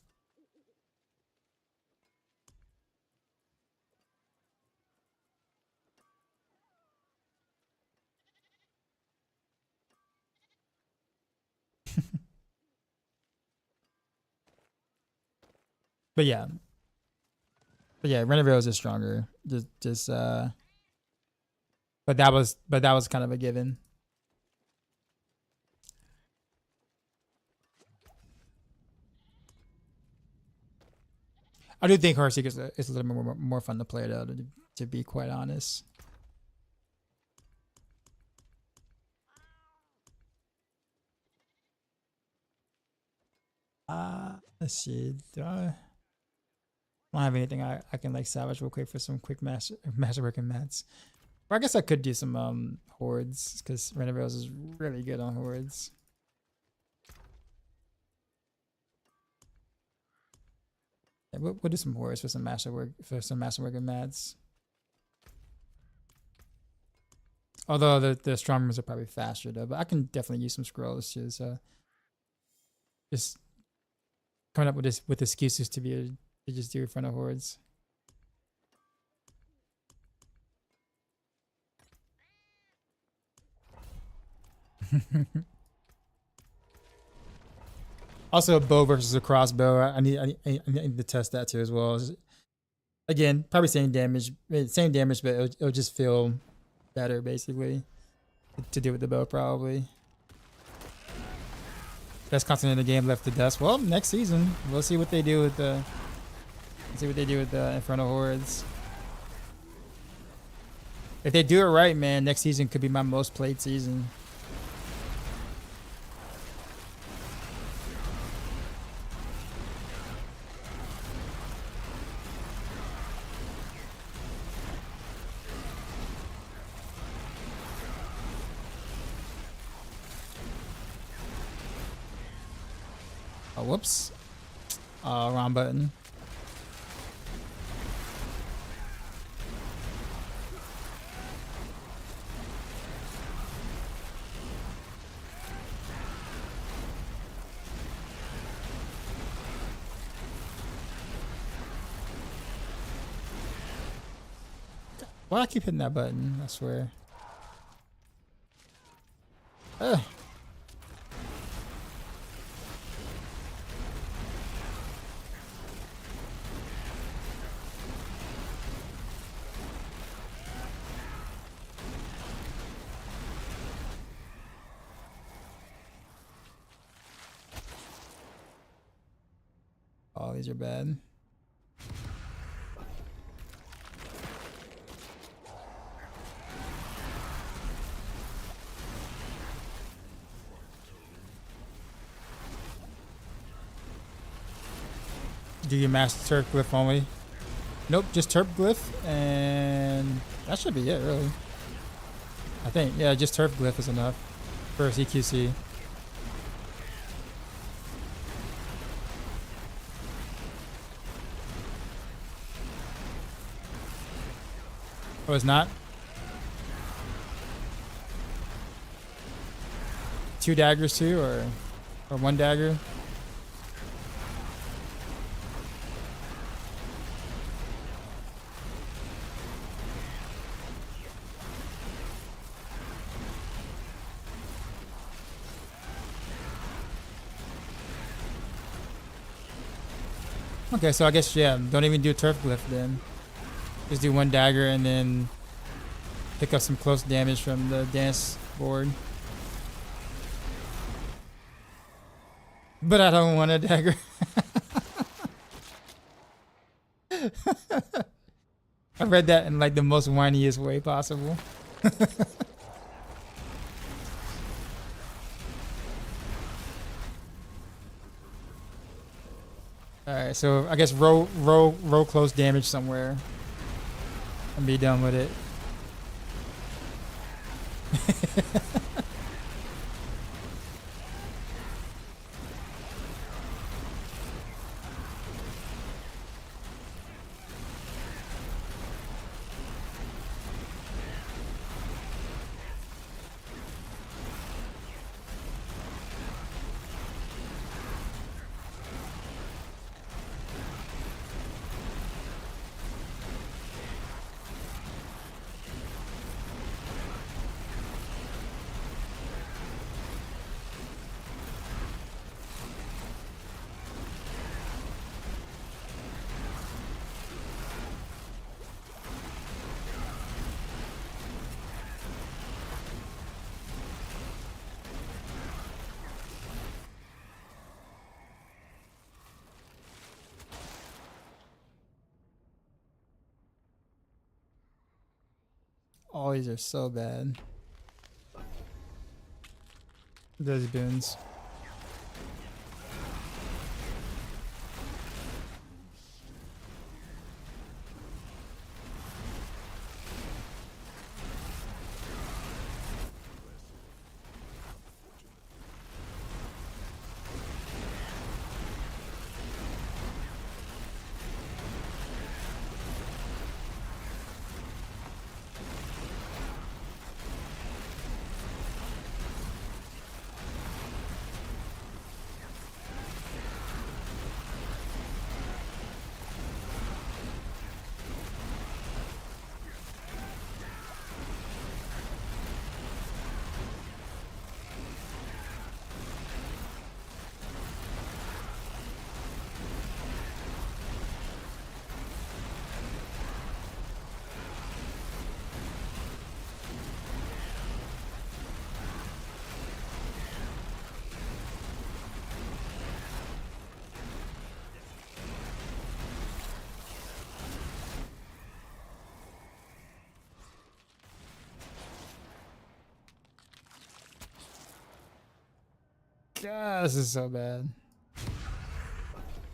But yeah, Renovaros is stronger. But that was kind of a given. I do think Heartseeker is a little more fun to play though, to be quite honest. Let's see. Do I don't have anything I can like salvage real quick for some quick masterworking mats. Or I guess I could do some hordes because Renovaros is really good on hordes. Yeah, we'll do some hordes for some masterworking mats. Although the strong ones are probably faster though, but I can definitely use some scrolls too. So just coming up with excuses to be able to just do it in front of hordes. Also, a bow versus a crossbow. I need to test that too as well. Again, probably same damage, but it'll just feel better basically to do with the bow probably. Best content in the game left to dust. Well, next season we'll see what they do with the Infernal Hordes. If they do it right, man, next season could be my most played season. Oh, whoops. Wrong button. Why do I keep hitting that button? I swear. Ugh. Oh, these are bad. Do you master turf glyph only? Nope, just turf glyph, and that should be it, really. I think, yeah, just turf glyph is enough for CQC. Oh, it's not? 2 daggers too, or Or one dagger. Okay, so I guess, yeah, don't even do turf glyph then. Just do one dagger and then pick up some close damage from the dance board. But I don't want a dagger. I read that in like the most whiniest way possible. Alright, so I guess roll close damage somewhere and be done with it. All these are so bad. Those boons. God, this is so bad.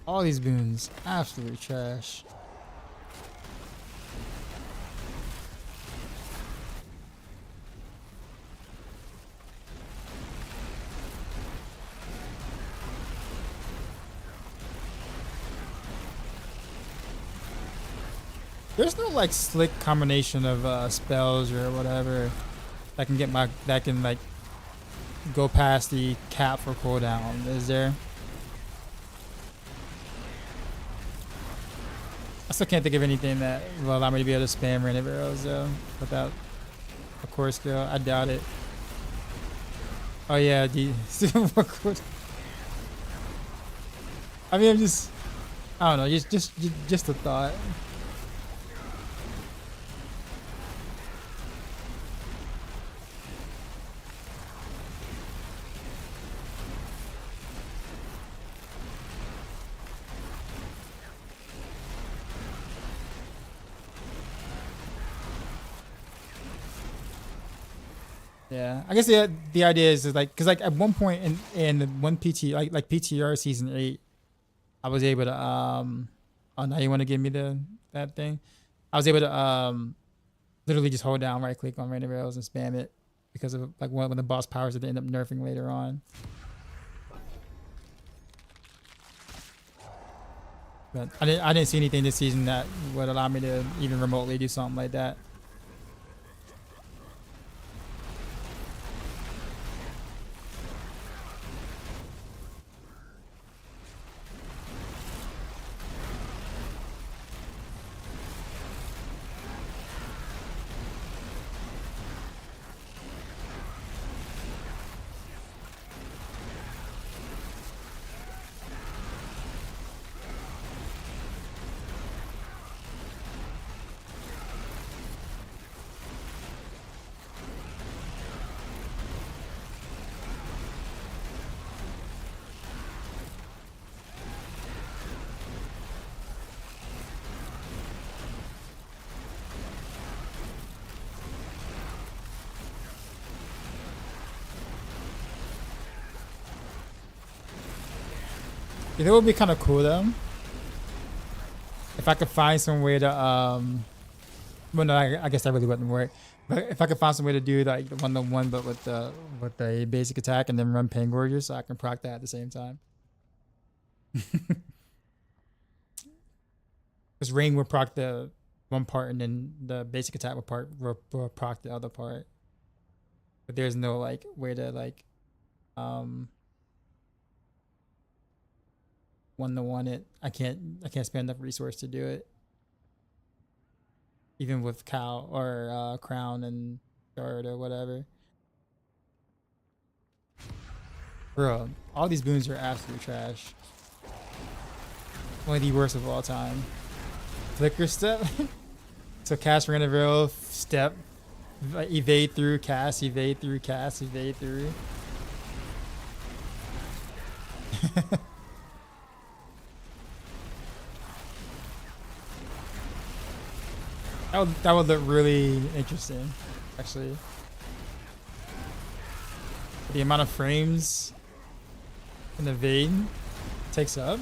All these boons, absolutely trash. There's no like slick combination of spells or whatever that can get that can like go past the cap for cooldown, is there? I still can't think of anything that will allow me to be able to spam random arrows though without a core skill. I doubt it. Oh yeah, I mean, I don't know, just a thought. Yeah, I guess the idea is like, cause like at one point in one PT like PTR season 8, I was able to oh now you want to give me that thing? I was able to literally just hold down right click on random arrows and spam it because of like one of the boss powers that they end up nerfing later on. But I didn't see anything this season that would allow me to even remotely do something like that. You know what would be kind of cool though? If I could find some way to well no, I guess that really wouldn't work. But if I could find some way to do like the 1-on-1 but with the basic attack and then run Pangorger so I can proc that at the same time. Because Rain would proc the one part and then the basic attack would proc the other part. But there's no like way to like 1-to-1 it. I can't spend enough resource to do it. Even with Cow or Crown and Guard or whatever. Bro, all these boons are absolute trash. One of the worst of all time. Flicker step. So cast Renaville, step, evade through, cast, evade through, cast, evade through. That would look really interesting, actually. The amount of frames in the vein takes up.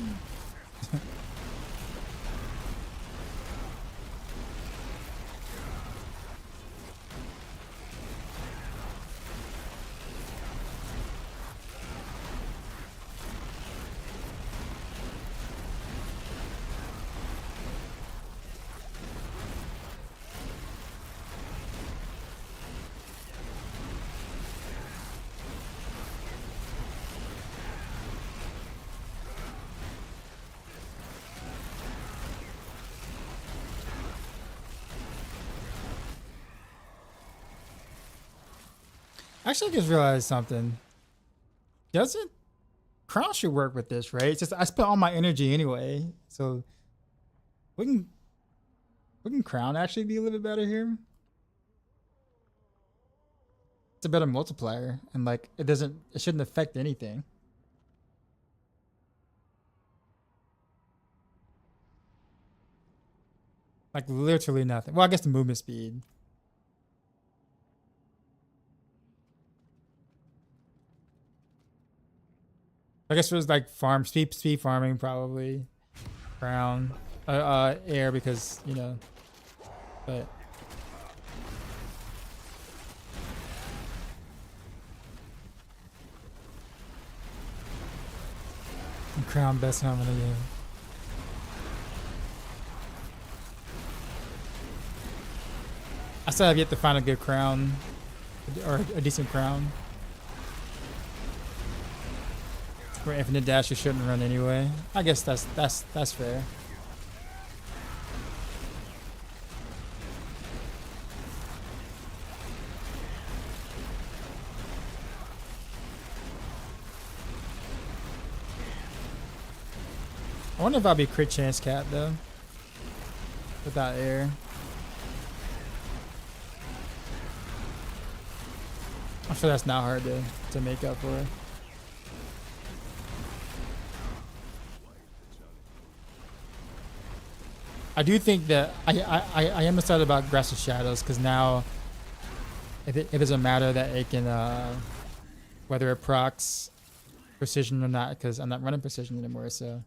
Actually, I just realized something. Doesn't Crown should work with this, right? It's just I spent all my energy anyway, so wouldn't Crown actually be a little bit better here? It's a better multiplier, and like it shouldn't affect anything. Like literally nothing. Well, I guess the movement speed. I guess it was like speed farming probably. Crown, air because you know, but Crown best helmet of the game. I still have yet to find a good crown or a decent crown. Where infinite dash you shouldn't run anyway. I guess that's fair. I wonder if I'll be crit chance cap though. Without air. I'm sure that's not hard to make up for. I do think that I am excited about Grass of Shadows because now it doesn't matter that it can whether it procs precision or not because I'm not running precision anymore, so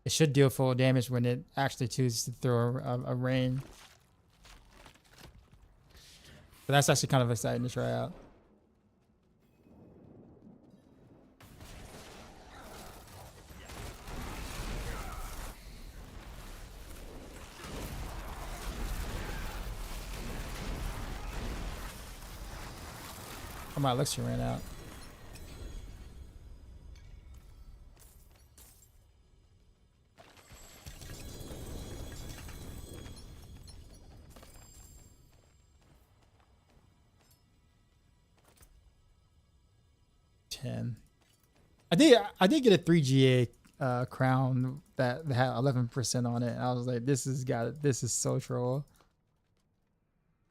it should deal full damage when it actually chooses to throw a rain. But that's actually kind of exciting to try out. Oh, my elixir ran out. I did get a 3GA crown that had 11% on it. And I was like, this is so troll.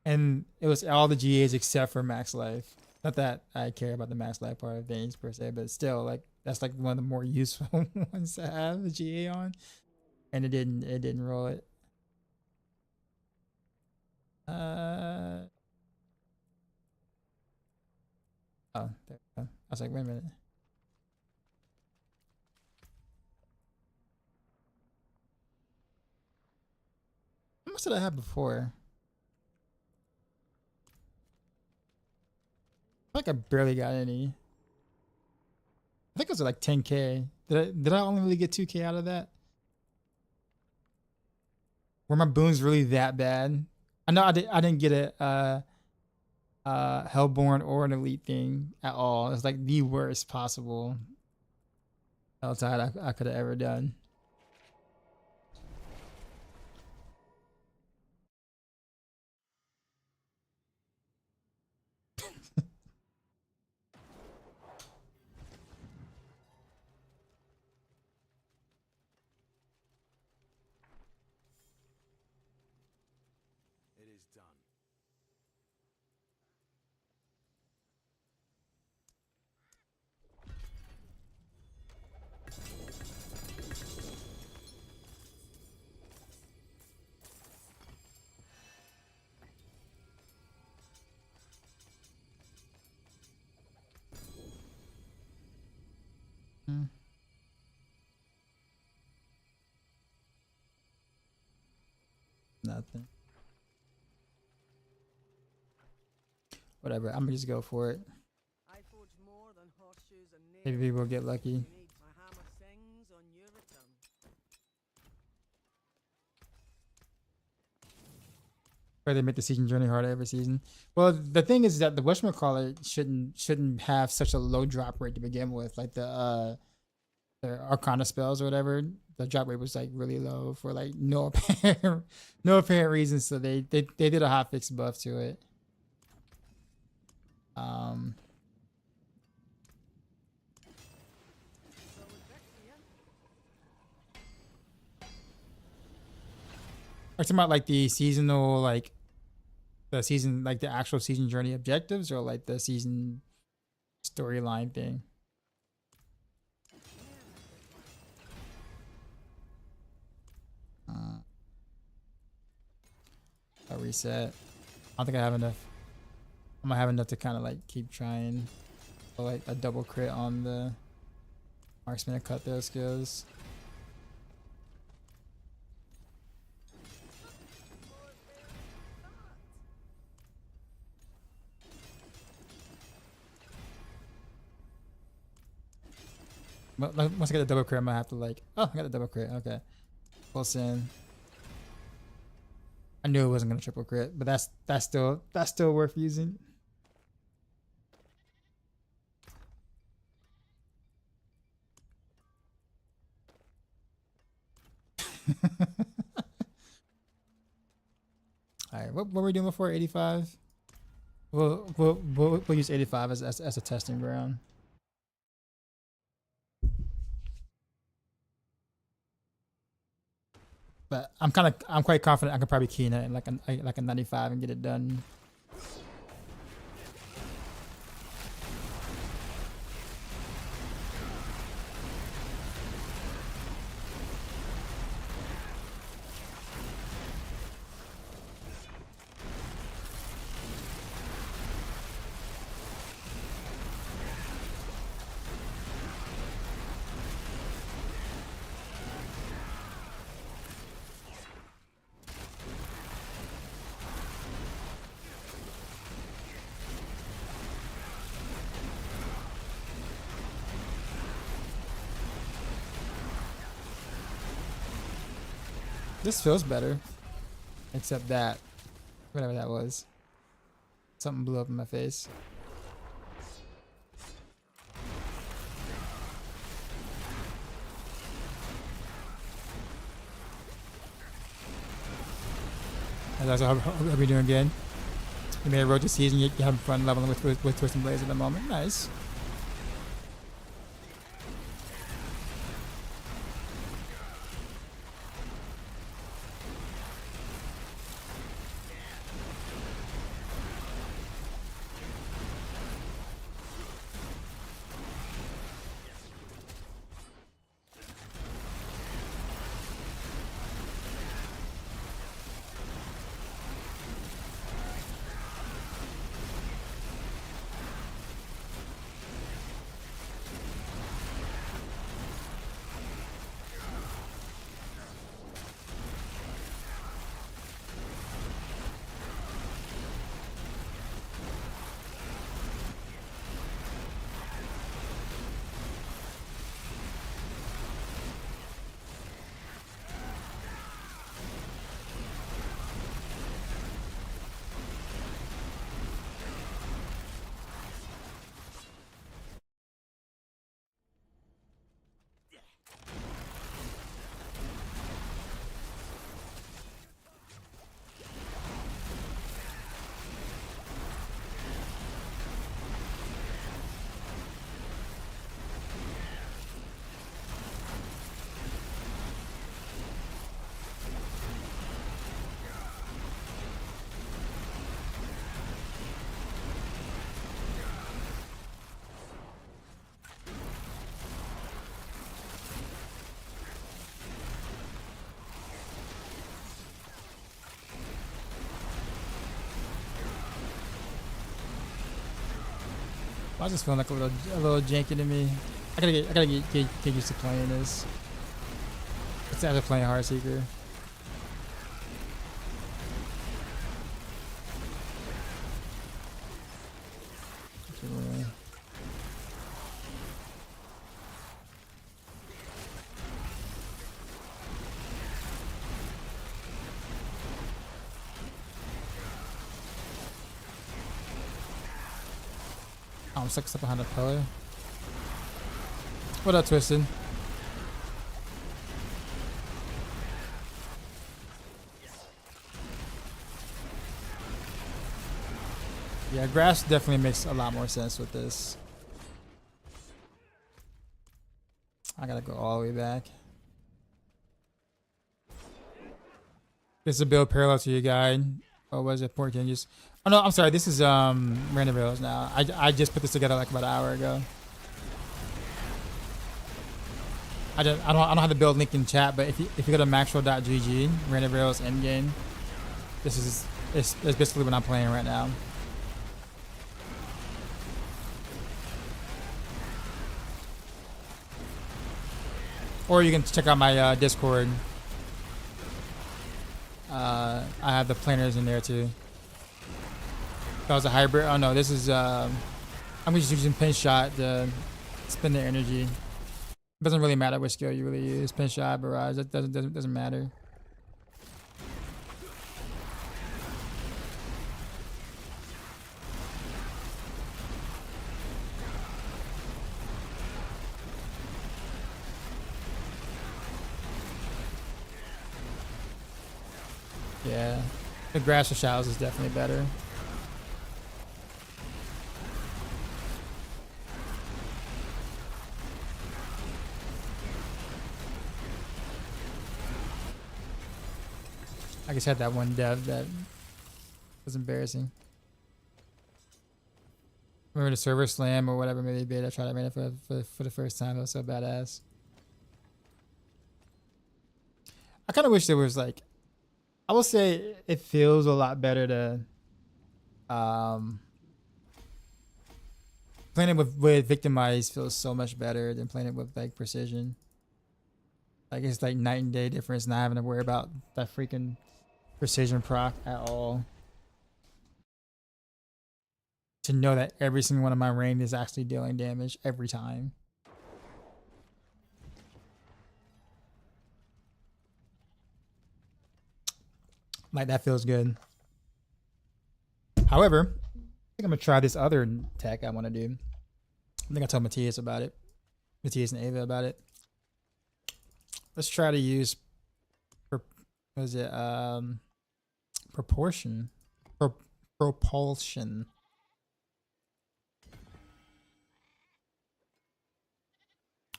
And it was all the GAs except for max life. Not that I care about the max life part of veins per se, but still, like that's like one of the more useful ones to have the GA on, and it didn't roll it. Oh, there we go. I was like, wait a minute. How much did I have before? I feel like I barely got any. I think it was like 10K. Did I only really get 2K out of that? Were my boons really that bad? I know I didn't get a Hellborn or an elite thing at all. It's like the worst possible outside I could have ever done. It is done. Hmm. Nothing. Whatever. I'm gonna just go for it. I forge more than horseshoes and nails. Maybe we'll get lucky. You need. My hammer sings on your return. Where they make the season journey harder every season. Well, the thing is that the whatchamacallit shouldn't have such a low drop rate to begin with. Like the Arcana spells or whatever, the drop rate was like really low for like no apparent reason. So they did a hotfix buff to it. Are you talking about like the seasonal, like the actual season journey objectives, or like the season storyline thing? I'll reset. I don't think I have enough. I'm gonna have enough to kind of like keep trying for like a double crit on the marksman and cut those skills. But like, once I get the double crit, I'm gonna have to like, oh, I got the double crit. Okay, full send. I knew it wasn't gonna triple crit, but that's still worth using. All right, what were we doing before 85? We'll use 85 as a testing ground. But I'm quite confident I can probably key in it like a 95 and get it done. This feels better, except that, whatever that was, something blew up in my face. And that's how we're doing again. You made a road to season. You're having fun leveling with Twisting Blades at the moment. Nice. I was just feeling like a little janky to me. I gotta get used to playing this. It's after playing Heartseeker. I'm stuck behind a pillar. What up, Twisted? Yeah, grass definitely makes a lot more sense with this. I gotta go all the way back. This is a build parallel to your guide. Oh, was it? Port changes. Oh no, I'm sorry. This is random rails now. I just put this together like about an hour ago. I don't have the build link in chat, but if you go to maxroll.gg, random rails endgame, this is it's basically what I'm playing right now. Or you can check out my Discord. I have the planners in there too. That was a hybrid. Oh no, this is I'm just using pin shot to spend the energy. It doesn't really matter which skill you really use. Pin shot, barrage. That doesn't matter. Yeah, the grass for shallows is definitely better. I just had that one dev that was embarrassing. Remember the server slam or whatever maybe bit. I tried to run it for the first time. It was so badass. I kind of wish there was like, I will say it feels a lot better to playing it with Victimize feels so much better than playing it with like Precision. Like it's like night and day difference, not having to worry about that freaking Precision proc at all. To know that every single one of my rain is actually dealing damage every time. Like that feels good. However, I think I'm gonna try this other tech I want to do. I think I told Matthias about it. Matthias and Ava about it. Let's try to use propulsion.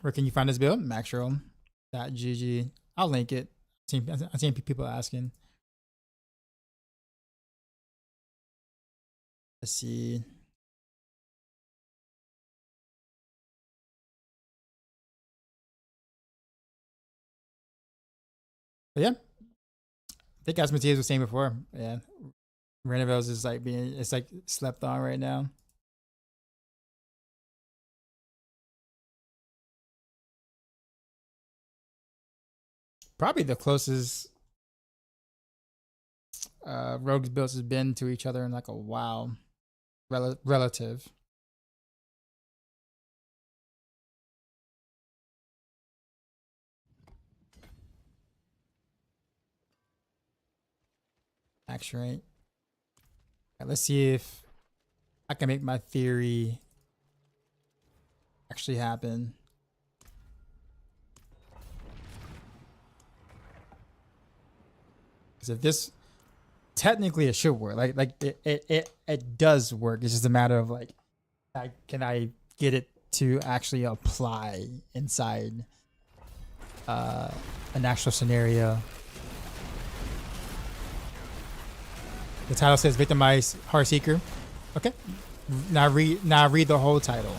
Where can you find this build? Maxroll.gg. I'll link it. I've seen people asking. Let's see. But yeah, I think as Matthias was saying before, yeah, Renovel's is like it's like slept on right now. Probably the closest Rogue's builds has been to each other in like a while. Relative. Action rate. Okay, let's see if I can make my theory actually happen. Because if this technically it should work. Like it does work. It's just a matter of like, can I get it to actually apply inside an actual scenario? The title says Victimize Heartseeker. Okay. Now read the whole title.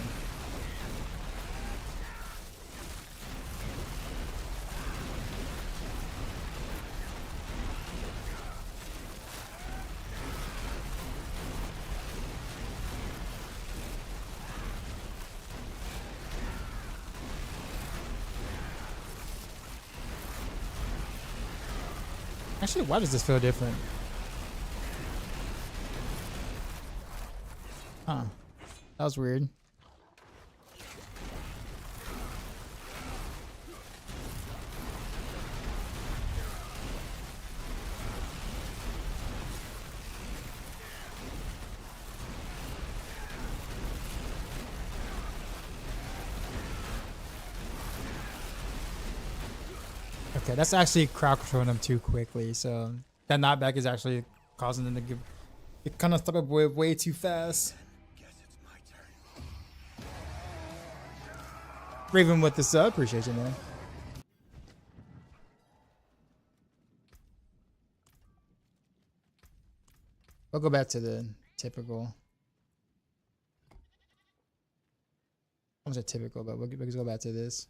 Actually, why does this feel different? Huh. That was weird. Okay, that's actually crowd controlling them too quickly. So that knockback is actually causing them to give. It kind of stop up way too fast. Raven with the sub, appreciate you, man. We'll go back to the typical. I was a typical, but we'll go back to this.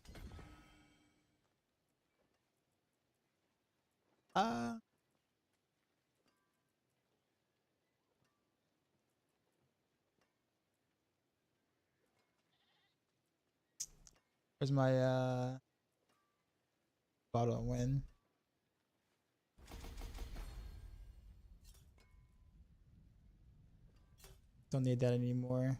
Where's my bottle and win? Don't need that anymore.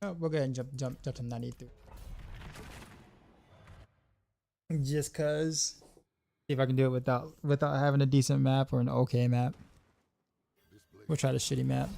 Oh, we'll go ahead and jump to 93. Just cause. See if I can do it without having a decent map or an okay map. We'll try the shitty map.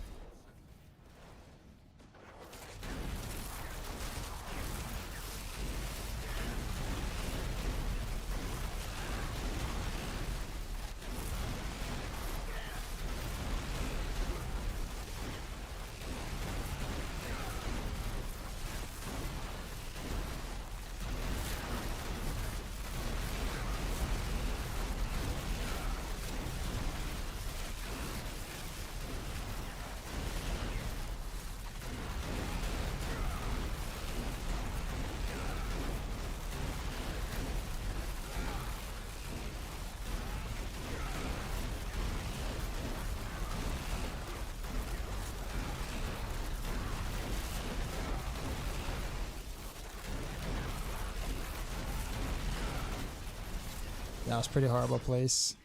That was a pretty horrible place.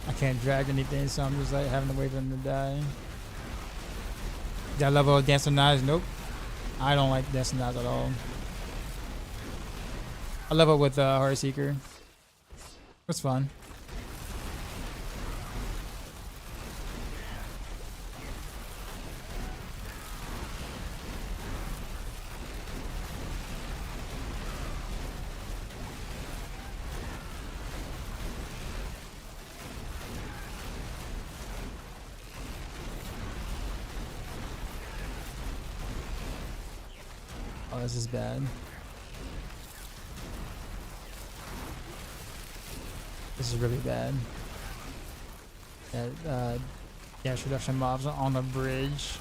I can't drag anything, so I'm just like having to wait for him to die. That level of Dancing Knives? Nope. I don't like Dancing Knives at all. I level with Heartseeker. It's fun. Oh, this is bad. This is really bad. Yeah, gas reduction mobs on the bridge.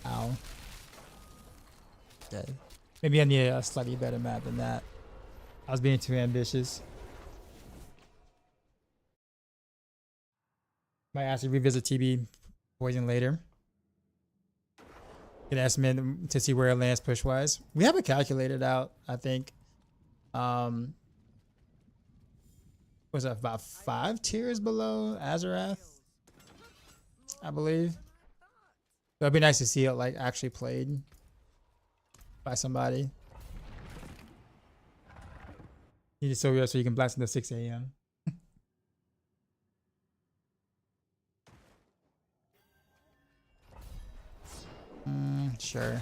Ow. Dead. Maybe I need a slightly better map than that. I was being too ambitious. Might actually revisit TB Poison later. Get an estimate to see where it lands push wise. We have it calculated out, I think. Was it about 5 tiers below Azarath? I believe. So it'd be nice to see it like actually played by somebody. You just so you can blast into 6 a.m. Sure.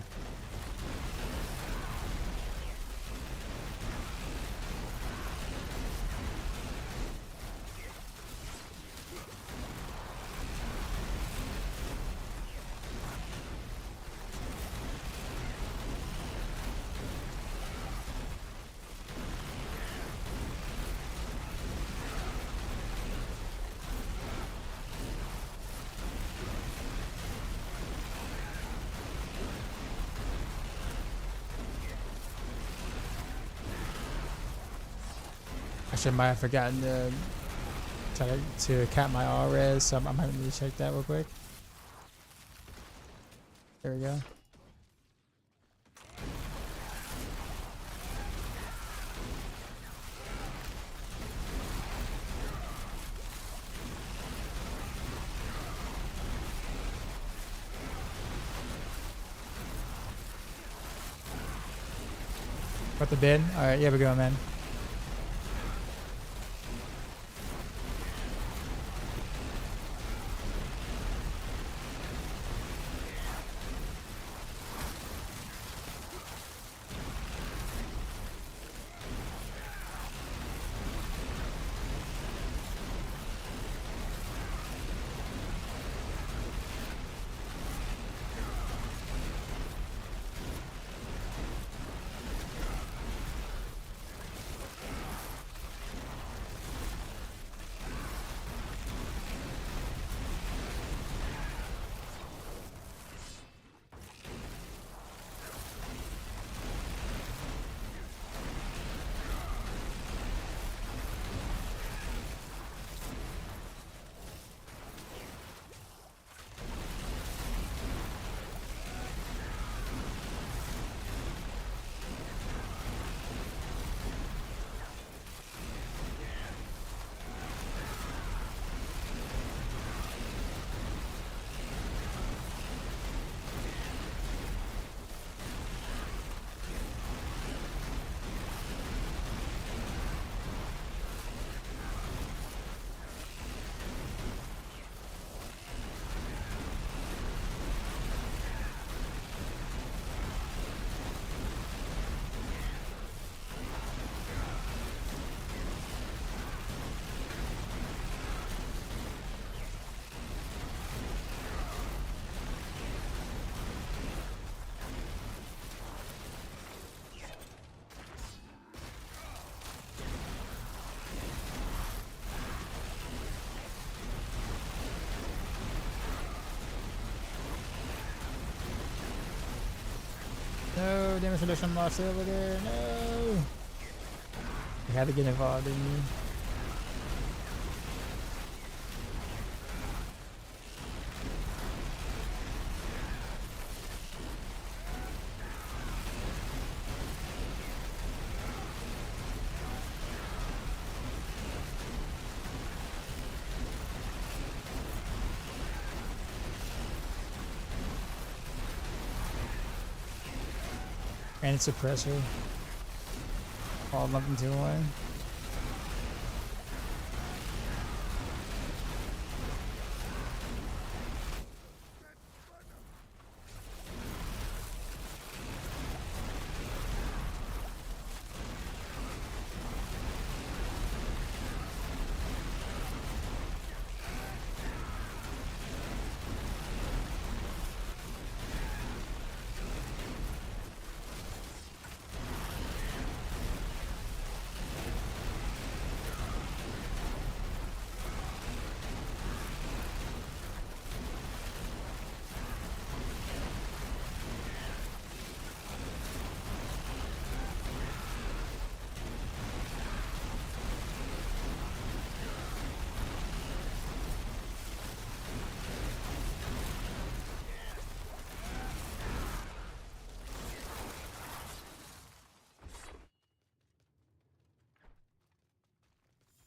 Actually, I might have forgotten to try to cap my all-res, so I might need to check that real quick. There we go. Got the bid? Alright, here we go, man. No, damage reduction lost over there. No. We had to get involved, didn't you? And suppressor. All lumped into one.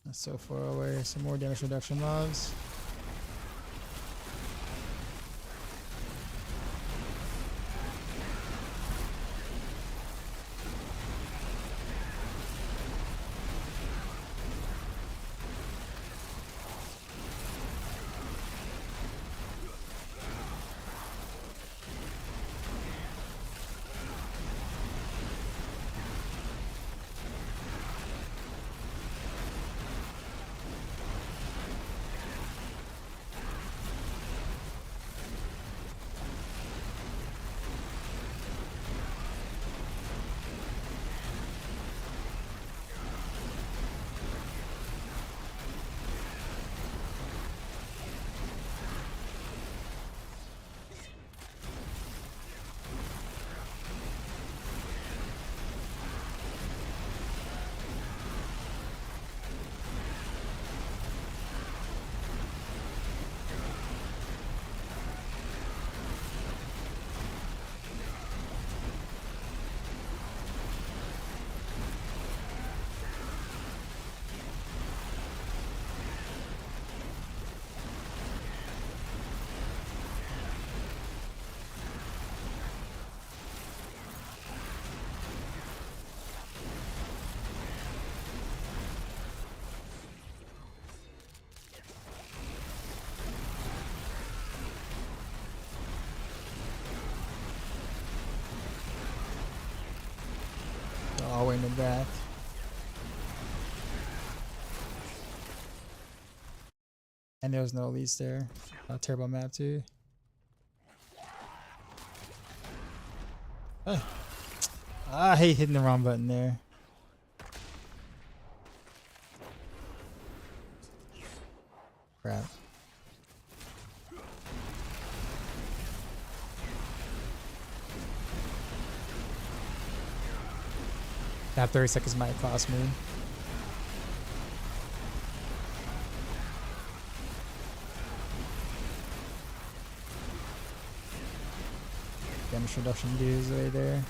That's so far away. Some more damage reduction logs. all the way in the back. And there was no elites there. Terrible map too. I hate hitting the wrong button there. Crap. That 30 seconds might cost me. Damage reduction dudes right there.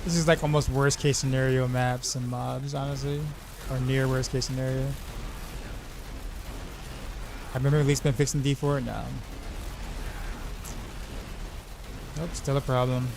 This is like almost worst case scenario maps and mobs, honestly. Or near worst case scenario. Have remember at least been fixing D4? No. Nope, still a problem.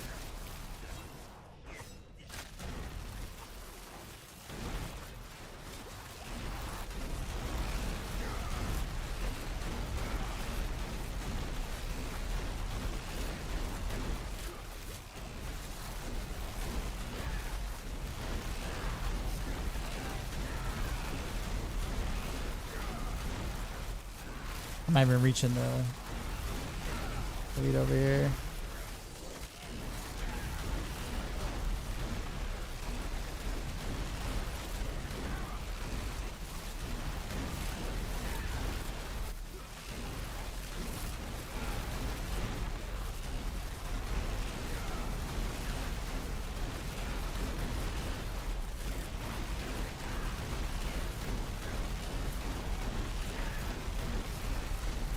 I'm not even reaching the lead over here.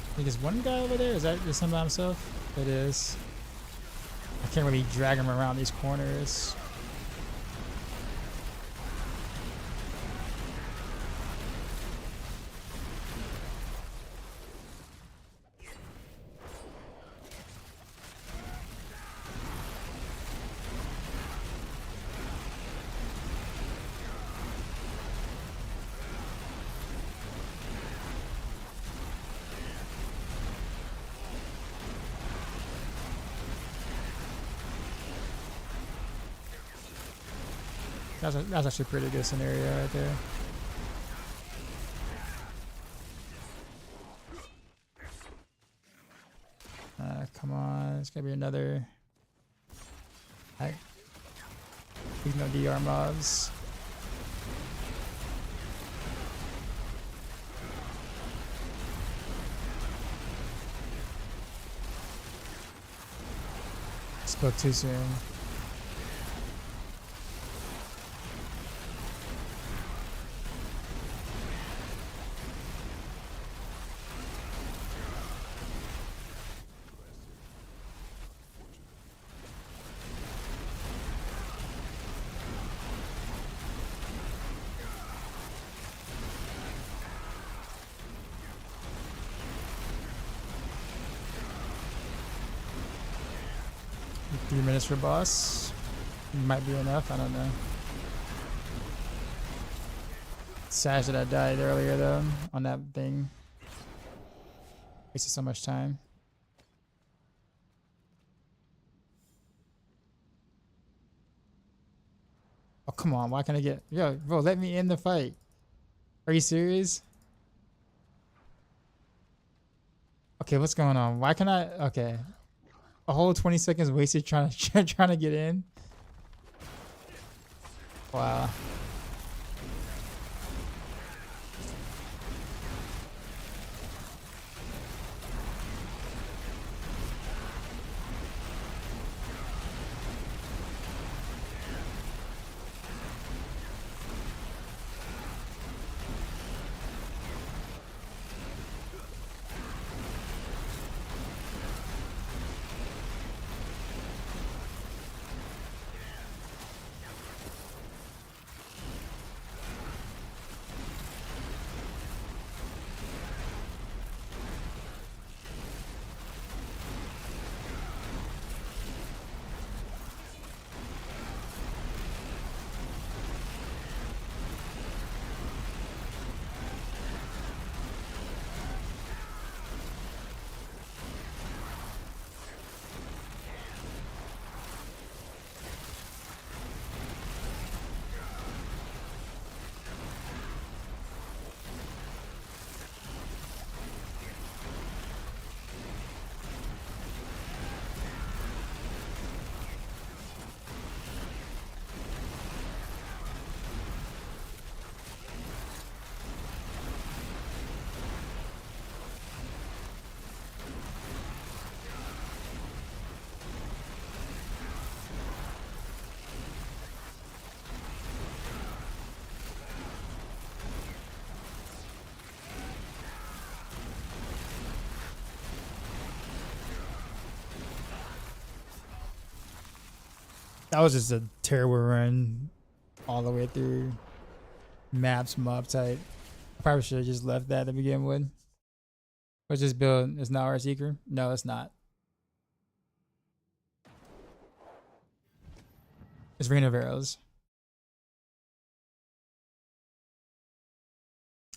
I think there's one guy over there. Is that just him by himself? It is. I can't really drag him around these corners. That's actually a pretty good scenario right there. Come on, it's gonna be another. Please no DR mobs. Spoke too soon. 3 minutes for boss. Might be enough, I don't know. Sad that I died earlier though on that thing. Wasted so much time. Oh come on, why can't I get bro, let me end the fight. Are you serious? Okay, what's going on? Why can I okay. A whole 20 seconds wasted trying to get in. Wow. That was just a terrible run all the way through maps mob type. I probably should have just left that to begin with. What's this build? It's not Heartseeker? No, it's not. It's Rain of Arrows.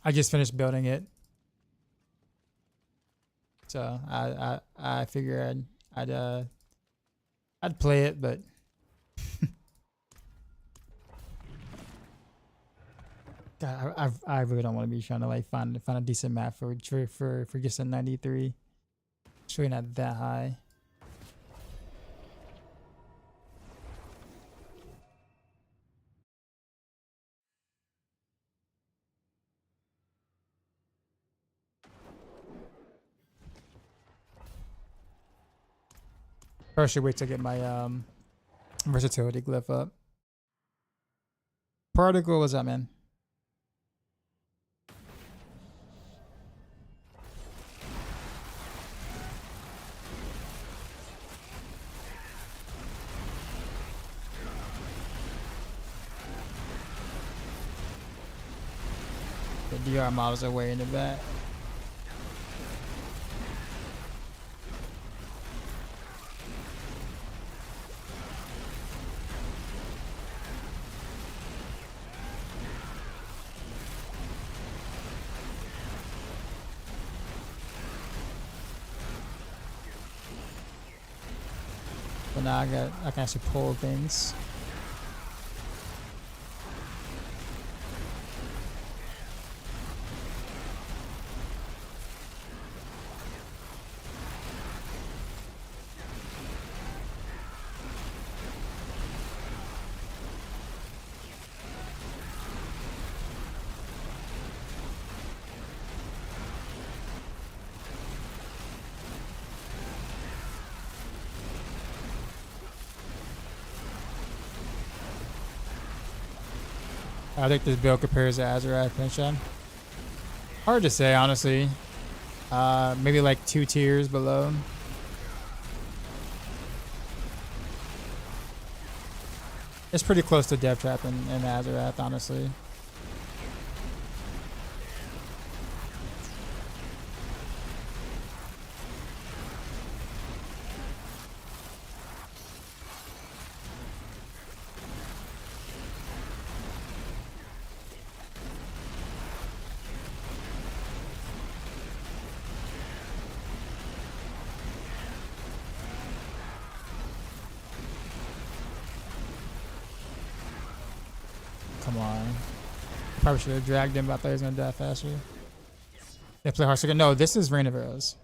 I just finished building it. So I figured I'd play it, but God, I really don't want to be trying to like find a decent map for just a 93. It's really not that high. Probably should wait to get my versatility glyph up. Particle, what's up, man? The DR models are way in the back. But now I can actually pull things. I think this build compares to Azurath Pinchon. Hard to say, honestly. Maybe like 2 tiers below. It's pretty close to Death Trap and Azurath, honestly. Probably should have dragged him, but I thought he was gonna die faster. They play Heartseeker. No, this is Rain of Arrows.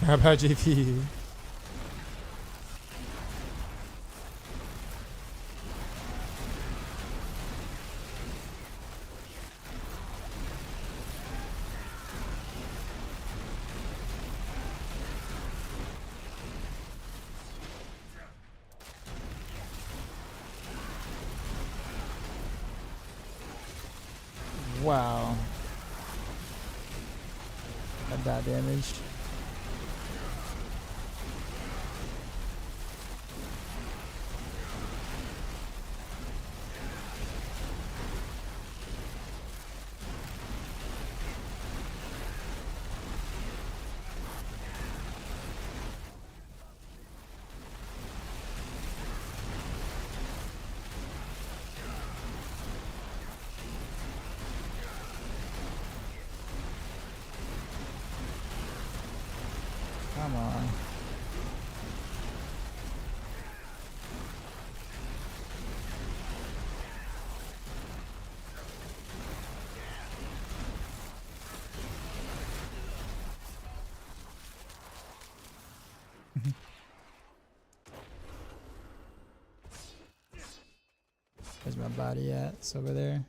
How about JP? Wow. Got that damaged. Come on. Where's my body at? It's over there.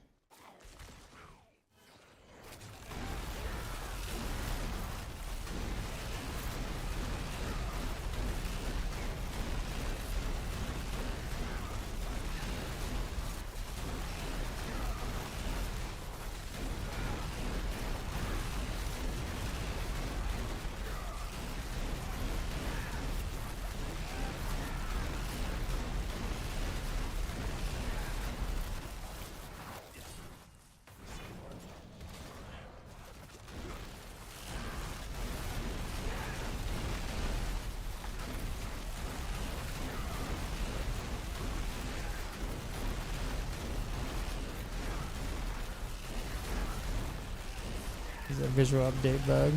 There's a visual update bug.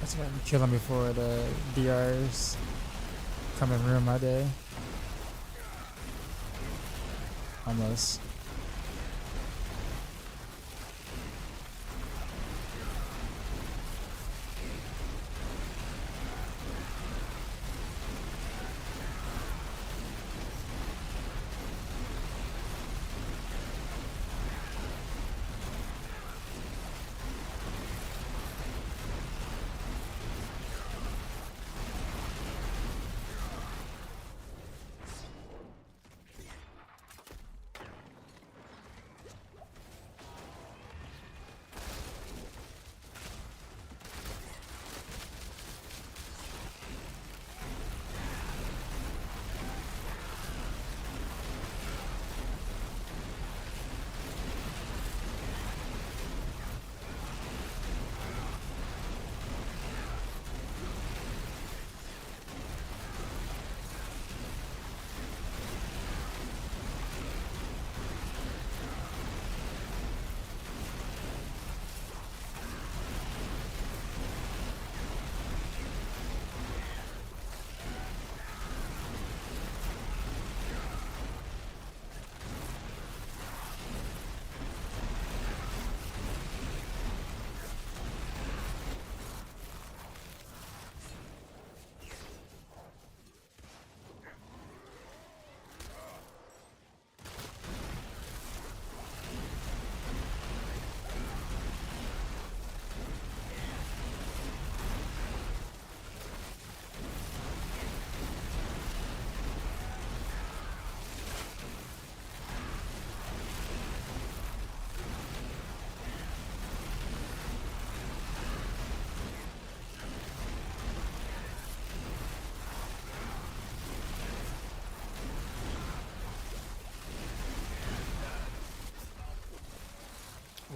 That's why I'm killing before the DRs come and ruin my day. Almost.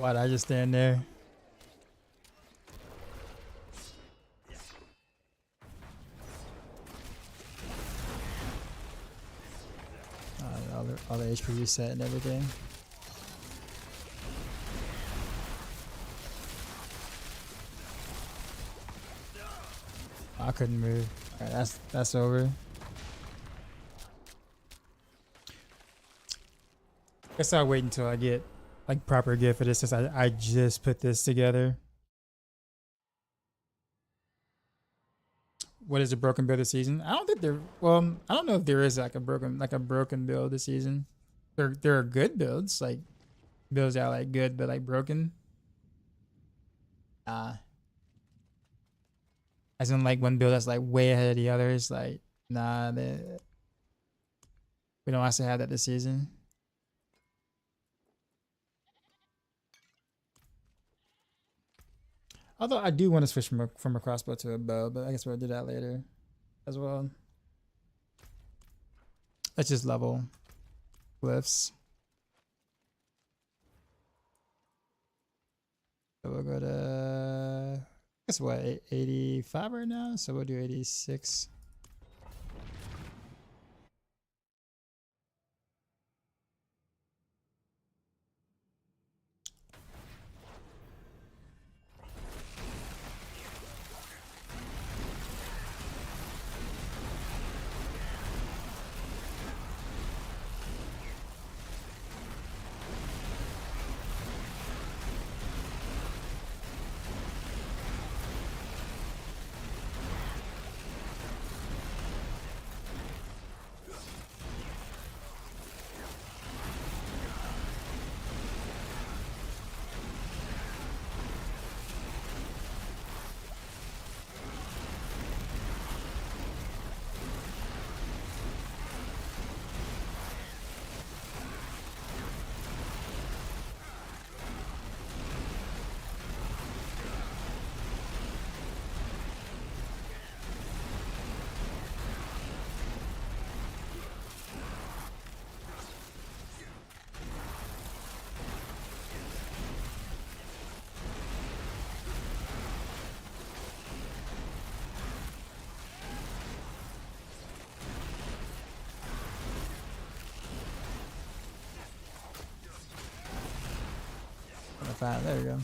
Why'd I just stand there? All the HP reset and everything. I couldn't move. Alright, that's over. Guess I'll wait until I get like proper gear for this since I just put this together. What is a broken build this season? I don't think there. Well, I don't know if there is like a broken build this season. There are good builds, like builds that are like good but like broken. As in like one build that's like way ahead of the others. Like nah, we don't actually have that this season. Although I do want to switch from a crossbow to a bow, but I guess we'll do that later as well. Let's just level glyphs. So we'll go to, I guess what, 85 right now? So we'll do 86. There we go.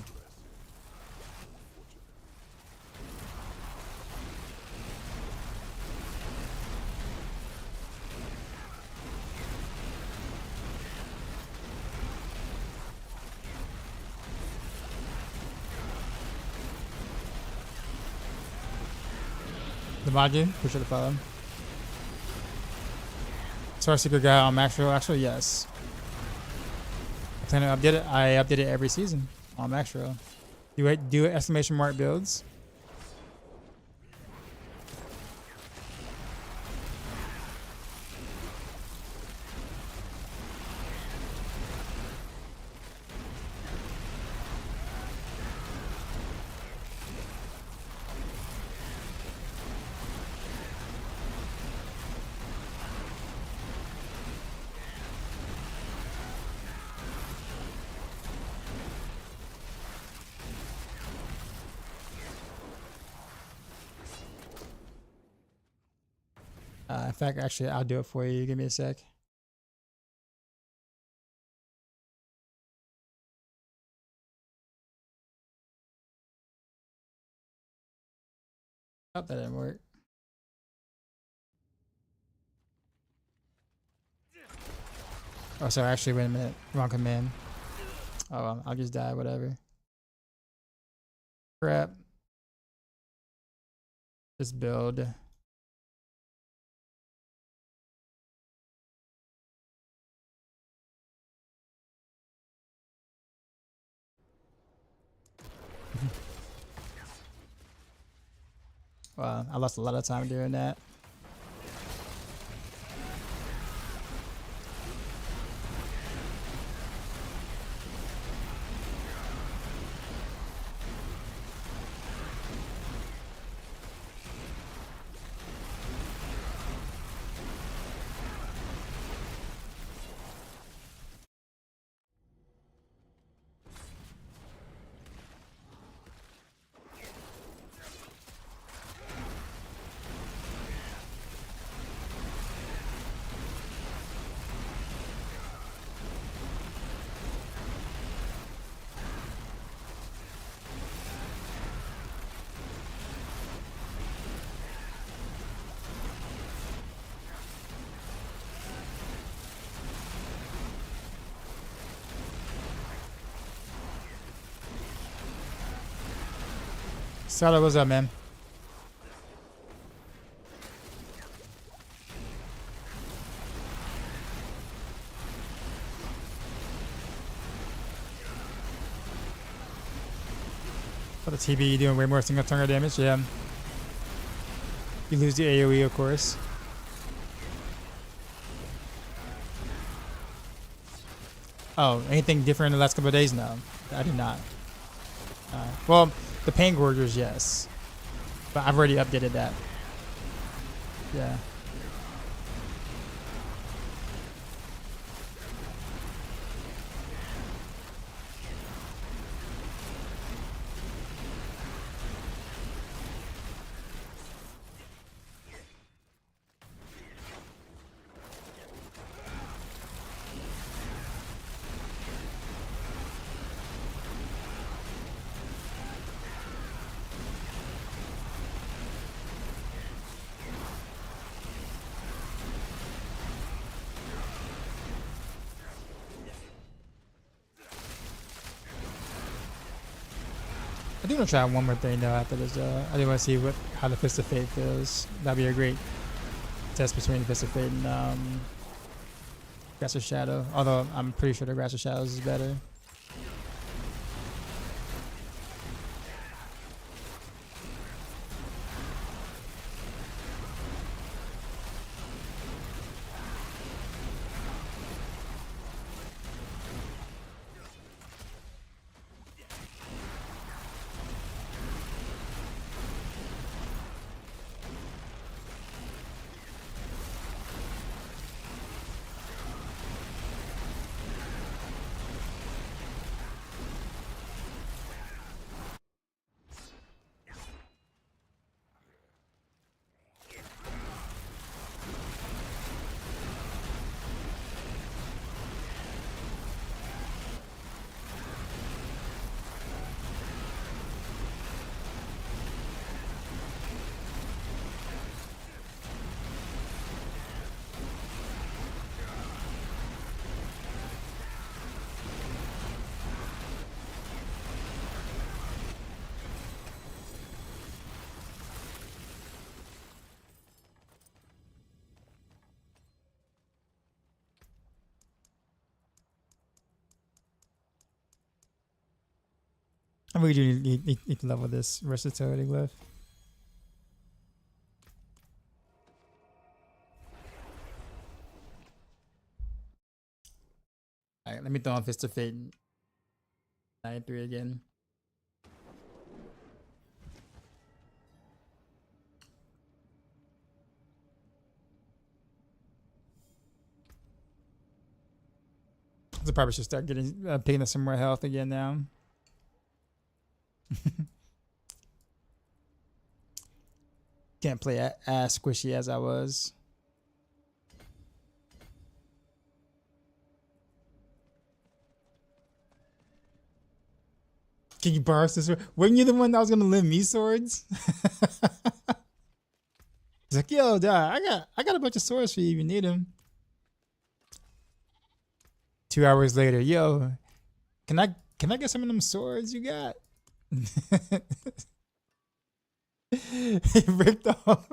The Maju, appreciate the follow. Heartseeker guy on Maxroll, actually yes. I update it every season on Maxroll. Do exclamation mark builds. In fact, actually, I'll do it for you. Give me a sec. Oh, that didn't work. Oh, sorry. Actually, wait a minute. Wrong command. Oh, well, I'll just die. Whatever. Crap. Just build. Wow, I lost a lot of time doing that. Sada, what's up, man? For the TB, doing way more single target damage. Yeah. You lose the AoE, of course. Oh, anything different in the last couple of days? No, I did not. Well, the Pain Gorgers, yes. But I've already updated that. Yeah. I do want to try one more thing though after this. I do want to see how the Fist of Fate feels. That'd be a great test between the Fist of Fate and Grass of Shadow. Although I'm pretty sure the Grass of Shadows is better. I really do need to level this versatility glyph. Alright, let me throw on Fist of Fate 93 again. So probably should start getting picking up some more health again now. Can't play as squishy as I was. Can you borrow this sword? Weren't you the one that was gonna lend me swords? He's like, yo, dad, I got a bunch of swords for you if you need them. 2 hours later, yo, can I get some of them swords you got? He ripped off.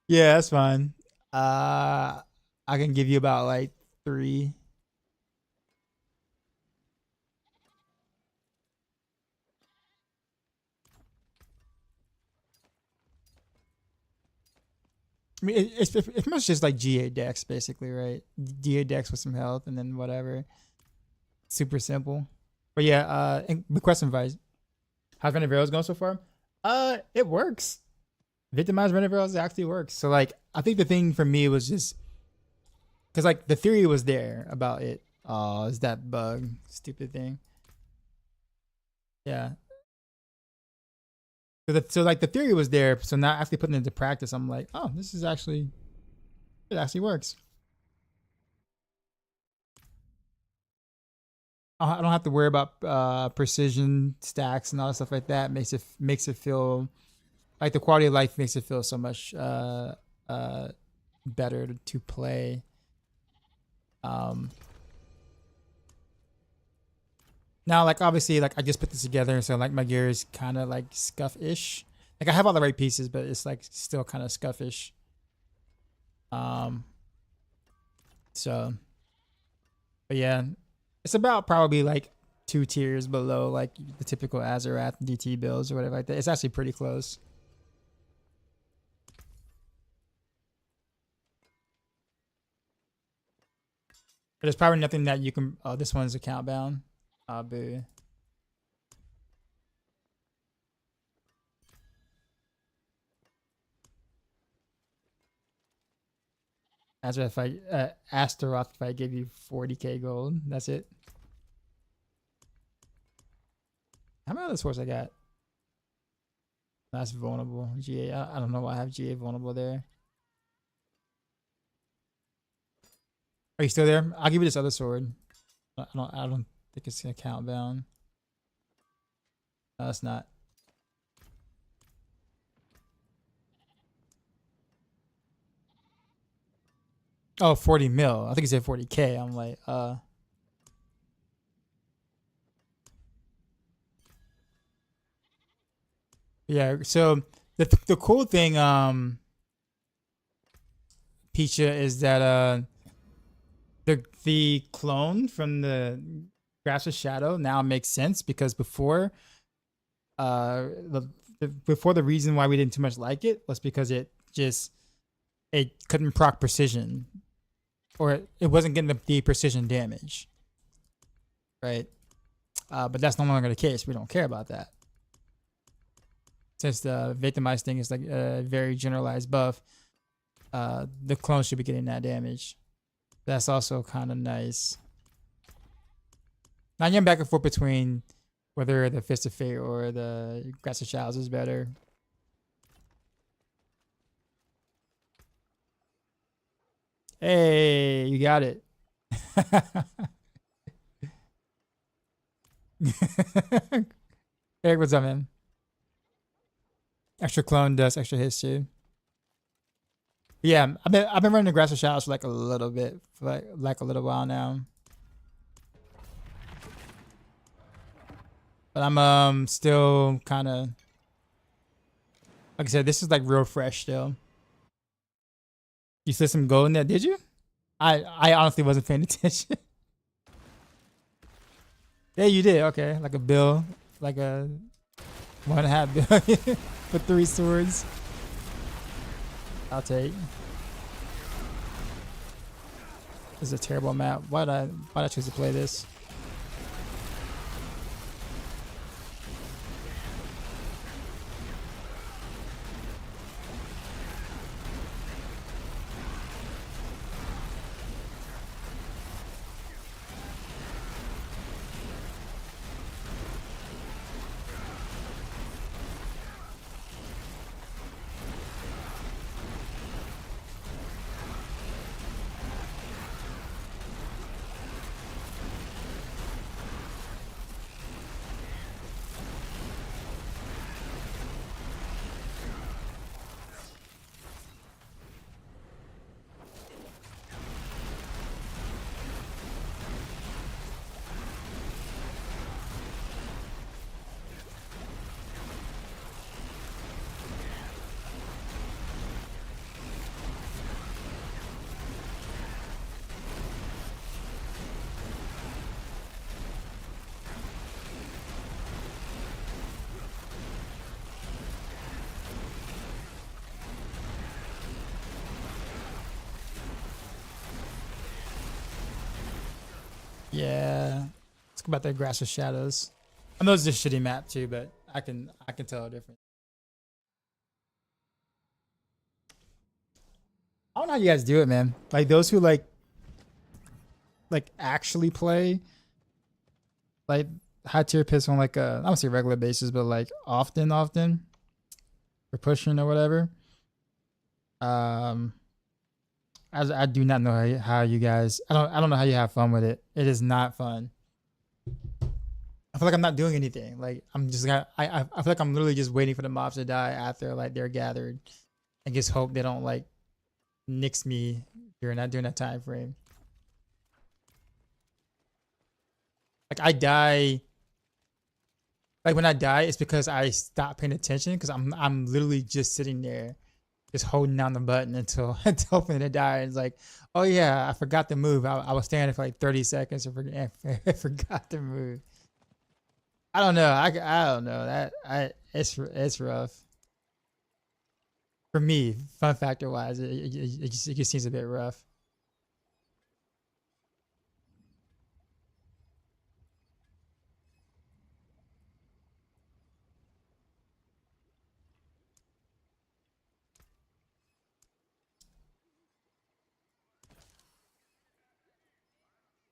Yeah, that's fine. I can give you about like 3. I mean, it's much just like GA Dex, basically, right? GA Dex with some health and then whatever. Super simple. But yeah, request advice. How's Renevaros going so far? It works. Victimize Renevaros actually works. So like, I think the thing for me was just because like the theory was there about it. Oh, is that bug? Stupid thing. Yeah. So like the theory was there. So now actually putting it into practice, I'm like, oh, this is actually, it actually works. I don't have to worry about precision stacks and all that stuff like that. Makes it feel like the quality of life makes it feel so much better to play. Now, like obviously, like I just put this together, so like my gear is kind of like scuff-ish. Like I have all the right pieces, but it's like still kind of scuff-ish. So, but yeah, it's about probably like 2 tiers below like the typical Azarath DT builds or whatever like that. It's actually pretty close. But there's probably nothing that you can. Oh, this one's account bound. Ah, boo. Astaroth if I give you 40k gold, that's it. How many other swords I got? That's vulnerable. GA. I don't know why I have GA vulnerable there. Are you still there? I'll give you this other sword. I don't think it's gonna count down. No, it's not. Oh, 40 mil. I think it said 40k. I'm like, yeah, so the cool thing, Picha, is that the clone from the Grasp of Shadow now makes sense, because before before the reason why we didn't too much like it was because it couldn't proc precision, or it wasn't getting the precision damage, right? But that's no longer the case. We don't care about that. Since the Victimize thing is like a very generalized buff, the clone should be getting that damage. That's also kind of nice. Now you're back and forth between whether the Fist of Fate or the Grasp of Shadows is better. Hey, you got it. Eric, what's up, man? Extra clone does extra hits too. Yeah, I've been running the Grasp of Shadows for like a little bit, for like a little while now. But I'm still kind of, like I said, this is like real fresh still. You slid some gold in there, did you? I honestly wasn't paying attention. Yeah, you did. Okay, like a bill, like a 1.5 billion for 3 swords. I'll take. This is a terrible map. Why'd I choose to play this? Yeah, let's go about that Grasp of Shadows. I know it's a shitty map too, but I can tell a difference. I don't know how you guys do it, man. Like those who like actually play like high tier piss on like I don't say regular basis, but like often for pushing or whatever. I do not know how you guys. I don't know how you have fun with it. It is not fun. I feel like I'm not doing anything. Like I'm just I feel like I'm literally just waiting for the mobs to die after like they're gathered, and just hope they don't like nix me during that time frame. Like I die Like when I die, it's because I stop paying attention because I'm literally just sitting there, just holding down the button until until finna die. And it's like, oh yeah, I forgot to move. I was standing for like 30 seconds and I forgot to move. I don't know. I don't know that it's rough for me. Fun factor wise, it just seems a bit rough.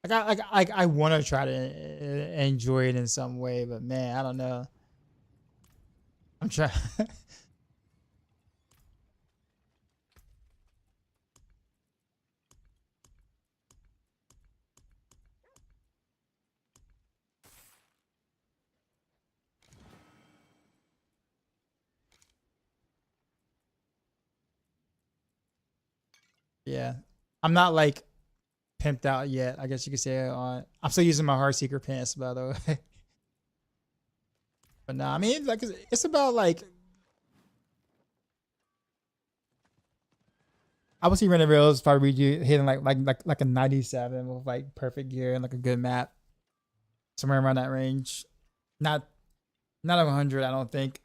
I want to try to enjoy it in some way, but man, I don't know. I'm trying. Yeah, I'm not like pimped out yet. I guess you could say on. I'm still using my Heartseeker pants, by the way. But nah, I mean, like it's about like I would see Renderville's probably hitting like a 97 with like perfect gear and like a good map, somewhere around that range. Not a 100, I don't think,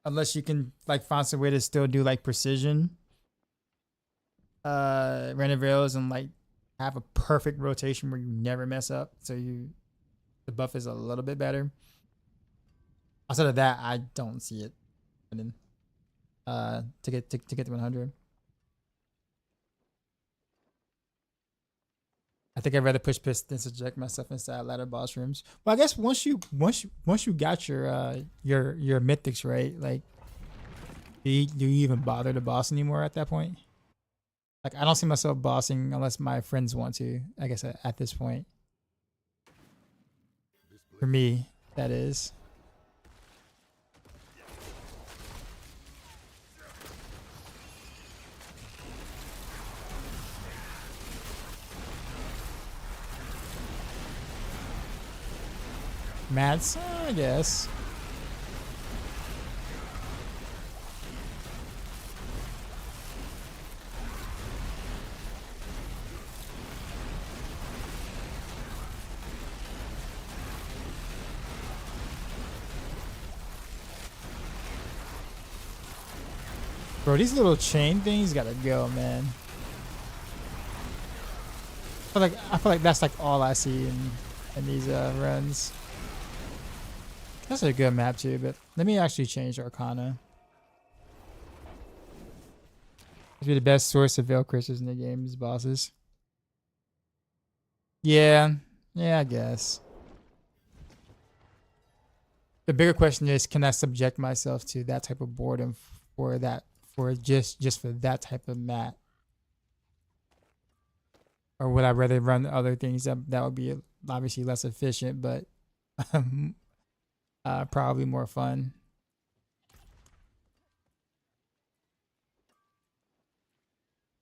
unless you can like find some way to still do like precision. Renderville's and like have a perfect rotation where you never mess up, so the buff is a little bit better. Outside of that, I don't see it. To get to 100. I think I'd rather push piss than subject myself inside ladder boss rooms. Well, I guess once you got your mythics right, like do you even bother to boss anymore at that point? Like I don't see myself bossing unless my friends want to. I guess at this point, for me, that is. Mats, I guess. Bro, these little chain things gotta go, man. I feel like that's like all I see in these runs. That's a good map too, but let me actually change Arcana. It'd be the best source of Veil Crystals in the game is bosses. Yeah, I guess. The bigger question is, can I subject myself to that type of boredom for just for that type of map? Or would I rather run other things that would be obviously less efficient, but probably more fun.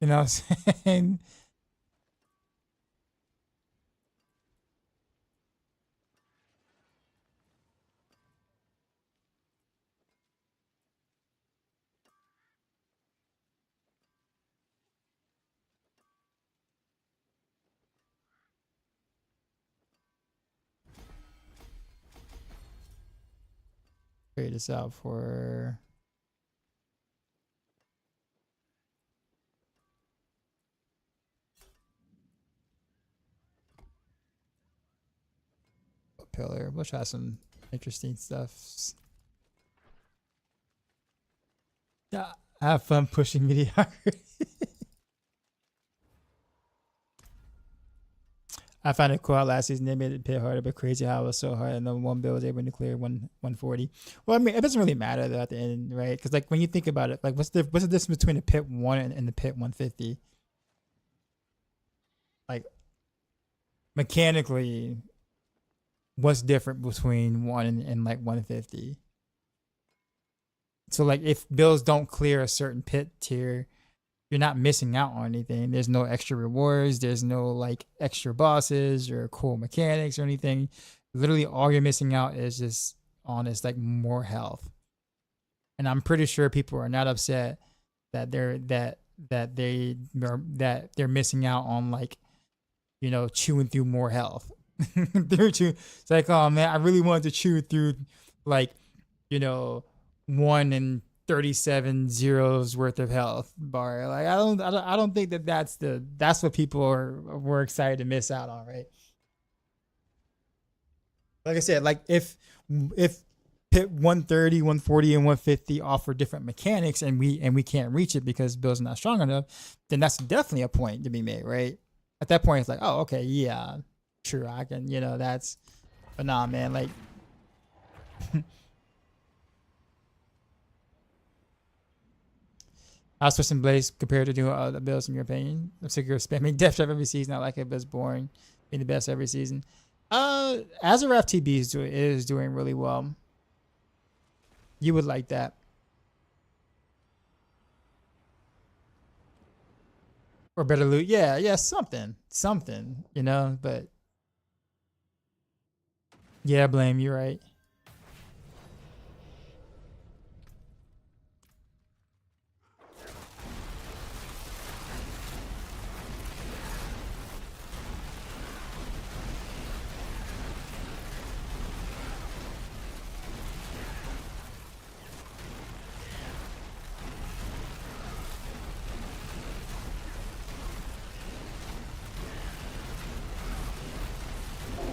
You know what I'm saying? Figure this out for a pillar. We'll try some interesting stuff. Yeah, I have fun pushing mediocrity. I found it cool how last season they made it a bit harder, but crazy how it was so hard and then one build was able to clear 140. Well, I mean, it doesn't really matter though at the end, right? Because like when you think about it, like what's the difference between the pit 1 and the pit 150? Like mechanically, what's different between 1 and like 150? So like if builds don't clear a certain pit tier, you're not missing out on anything. There's no extra rewards. There's no like extra bosses or cool mechanics or anything. Literally all you're missing out is just on is like more health. And I'm pretty sure people are not upset that they're missing out on, like, you know, chewing through more health. It's like, oh man, I really wanted to chew through, like, you know, 1 and 37 zeros worth of health bar. Like, I don't think that's what people were excited to miss out on, right? Like I said, like if pit 130, 140, and 150 offer different mechanics, and we can't reach it because Bill's not strong enough, then that's definitely a point to be made, right? At that point, it's like, oh, okay, yeah, sure, I can, you know, that's, but nah, man, like, I was switching Blaze compared to doing other builds, in your opinion. I'm sick of spamming Death Trap every season. I like it, but it's boring. Being the best every season. Azaraf TB is doing really well. You would like that. Or better loot. Yeah, something, you know, but yeah, Blame, you're right.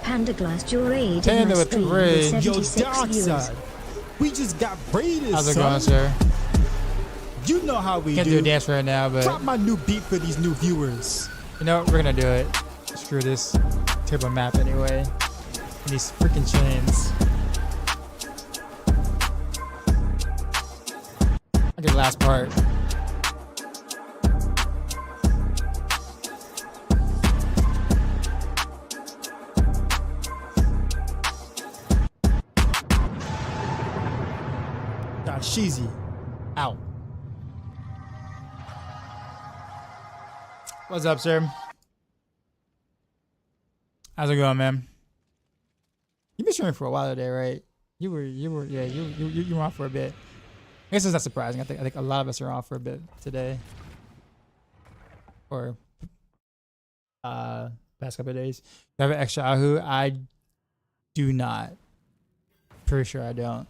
Panda Glass your aid in Panda my with the stream with raid. Yo, 76 Dark viewers. Side. We just got raided, How's it son. going, sir? You know how we Can't do a dance right now, but Drop my new beat for these new viewers. you know what? We're gonna do it. Screw this table map anyway. And these freaking chains. I get the last part. Got Sheezy. Ow. What's up, sir? How's it going, man? You've been streaming for a while today, right? You were on for a bit. I guess it's not surprising. I think a lot of us are on for a bit today. Or past couple of days. Do I have an extra Ahu? I do not. Pretty sure I don't.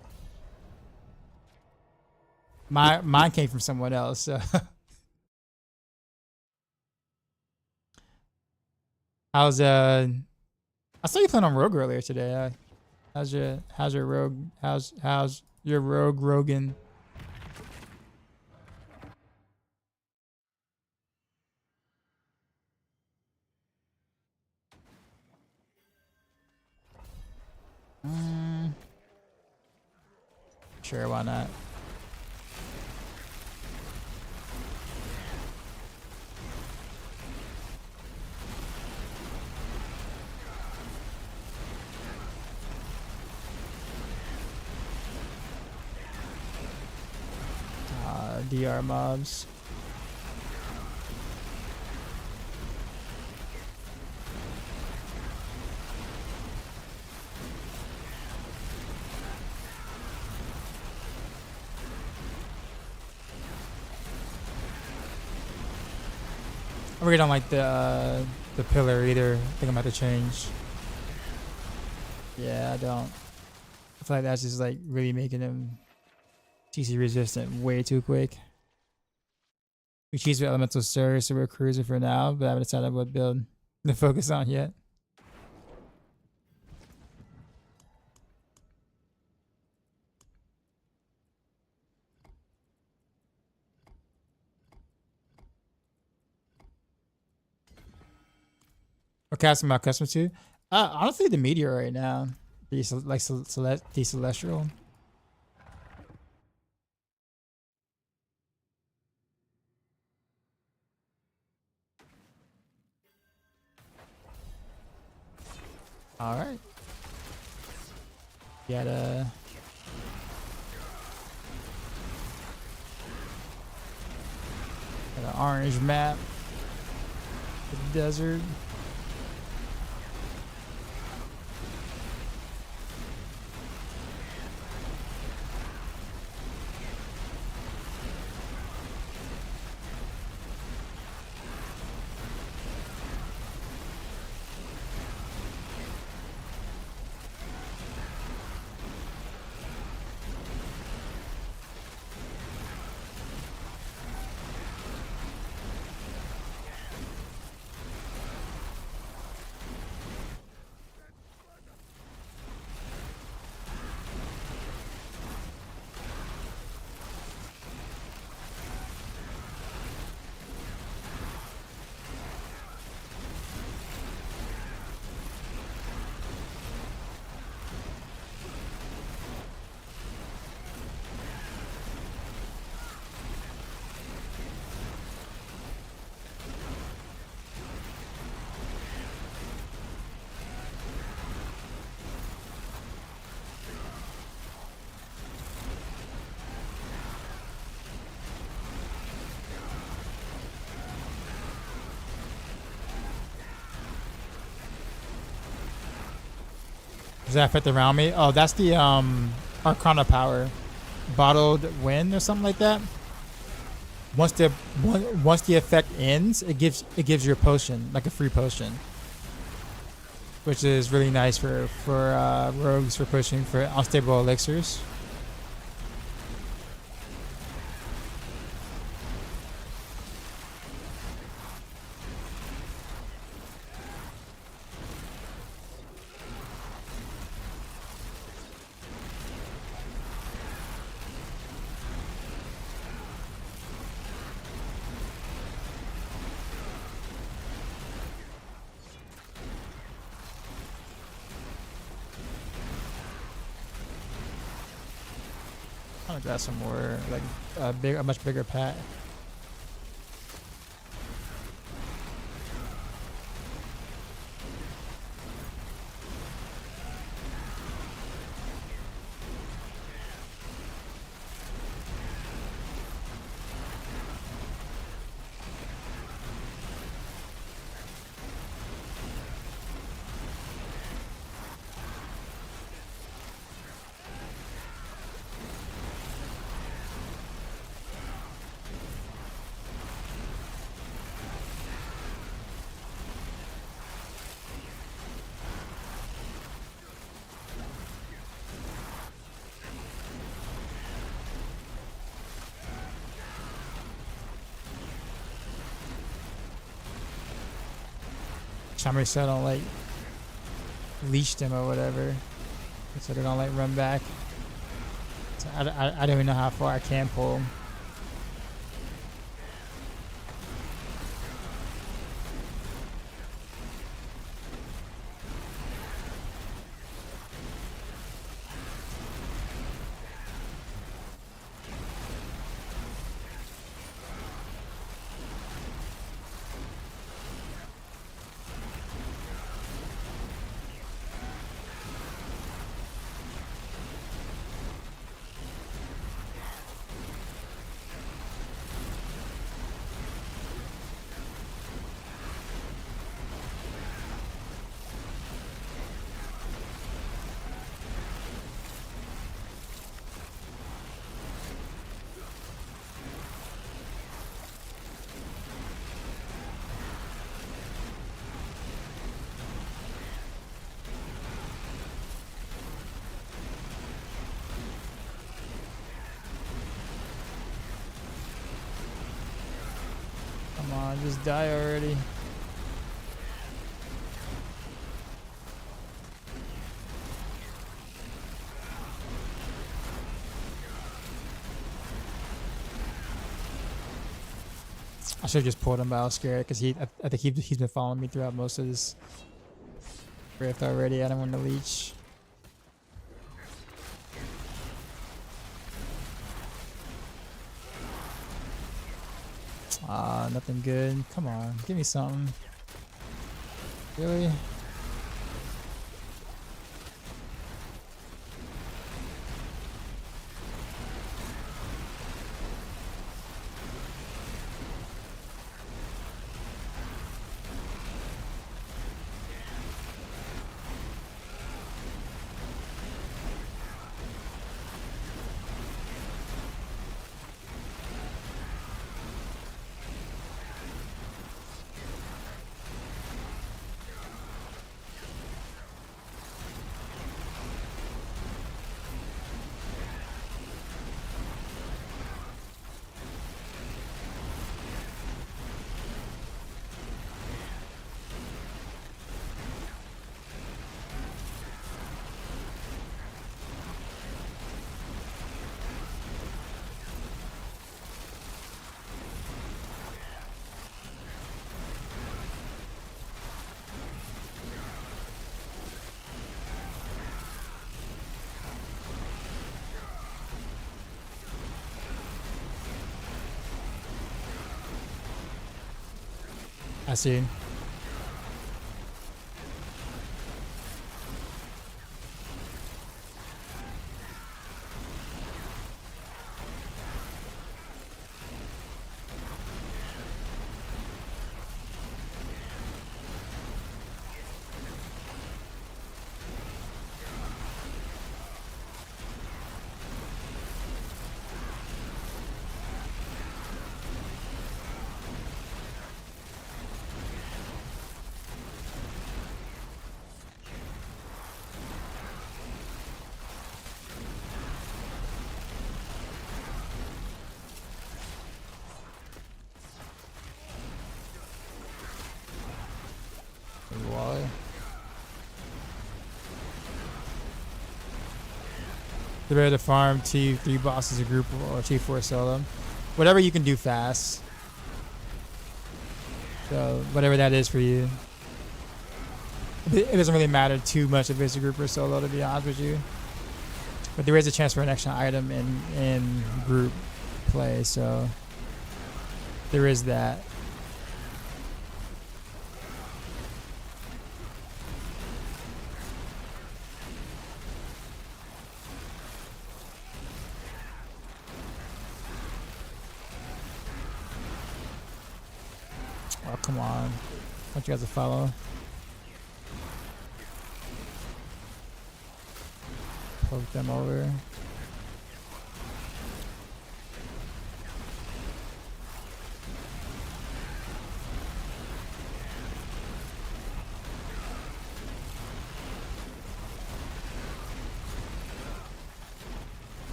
Mine came from someone else, so. How's I saw you playing on Rogue earlier today. How's your Rogue? How's your Rogue Rogan? Sure, why not? DR mobs. I really don't like the pillar either. I think I'm about to change. Yeah, I don't. I feel like that's just like really making him TC resistant way too quick. We cheese with elemental surge, so we're cruising for now, but I haven't decided what build to focus on yet. What cast am I accustomed to? Honestly, the meteor right now. The celestial. All right. Got an orange map. The desert. Does that affect around me? Oh, that's the Arcana power. Bottled wind or something like that. Once the effect ends, it gives you a potion, like a free potion, which is really nice for rogues for pushing for unstable elixirs. I'm gonna grab some more, like a much bigger pack. Somebody said don't like leash them or whatever, so they don't like run back. So I don't even know how far I can pull them. Come on, just die already. I should have just pulled him, but I was scared because I think he's been following me throughout most of this rift already. I don't want to leech. Nothing good. Come on, give me something. Really? I see. They're ready to farm T3 bosses a group or T4 solo. Whatever you can do fast. So whatever that is for you. It doesn't really matter too much if it's a group or solo, to be honest with you. But there is a chance for an extra item in group play, so there is that. Oh, come on. I want you guys to follow. Poke them over.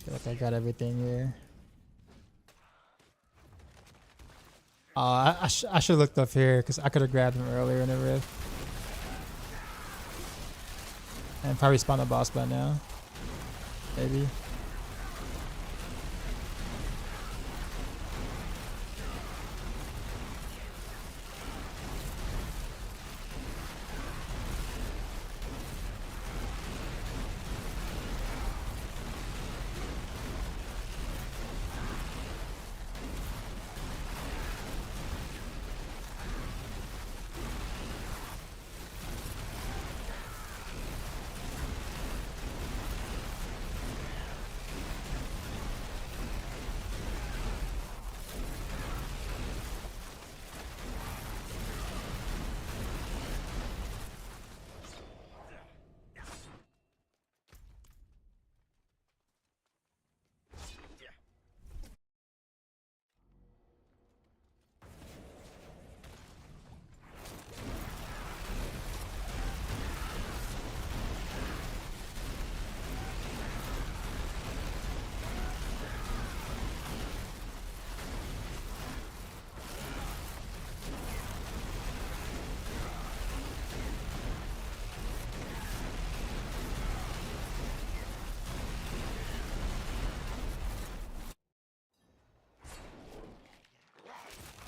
Like I got everything here. I should have looked up here because I could have grabbed him earlier in the rift. And probably spawned the boss by now. Maybe.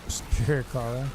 Spirit caller.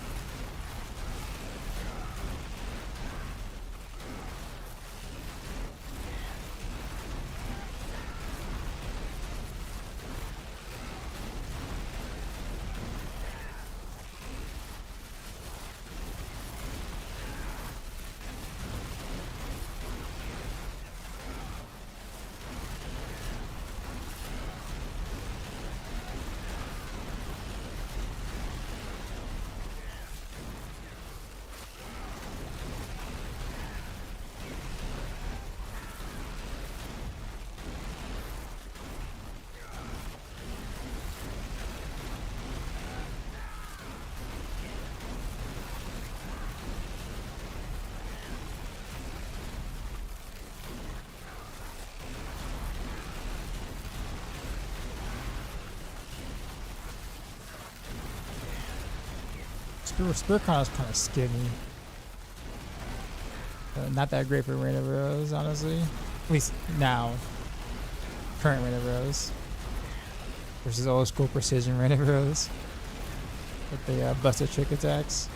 Spirit Con is kind of skinny. Not that great for Rain of Rose, honestly. At least now. Current Rain of Rose. Versus old school precision Rain of Rose. With the busted trick attacks.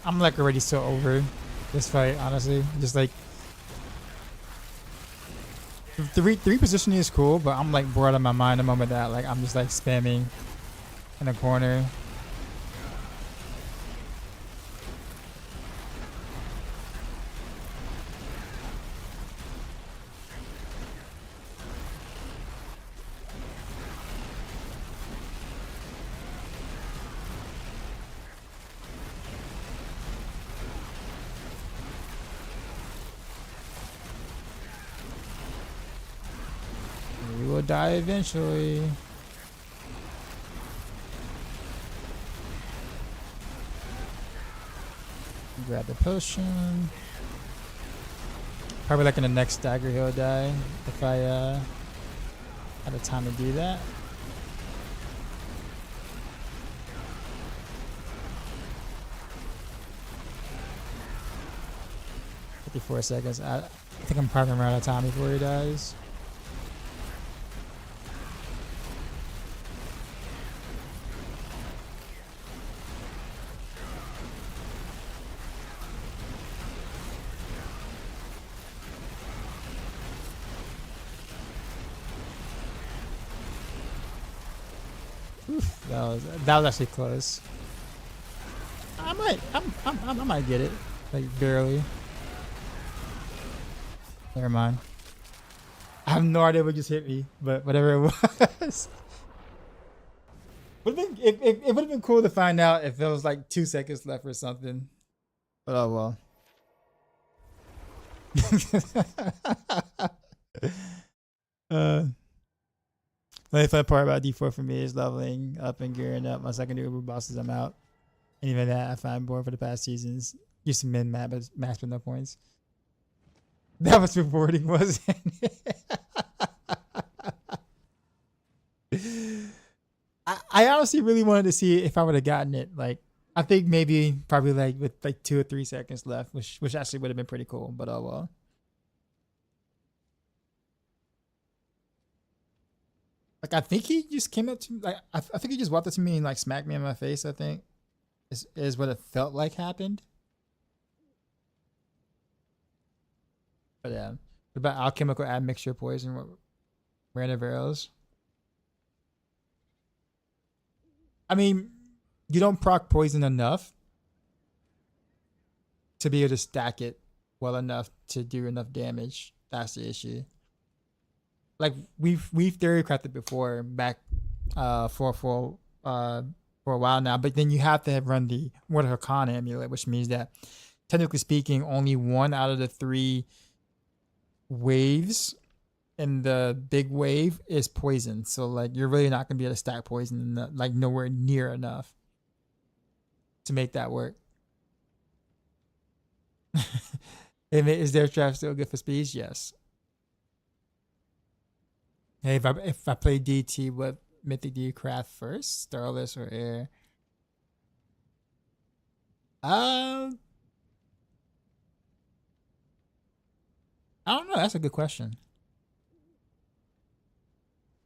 I'm like already so over this fight, honestly. Just like the repositioning is cool, but I'm like bored out of my mind the moment that like I'm just like spamming in the corner. We will die eventually. Grab the potion. Probably like in the next stagger he'll die if I had the time to do that. "54 seconds. I think I'm probably gonna run out of time before he dies." Oof, that was actually close. I might get it, like barely. Never mind. I have no idea what just hit me, but whatever it was. It would have been cool to find out if there was like 2 seconds left or something. But oh well. The only fun part about D4 for me is leveling up and gearing up my second Uber bosses. I'm out. And even that I find boring for the past seasons. Used to min max with no points. That was rewarding, wasn't it? I honestly really wanted to see if I would have gotten it. Like, I think probably like with like 2 or 3 seconds left, which actually would have been pretty cool. But oh well. Like, I think he just came up to me, like I think he just walked up to me and like smacked me in my face. I think is what it felt like happened. But yeah, what about alchemical admixture poison? Random arrows. I mean, you don't proc poison enough to be able to stack it well enough to do enough damage. That's the issue. Like we've theory crafted before back for a while now, but then you have to run the Mortal Arcana amulet, which means that technically speaking, only 1 out of the 3 waves in the big wave is poison. So like you're really not gonna be able to stack poison like nowhere near enough to make that work. Is their trap still good for speeds? Yes. Hey, if I play DT, what mythic do you craft first? Starless or air? I don't know. That's a good question.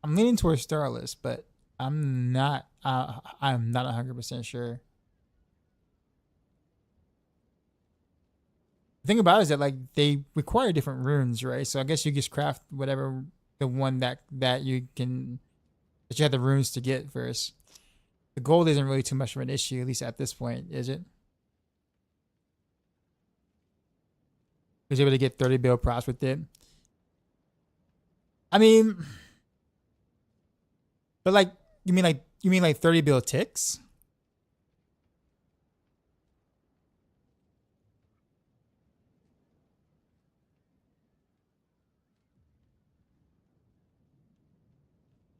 I'm leaning towards Starless, but I'm not 100% sure. The thing about it is that like they require different runes, right? So I guess you just craft whatever the one that you have the runes to get first. The gold isn't really too much of an issue, at least at this point, is it? Was able to get 30 bill props with it. I mean, but like you mean like 30 bill ticks?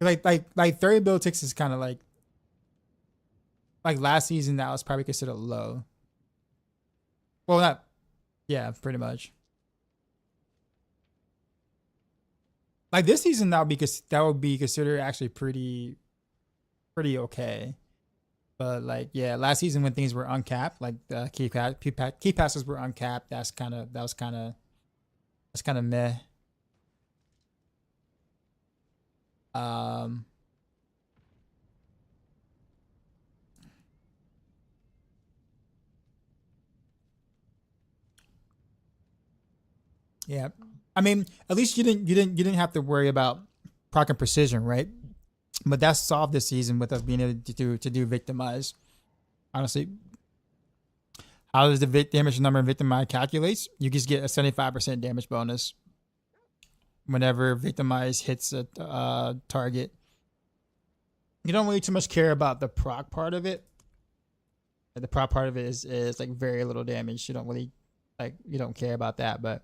Like 30 bill ticks is kind of like last season that was probably considered low. Well, not, yeah, pretty much. Like this season that would be considered actually pretty okay. But like yeah, last season when things were uncapped, like the key passes were uncapped. That's kind of meh. Yeah, I mean, at least you didn't have to worry about proc and precision, right? But that's solved this season with us being able to do Victimize. Honestly, how does the damage number in Victimize calculates? You just get a 75% damage bonus whenever Victimize hits a target. You don't really too much care about the proc part of it. The proc part of it is like very little damage. You don't really you don't care about that, but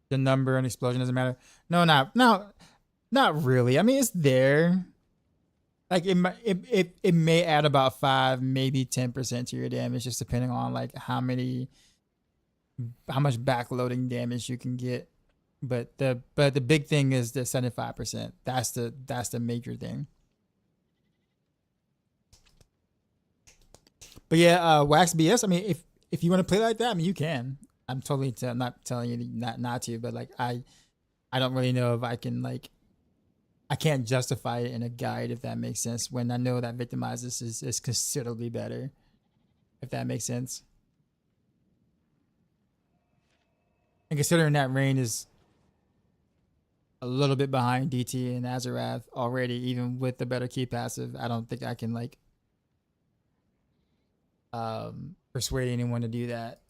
the number and explosion doesn't matter. No, not really. I mean, it's there. Like it may add about 5, maybe 10% to your damage, just depending on like how much backloading damage you can get. But the big thing is the 75%. That's the major thing. But yeah, Wax BS. I mean, if you want to play like that, I mean, you can. I'm totally not telling you not to, but like I don't really know if I can I can't justify it in a guide, if that makes sense, when I know that Victimize is considerably better, if that makes sense. And considering that Rain is a little bit behind DT and Azarath already, even with the better key passive, I don't think I can persuade anyone to do that.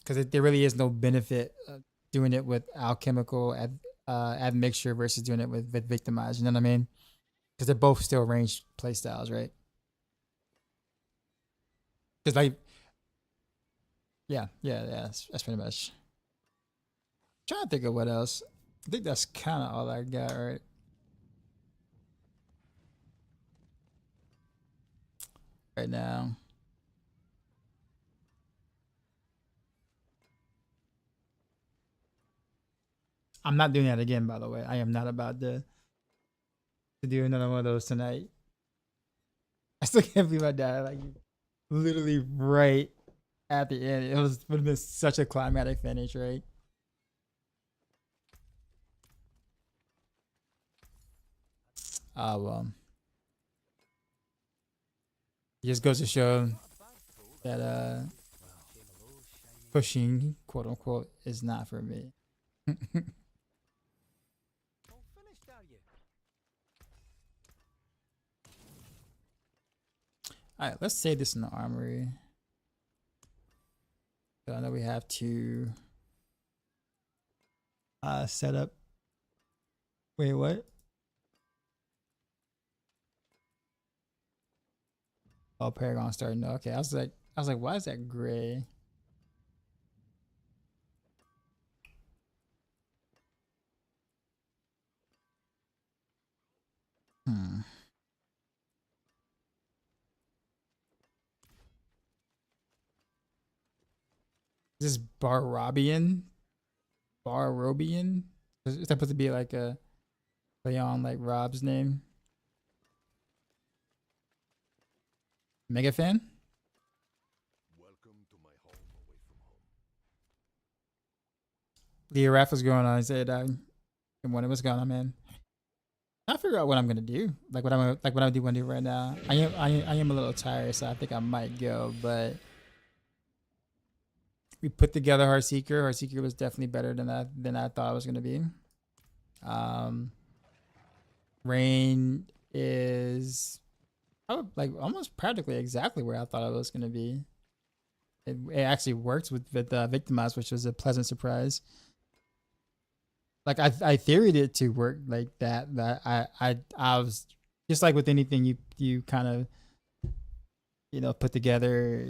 Because there really is no benefit doing it with alchemical admixture versus doing it with Victimize. You know what I mean? Because they're both still ranged playstyles, right? Because yeah, that's pretty much. I'm trying to think of what else. I think that's kind of all I got, right? Right now. I'm not doing that again, by the way. I am not about to do another one of those tonight. I still can't believe I died literally right at the end. It would have been such a climatic finish, right? Well. It just goes to show that pushing, quote unquote, is not for me. Alright, let's save this in the armory. So I know we have to set up. Wait, what? Oh, Paragon starting. No, okay. I was like, why is that gray? Is this Barobian? Is that supposed to be like a play on like Rob's name? Mega fan? Welcome to my home away from home. Leo Raff, what's going on? I said, good morning. What's going on, man? I figure out what I'm gonna do. What I do want to do right now. I am a little tired, so I think I might go. But we put together Heartseeker. Heartseeker was definitely better than I thought it was gonna be. Rain is almost practically exactly where I thought it was gonna be. It actually works with Victimize, which was a pleasant surprise. Like I theoried it to work like that. That I was just like with anything you kind of put together,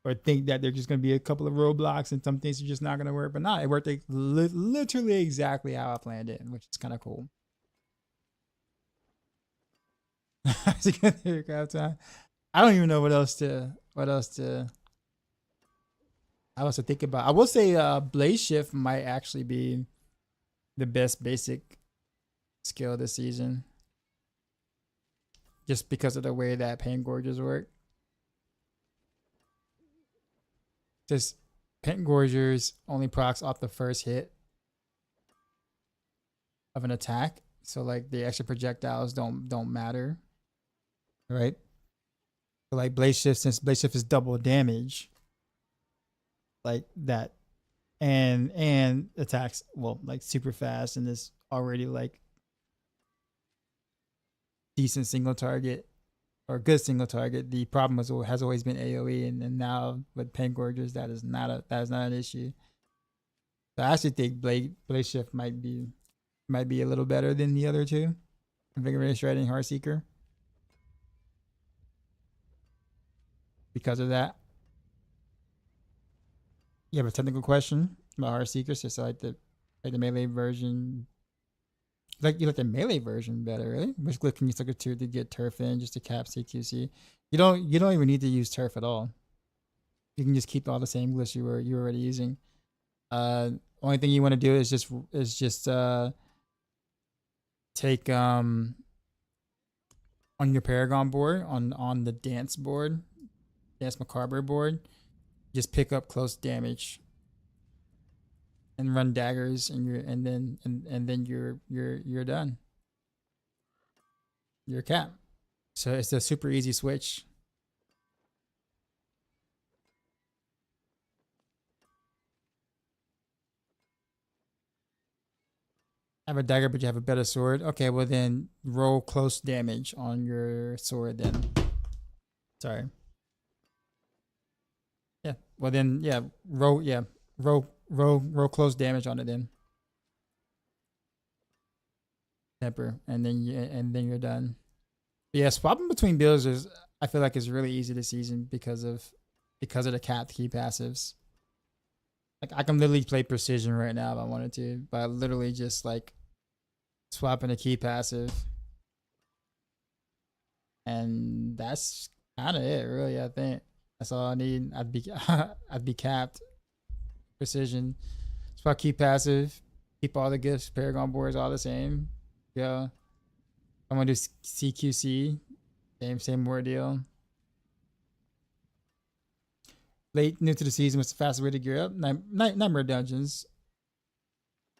or think that there's just gonna be a couple of roadblocks and some things are just not gonna work. But no, it worked literally exactly how I planned it, which is kind of cool. I don't even know what else to think about. I will say Blaze Shift might actually be the best basic skill this season, just because of the way that Paint Gorgers work. Just Paint Gorgers only procs off the first hit of an attack, so like the extra projectiles don't matter, right? So like Blade Shift, since Blade Shift is double damage, like that, and attacks well like super fast and is already like decent single target or good single target. The problem has always been AOE, and now with Pain Gorgers, that is not an issue. So I actually think Blade Shift might be a little better than the other two, Invigorating Shredding, Heartseeker, because of that. You have a technical question about Heartseeker, so like the melee version. You like the melee version better, really? Which glyph can you suck a to get turf in just to cap CQC? You don't even need to use turf at all. You can just keep all the same glyphs you were already using. Only thing you want to do is just take on your Paragon board, on the Dance board, Dance Macabre board, just pick up close damage and run daggers, and then you're done. You're capped. So it's a super easy switch. Have a dagger, but you have a better sword. Okay, well then roll close damage on your sword then. Sorry. Yeah. Well then, yeah. Roll close damage on it then. Temper, and then you're done. But yeah, swapping between builds is, I feel like, is really easy this season because of the capped key passives. Like I can literally play precision right now if I wanted to, by literally just like swapping a key passive, and that's kind of it, really. I think that's all I need. I'd be capped. Precision, swap key passive, keep all the gifts, Paragon boards all the same. Yeah, I'm gonna do CQC, same ordeal. Late new to the season, what's the fastest way to gear up? Nightmare Dungeons.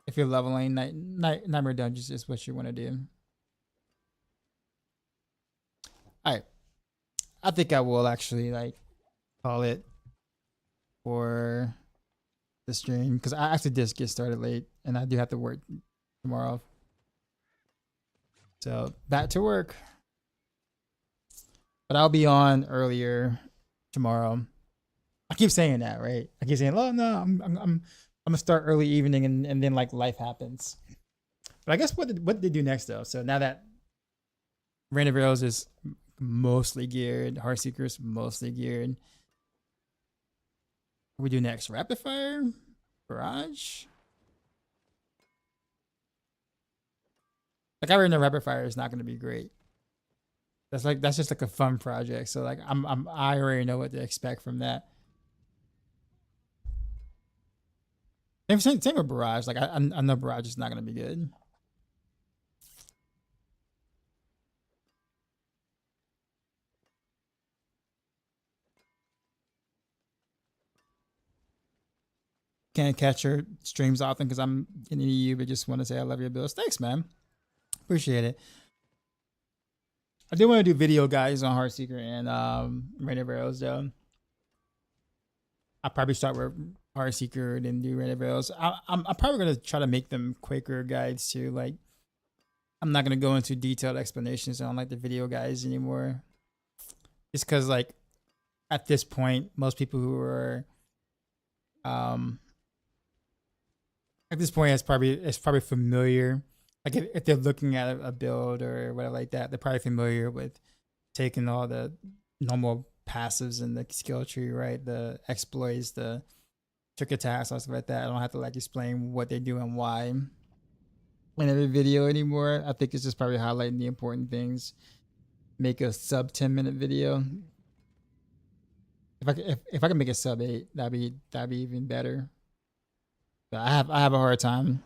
If you're leveling, Nightmare Dungeons is what you want to do. All right, I think I will actually like call it for the stream, because I actually just get started late and I do have to work tomorrow. So back to work. But I'll be on earlier tomorrow. I keep saying that, right? I keep saying, "Oh no, I'm gonna start early evening," and then like life happens. But I guess what did they do next though? So now that Rain of Arrows is mostly geared, Heartseeker is mostly geared. What we do next? Rapid Fire? Barrage? Like I already know Rapid Fire is not gonna be great. That's just like a fun project. So like I already know what to expect from that. Same with Barrage. Like I know Barrage is not gonna be good. Can't catch your streams often because I'm in the EU, but just want to say I love your builds. Thanks, man. Appreciate it. I do want to do video guys on Heartseeker and Rain of Arrows though. I'll probably start with Heartseeker, then do Rain of Arrows. I'm probably gonna try to make them quicker guides too. Like I'm not gonna go into detailed explanations on like the video guides anymore. Just because like at this point, most people who are at this point it's probably familiar. Like if they're looking at a build or whatever like that, they're probably familiar with taking all the normal passives in the skill tree, right? The exploits, the trick attacks, all stuff like that. I don't have to like explain what they do and why in every video anymore. I think it's just probably highlighting the important things. Make a sub 10-minute video. If I can make a sub 8, that'd be even better. But I have a hard time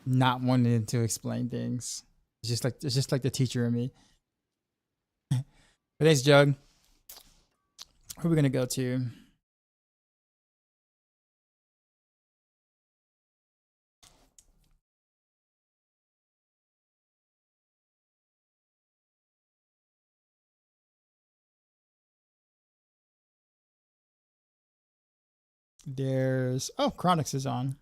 not wanting to explain things. It's just like the teacher in me. But thanks, Jug. Who are we gonna go to? There's Chronix is on.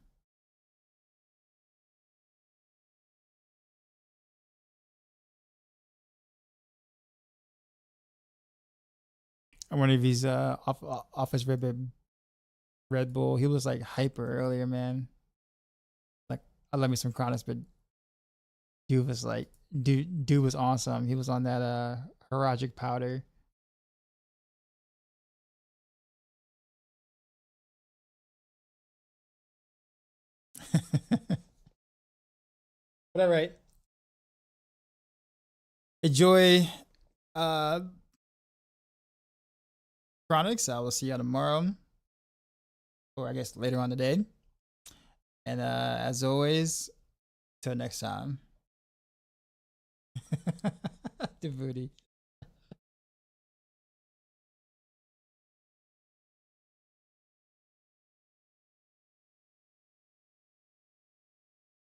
I wonder if he's off his Red Bull. He was like hyper earlier, man. Like I love me some Chronix, but dude was like dude was awesome. He was on that Heartseeker powder. But all right. Enjoy Chronix. I will see you tomorrow. Or I guess later on today. And as always, till next time. The booty.